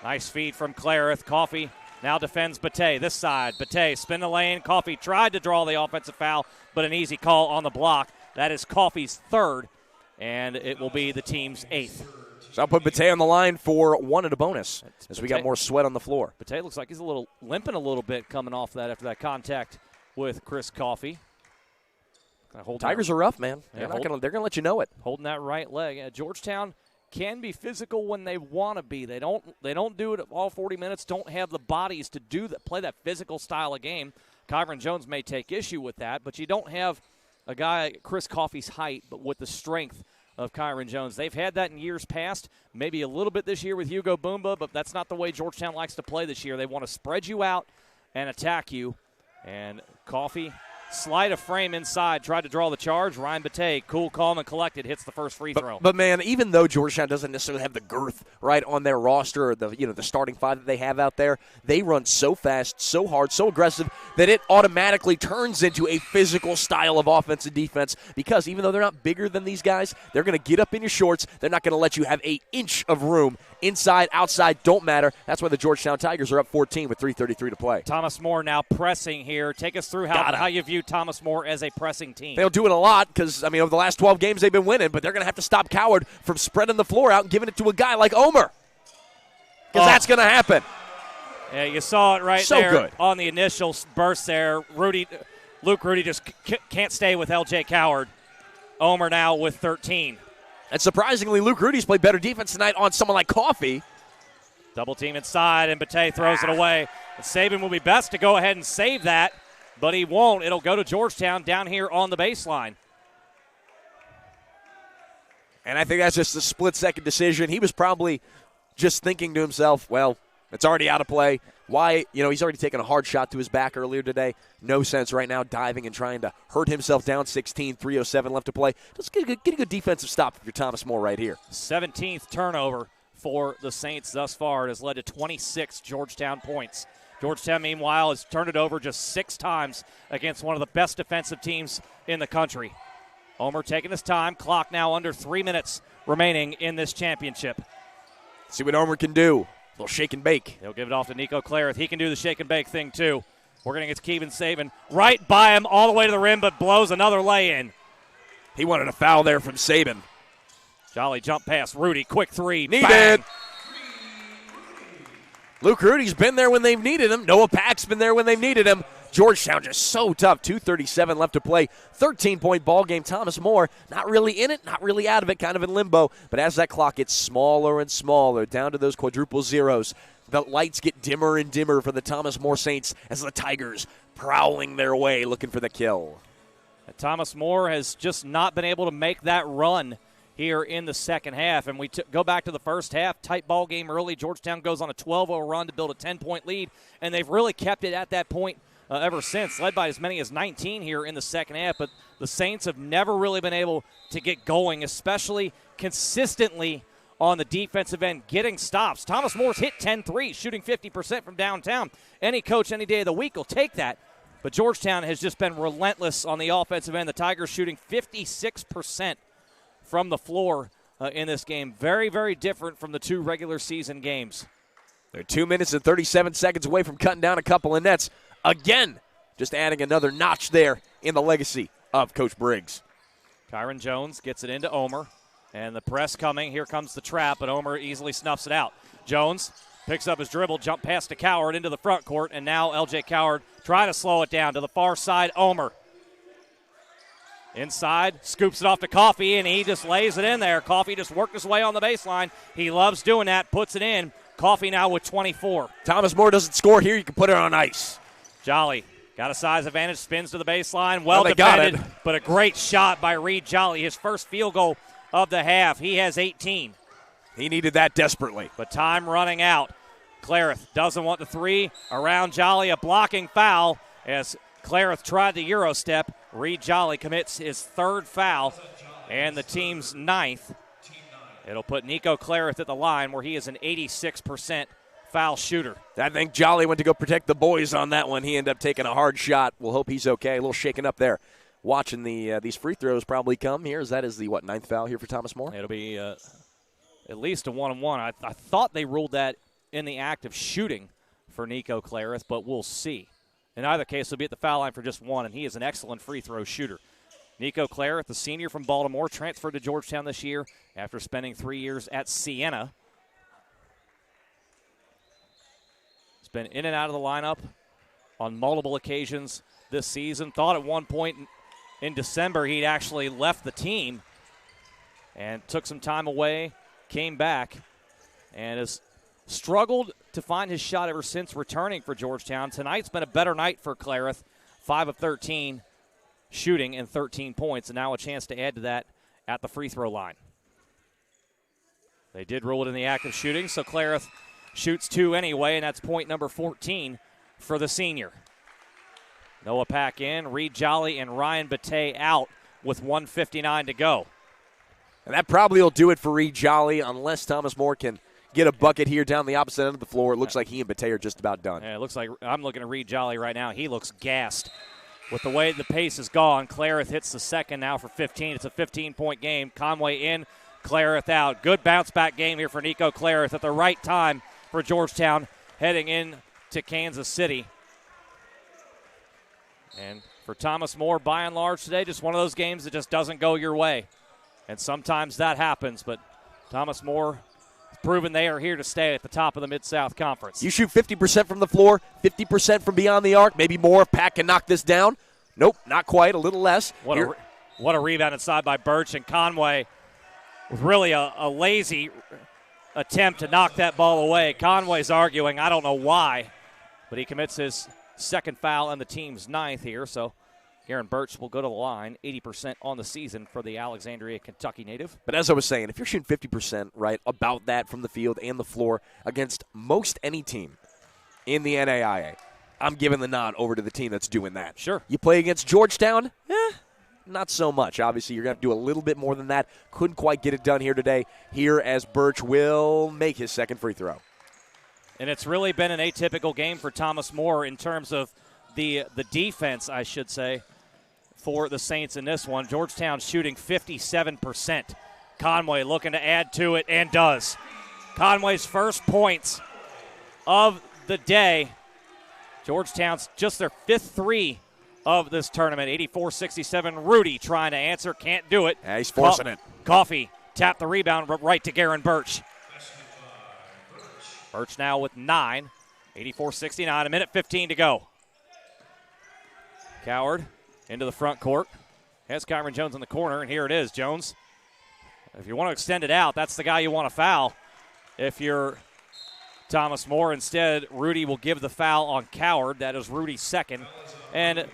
Nice feed from Clarith. Coffey now defends Bate. This side, Bate spin the lane. Coffey tried to draw the offensive foul, but an easy call on the block. That is Coffey's third, and it will be the team's eighth. So I'll put Bate on the line for one and a bonus as we got more sweat on the floor. Bate looks like he's limping a little bit coming off that after that contact with Chris Coffey. Tigers are rough, man. They're going to let you know it. Holding that right leg. Georgetown can be physical when they want to be. They don't do it all 40 minutes. Don't have the bodies to do that. Play that physical style of game. Kyron Jones may take issue with that, but you don't have a guy Chris Coffey's height, but with the strength of Kyron Jones. They've had that in years past, maybe a little bit this year with Hugo Boomba, but that's not the way Georgetown likes to play this year. They want to spread you out and attack you. And Coffey, sleight of frame inside, tried to draw the charge. Ryan Bate, cool, calm, and collected, hits the first free throw. But man, even though Georgetown doesn't necessarily have the girth right on their roster, or the starting five that they have out there, they run so fast, so hard, so aggressive that it automatically turns into a physical style of offense and defense. Because even though they're not bigger than these guys, they're going to get up in your shorts. They're not going to let you have an inch of room. Inside, outside, don't matter. That's why the Georgetown Tigers are up 14 with 3:33 to play. Thomas More now pressing here. Take us through how you view Thomas More as a pressing team. They'll do it a lot because, over the last 12 games they've been winning, but they're going to have to stop Coward from spreading the floor out and giving it to a guy like Omer. Because that's going to happen. Yeah, you saw it right there good. On the initial burst there. Luke Rudy just can't stay with L.J. Coward. Omer now with 13. And surprisingly, Luke Rudy's played better defense tonight on someone like Coffey. Double team inside, and Bate throws it away. And Saban will be best to go ahead and save that, but he won't. It'll go to Georgetown down here on the baseline. And I think that's just a split-second decision. He was probably just thinking to himself, well, it's already out of play. Why? He's already taken a hard shot to his back earlier today. No sense right now diving and trying to hurt himself down 16, 3:07 left to play. Just get a good defensive stop for Thomas More right here. 17th turnover for the Saints thus far. It has led to 26 Georgetown points. Georgetown, meanwhile, has turned it over just 6 times against one of the best defensive teams in the country. Omer taking his time. Clock now under 3 minutes remaining in this championship. See what Omer can do. A little shake and bake. He'll give it off to Nico Clarith. He can do the shake and bake thing, too. We're going to get Kevin Saban right by him all the way to the rim, but blows another lay-in. He wanted a foul there from Saban. Jolly jump pass. Rudy, quick three. Needed. Luke Rudy's been there when they've needed him. Noah Pack's been there when they've needed him. Georgetown just so tough. 2:37 left to play. 13-point ball game. Thomas More not really in it, not really out of it, kind of in limbo. But as that clock gets smaller and smaller, down to those quadruple zeros, the lights get dimmer and dimmer for the Thomas More Saints as the Tigers prowling their way looking for the kill. Thomas More has just not been able to make that run here in the second half. And we go back to the first half, tight ball game early. Georgetown goes on a 12-0 run to build a 10-point lead, and they've really kept it at that point ever since, led by as many as 19 here in the second half. But the Saints have never really been able to get going, especially consistently on the defensive end, getting stops. Thomas Moore's hit 10 threes, shooting 50% from downtown. Any coach any day of the week will take that. But Georgetown has just been relentless on the offensive end. The Tigers shooting 56% from the floor in this game. Very, very different from the 2 regular season games. They're 2 minutes and 37 seconds away from cutting down a couple of nets. Again, just adding another notch there in the legacy of Coach Briggs. Kyron Jones gets it into Omer. And the press coming. Here comes the trap, but Omer easily snuffs it out. Jones picks up his dribble, jump pass to Coward into the front court, and now L.J. Coward trying to slow it down to the far side. Omer inside, scoops it off to Coffey, and he just lays it in there. Coffey just worked his way on the baseline. He loves doing that, puts it in. Coffey now with 24. Thomas More doesn't score here. You can put it on ice. Jolly got a size advantage, spins to the baseline. Well defended, but a great shot by Reed Jolly. His first field goal of the half. He has 18. He needed that desperately. But time running out. Clarith doesn't want the three. Around Jolly, a blocking foul as Clarith tried the Euro step. Reed Jolly commits his third foul and the team's ninth. It'll put Nico Clarith at the line where he is an 86% foul shooter. I think Jolly went to go protect the boys on that one. He ended up taking a hard shot. We'll hope he's okay. A little shaken up there. Watching these free throws probably come here. That is the, ninth foul here for Thomas More? It'll be at least a 1-on-1. I thought they ruled that in the act of shooting for Nico Clarith, but we'll see. In either case, he'll be at the foul line for just one, and he is an excellent free throw shooter. Nico Clarith, the senior from Baltimore, transferred to Georgetown this year after spending 3 years at Siena. He's been in and out of the lineup on multiple occasions this season. Thought at one point in December he'd actually left the team and took some time away, came back, and has struggled to find his shot ever since returning for Georgetown. Tonight's been a better night for Clarith, 5 of 13 shooting and 13 points, and now a chance to add to that at the free throw line. They did rule it in the act of shooting, so Clarith shoots 2 anyway, and that's point number 14 for the senior. Noah Pack in, Reed Jolly and Ryan Batey out with 1:59 to go. And that probably will do it for Reed Jolly unless Thomas More can get a bucket here down the opposite end of the floor. It looks like he and Batey are just about done. Yeah, it looks like I'm looking at Reed Jolly right now. He looks gassed. With the way the pace has gone, Clarith hits the second now for 15. It's a 15-point game. Conway in, Clarith out. Good bounce-back game here for Nico Clarith at the right time for Georgetown heading in to Kansas City. And for Thomas More, by and large today, just one of those games that just doesn't go your way. And sometimes that happens, but Thomas More has proven they are here to stay at the top of the Mid-South Conference. You shoot 50% from the floor, 50% from beyond the arc, maybe more if Pack can knock this down. Nope, not quite, a little less. What a rebound inside by Birch, and Conway with really a lazy attempt to knock that ball away. Conway's arguing, I don't know why, but he commits his second foul and the team's ninth here, so Aaron Birch will go to the line, 80% on the season for the Alexandria, Kentucky native. But as I was saying, if you're shooting 50%, right, about that from the field and the floor against most any team in the NAIA, I'm giving the nod over to the team that's doing that. Sure. You play against Georgetown? Not so much. Obviously, you're going to have to do a little bit more than that. Couldn't quite get it done here today. Here as Birch will make his second free throw. And it's really been an atypical game for Thomas More in terms of the defense, I should say, for the Saints in this one. Georgetown shooting 57%. Conway looking to add to it and does. Conway's first points of the day. Georgetown's just their fifth three of this tournament. 84-67. Rudy trying to answer, can't do it. Yeah, he's forcing it. Coffey tapped the rebound right to Garen Birch. Birch now with 9. 84-69, a minute 15 to go. Coward into the front court. Has Kyron Jones in the corner, and here it is, Jones. If you want to extend it out, that's the guy you want to foul. If you're Thomas More, instead, Rudy will give the foul on Coward. That is Rudy's second. And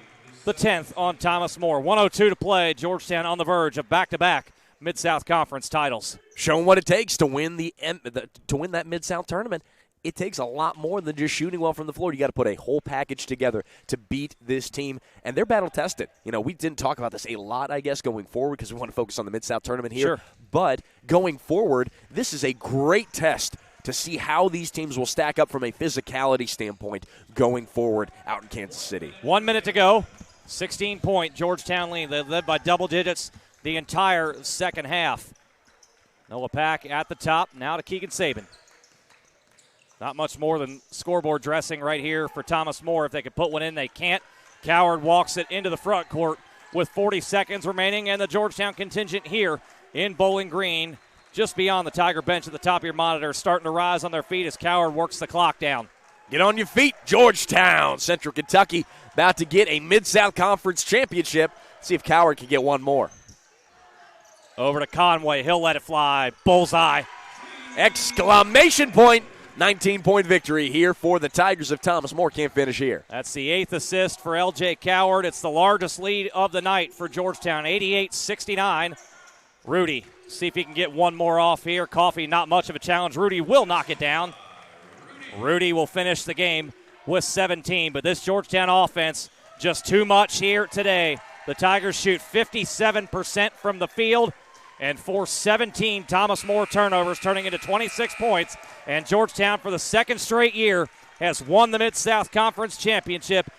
the 10th on Thomas More. 1:02 to play. Georgetown on the verge of back-to-back Mid-South Conference titles. Showing what it takes to win that Mid-South tournament. It takes a lot more than just shooting well from the floor. You got to put a whole package together to beat this team, and they're battle-tested. You know, we didn't talk about this a lot, I guess, going forward because we want to focus on the Mid-South tournament here. Sure. But going forward, this is a great test to see how these teams will stack up from a physicality standpoint going forward out in Kansas City. 1 minute to go. 16-point Georgetown lead. They led by double digits the entire second half. Noah Pack at the top. Now to Keegan Saban. Not much more than scoreboard dressing right here for Thomas More. If they could put one in, they can't. Coward walks it into the front court with 40 seconds remaining, and the Georgetown contingent here in Bowling Green, just beyond the Tiger bench at the top of your monitor, starting to rise on their feet as Coward works the clock down. Get on your feet, Georgetown. Central Kentucky about to get a Mid-South Conference championship. See if Coward can get one more. Over to Conway. He'll let it fly. Bullseye. Exclamation point. 19-point victory here for the Tigers of Thomas More. Can't finish here. That's the 8th assist for L.J. Coward. It's the largest lead of the night for Georgetown, 88-69. Rudy See if he can get one more off here. Coffey, not much of a challenge. Rudy will knock it down. Rudy will finish the game with 17, but this Georgetown offense, just too much here today. The Tigers shoot 57% from the field and force 17 Thomas More turnovers, turning into 26 points. And Georgetown, for the second straight year, has won the Mid-South Conference Championship,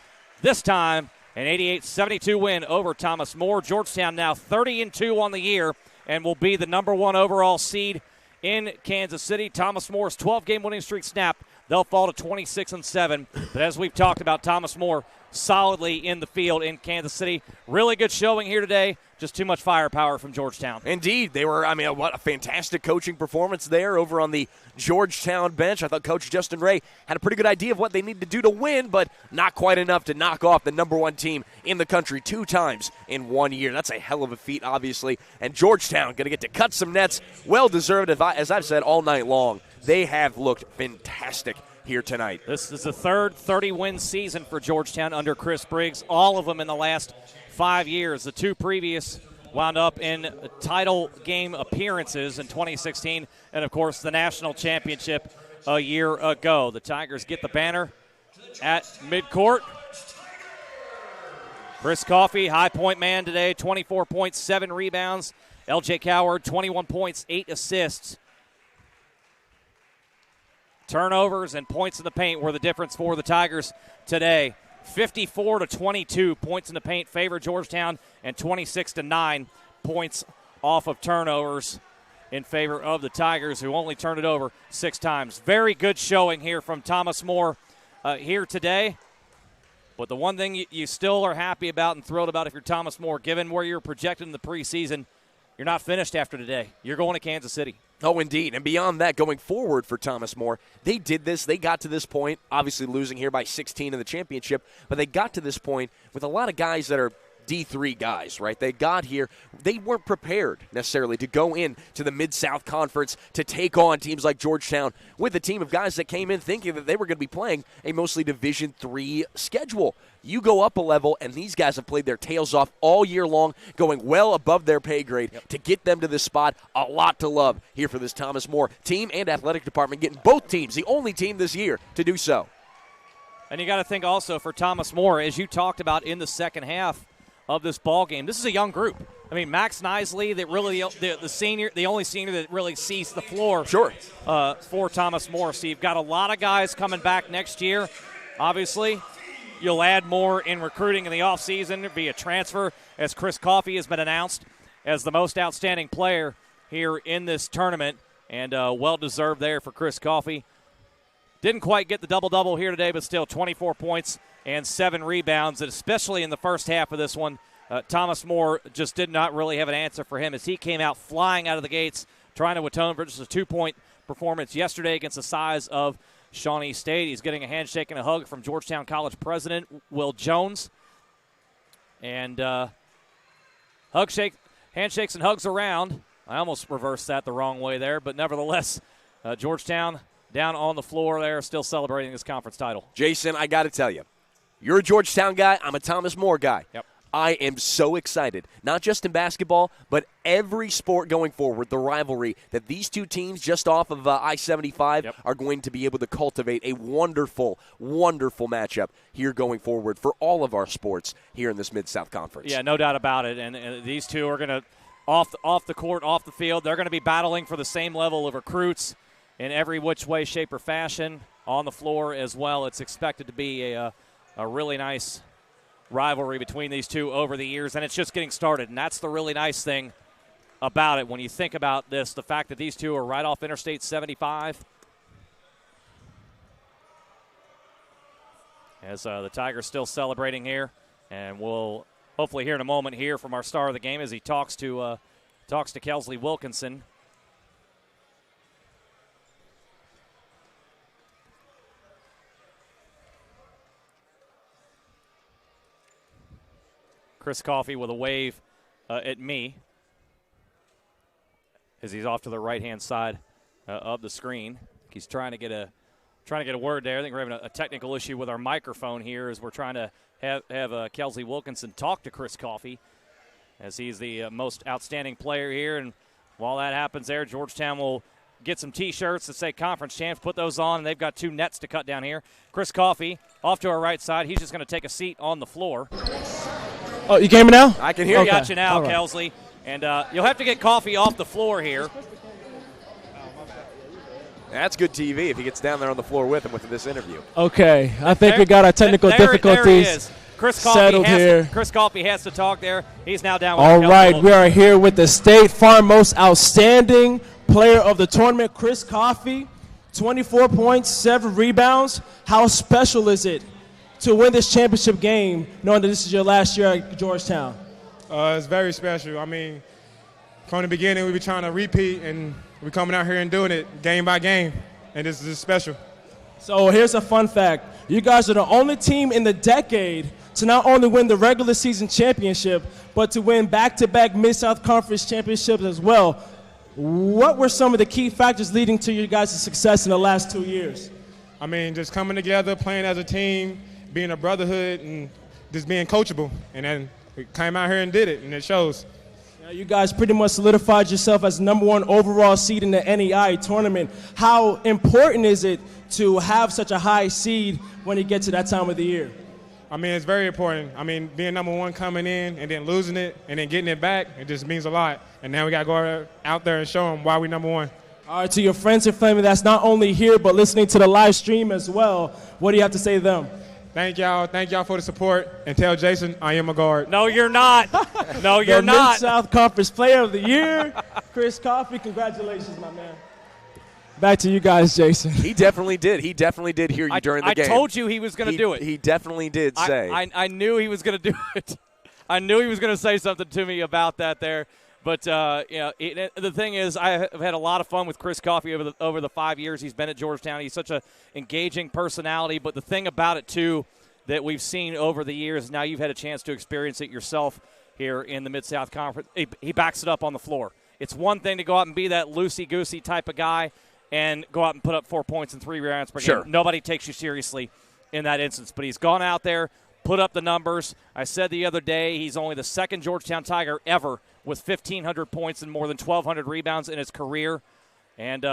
this time an 88-72 win over Thomas More. Georgetown now 30-2 on the year and will be the number 1 overall seed in Kansas City. Thomas More's 12-game winning streak snapped. They'll fall to 26-7. But as we've talked about, Thomas More solidly in the field in Kansas City. Really good showing here today. Just too much firepower from Georgetown. Indeed. They were, what a fantastic coaching performance there over on the Georgetown bench. I thought Coach Justin Ray had a pretty good idea of what they needed to do to win, but not quite enough to knock off the number 1 team in the country 2 times in 1 year. That's a hell of a feat, obviously. And Georgetown going to get to cut some nets. Well-deserved, as I've said all night long. They have looked fantastic here tonight. This is the third 30-win season for Georgetown under Chris Briggs, all of them in the last 5 years. The 2 previous wound up in title game appearances in 2016 and, of course, the national championship a year ago. The Tigers get the banner at midcourt. Chris Coffey, high point man today, 24 points, 7 rebounds. L.J. Coward, 21 points, 8 assists. Turnovers and points in the paint were the difference for the Tigers today. 54-22 points in the paint favor Georgetown, and 26-9 points off of turnovers in favor of the Tigers, who only turned it over 6 times. Very good showing here from Thomas More here today. But the one thing you still are happy about and thrilled about if you're Thomas More, given where you're projected in the preseason, you're not finished after today. You're going to Kansas City. Oh, indeed. And beyond that, going forward for Thomas More, they did this. They got to this point, obviously losing here by 16 in the championship, but they got to this point with a lot of guys that are D3 guys, right? They got here. They weren't prepared necessarily to go in to the Mid-South Conference to take on teams like Georgetown with a team of guys that came in thinking that they were going to be playing a mostly Division III schedule. You go up a level, and these guys have played their tails off all year long, going well above their pay grade to get them to this spot. A lot to love here for this Thomas More team and athletic department, getting both teams, the only team this year to do so. And you got to think also for Thomas More, as you talked about in the second half of this ball game, this is a young group. I mean, Max Nisley, that really the senior, the only senior that really sees the floor. Sure. For Thomas More. So you've got a lot of guys coming back next year. Obviously, you'll add more in recruiting in the offseason via transfer, as Chris Coffey has been announced as the most outstanding player here in this tournament, and well-deserved there for Chris Coffey. Didn't quite get the double-double here today, but still 24 points and 7 rebounds, and especially in the first half of this one, Thomas More just did not really have an answer for him as he came out flying out of the gates, trying to atone for just a 2-point performance yesterday against the size of Shawnee State. He's getting a handshake and a hug from Georgetown College president Will Jones. And handshakes and hugs around. I almost reversed that the wrong way there, but nevertheless, Georgetown down on the floor there, still celebrating this conference title. Jason, I got to tell you, you're a Georgetown guy. I'm a Thomas More guy. Yep. I am so excited, not just in basketball, but every sport going forward, the rivalry that these two teams just off of I-75 are going to be able to cultivate a wonderful, wonderful matchup here going forward for all of our sports here in this Mid-South Conference. Yeah, no doubt about it. And these two are going to, off the court, off the field, they're going to be battling for the same level of recruits in every which way, shape, or fashion on the floor as well. It's expected to be a really nice rivalry between these two over the years, and it's just getting started. And that's the really nice thing about it when you think about this, the fact that these two are right off Interstate 75. As the Tigers still celebrating here, and we'll hopefully hear in a moment here from our star of the game as he talks to Kelsley Wilkinson. Chris Coffey with a wave at me as he's off to the right-hand side of the screen. He's trying to get a word there. I think we're having a technical issue with our microphone here as we're trying to have Kelsley Wilkinson talk to Chris Coffey as he's the most outstanding player here and While that happens there, Georgetown will get some T-shirts that say conference champs, put those on, and they've got 2 nets to cut down here. Chris Coffey off to our right side. He's just going to take a seat on the floor. Oh, you can hear me now? I can hear you. Got you now, right. Kelsley. And you'll have to get Coffey off the floor here. That's good TV if he gets down there on the floor with him with this interview. Okay, I think we got our technical difficulties there he is. Chris settled here. Chris Coffey has to talk there. He's now down with All Kelsley right, Holmes. we are here with the State Farm most outstanding player of the tournament, Chris Coffey. 24 points, 7 rebounds. How special is it to win this championship game, knowing that this is your last year at Georgetown? It's very special. I mean, from the beginning, we were trying to repeat, and we're coming out here and doing it game by game, and this is special. So here's a fun fact. You guys are the only team in the decade to not only win the regular season championship, but to win back-to-back Mid-South Conference championships as well. What were some of the key factors leading to your guys' success in the last 2 years? I mean, just coming together, playing as a team, being a brotherhood, and just being coachable. And then we came out here and did it, and it shows. You guys pretty much solidified yourself as #1 overall seed in the NAIA tournament. How important is it to have such a high seed when you get to that time of the year? I mean, it's very important. I mean, being #1 coming in and then losing it and then getting it back, it just means a lot. And now we got to go out there and show them why we #1. All right, to your friends and family that's not only here but listening to the live stream as well, what do you have to say to them? Thank y'all. Thank y'all for the support. And tell Jason I am a guard. No, you're not. No, you're the not. Mid-South Conference Player of the Year, Chris Coffey. Congratulations, my man. Back to you guys, Jason. He definitely did. He definitely did hear you during the game. I told you he was going to do it. He definitely did say. I knew he was going to do it. I knew he was going to say something to me about that there. But the thing is, I have had a lot of fun with Chris Coffey over the 5 years he's been at Georgetown. He's such an engaging personality. But the thing about it, too, that we've seen over the years, now you've had a chance to experience it yourself here in the Mid-South Conference, he backs it up on the floor. It's one thing to go out and be that loosey-goosey type of guy and go out and put up 4 points and 3 rebounds per game. Nobody takes you seriously in that instance. But he's gone out there, put up the numbers. I said the other day he's only the second Georgetown Tiger ever with 1,500 points and more than 1,200 rebounds in his career. And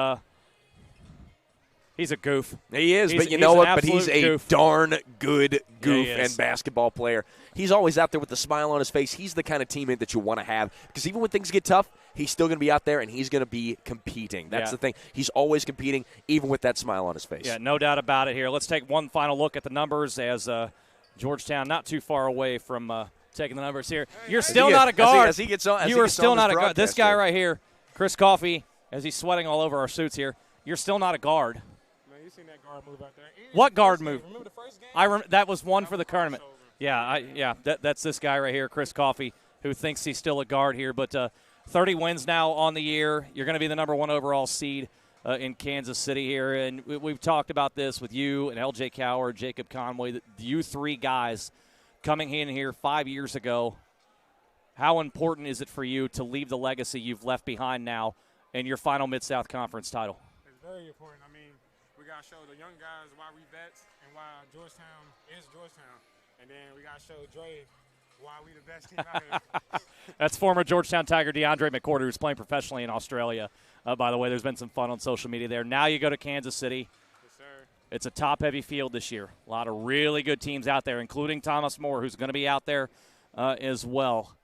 he's a goof. He is, but you know what? But he's a darn good goof and basketball player. He's always out there with a smile on his face. He's the kind of teammate that you want to have because even when things get tough, he's still going to be out there and he's going to be competing. That's the thing. He's always competing, even with that smile on his face. Yeah, no doubt about it here. Let's take one final look at the numbers as Georgetown not too far away from taking the numbers here. You're still not a guard. As he gets on, you are still not a guard. This guy right here, Chris Coffey, as he's sweating all over our suits here, you're still not a guard. Man, you seen that guard move out there. What guard move? Remember the first game? That was one for the tournament. That's this guy right here, Chris Coffey, who thinks he's still a guard here. But 30 wins now on the year. You're going to be the #1 overall seed in Kansas City here. And we've talked about this with you and L.J. Coward, Jacob Conway, you 3 guys coming in here 5 years ago. How important is it for you to leave the legacy you've left behind now in your final Mid-South Conference title? It's very important. I mean, we got to show the young guys why we vets and why Georgetown is Georgetown. And then we got to show Dre why we the best team out here. That's former Georgetown Tiger DeAndre McCourter, who's playing professionally in Australia. By the way, there's been some fun on social media there. Now you go to Kansas City. Yes, sir. It's a top-heavy field this year. A lot of really good teams out there, including Thomas More, who's going to be out there as well.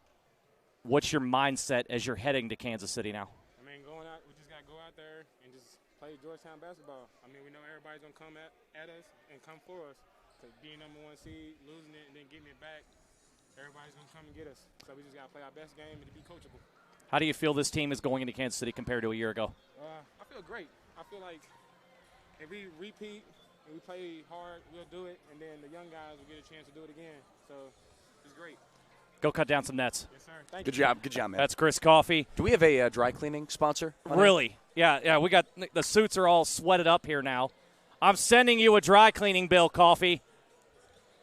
What's your mindset as you're heading to Kansas City now? I mean, we just got to go out there and just play Georgetown basketball. I mean, we know everybody's going to come at us and come for us. Because being #1 seed, losing it, and then getting it back, everybody's going to come and get us. So we just got to play our best game and to be coachable. How do you feel this team is going into Kansas City compared to a year ago? I feel great. I feel like if we repeat and we play hard, we'll do it. And then the young guys will get a chance to do it again. So it's great. Go cut down some nets. Yes, sir. Thank you. Good job, man. That's Chris Coffey. Do we have a dry cleaning sponsor? Really? Yeah. We got the suits are all sweated up here now. I'm sending you a dry cleaning bill, Coffey.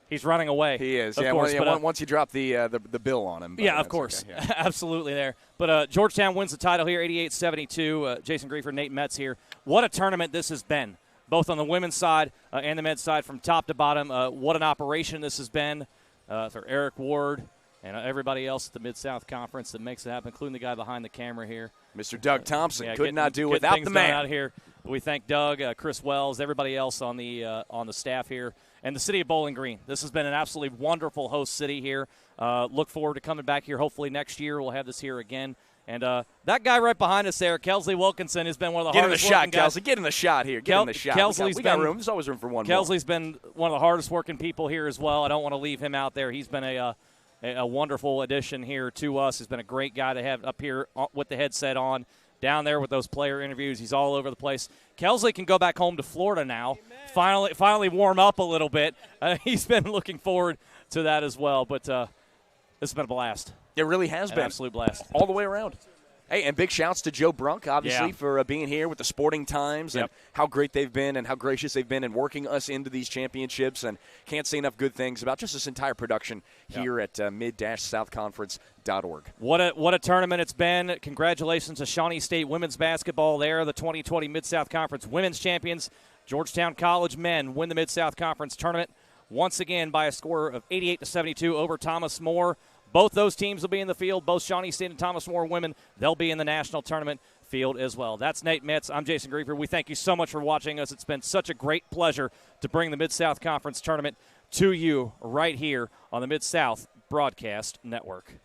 He's running away. He is. Of course, once you drop the bill on him. Yeah, of course. Okay, yeah. Absolutely there. But Georgetown wins the title here, 88-72. Jason Griefer, Nate Metz here. What a tournament this has been, both on the women's side and the men's side from top to bottom. What an operation this has been for Eric Ward, and everybody else at the Mid-South Conference that makes it happen, including the guy behind the camera here. Mr. Doug Thompson could not do getting without things the man done out here. We thank Doug, Chris Wells, everybody else on the staff here, and the city of Bowling Green. This has been an absolutely wonderful host city here. Look forward to coming back here. Hopefully next year we'll have this here again. And that guy right behind us there, Kelsley Wilkinson, has been one of the hardest working guys. Get in the shot here. Get in the shot. We got room. There's always room for one Kelsley's been one of the hardest working people here as well. I don't want to leave him out there. He's been a wonderful addition here to us. He's been a great guy to have up here with the headset on, down there with those player interviews. He's all over the place. Kelsley can go back home to Florida now. Finally warm up a little bit. He's been looking forward to that as well. But this has been a blast. It really has been. Absolute blast. All the way around. Hey, and big shouts to Joe Brunk, obviously, for being here with the Sporting Times and how great they've been and how gracious they've been in working us into these championships. And can't say enough good things about just this entire production here at mid-southconference.org. What a tournament it's been. Congratulations to Shawnee State women's basketball there, the 2020 Mid-South Conference women's champions. Georgetown College men win the Mid-South Conference tournament once again by a score of 88-72 over Thomas More. Both those teams will be in the field. Both Shawnee State and Thomas More women, they'll be in the national tournament field as well. That's Nate Metz. I'm Jason Griefer. We thank you so much for watching us. It's been such a great pleasure to bring the Mid-South Conference tournament to you right here on the Mid-South Broadcast Network.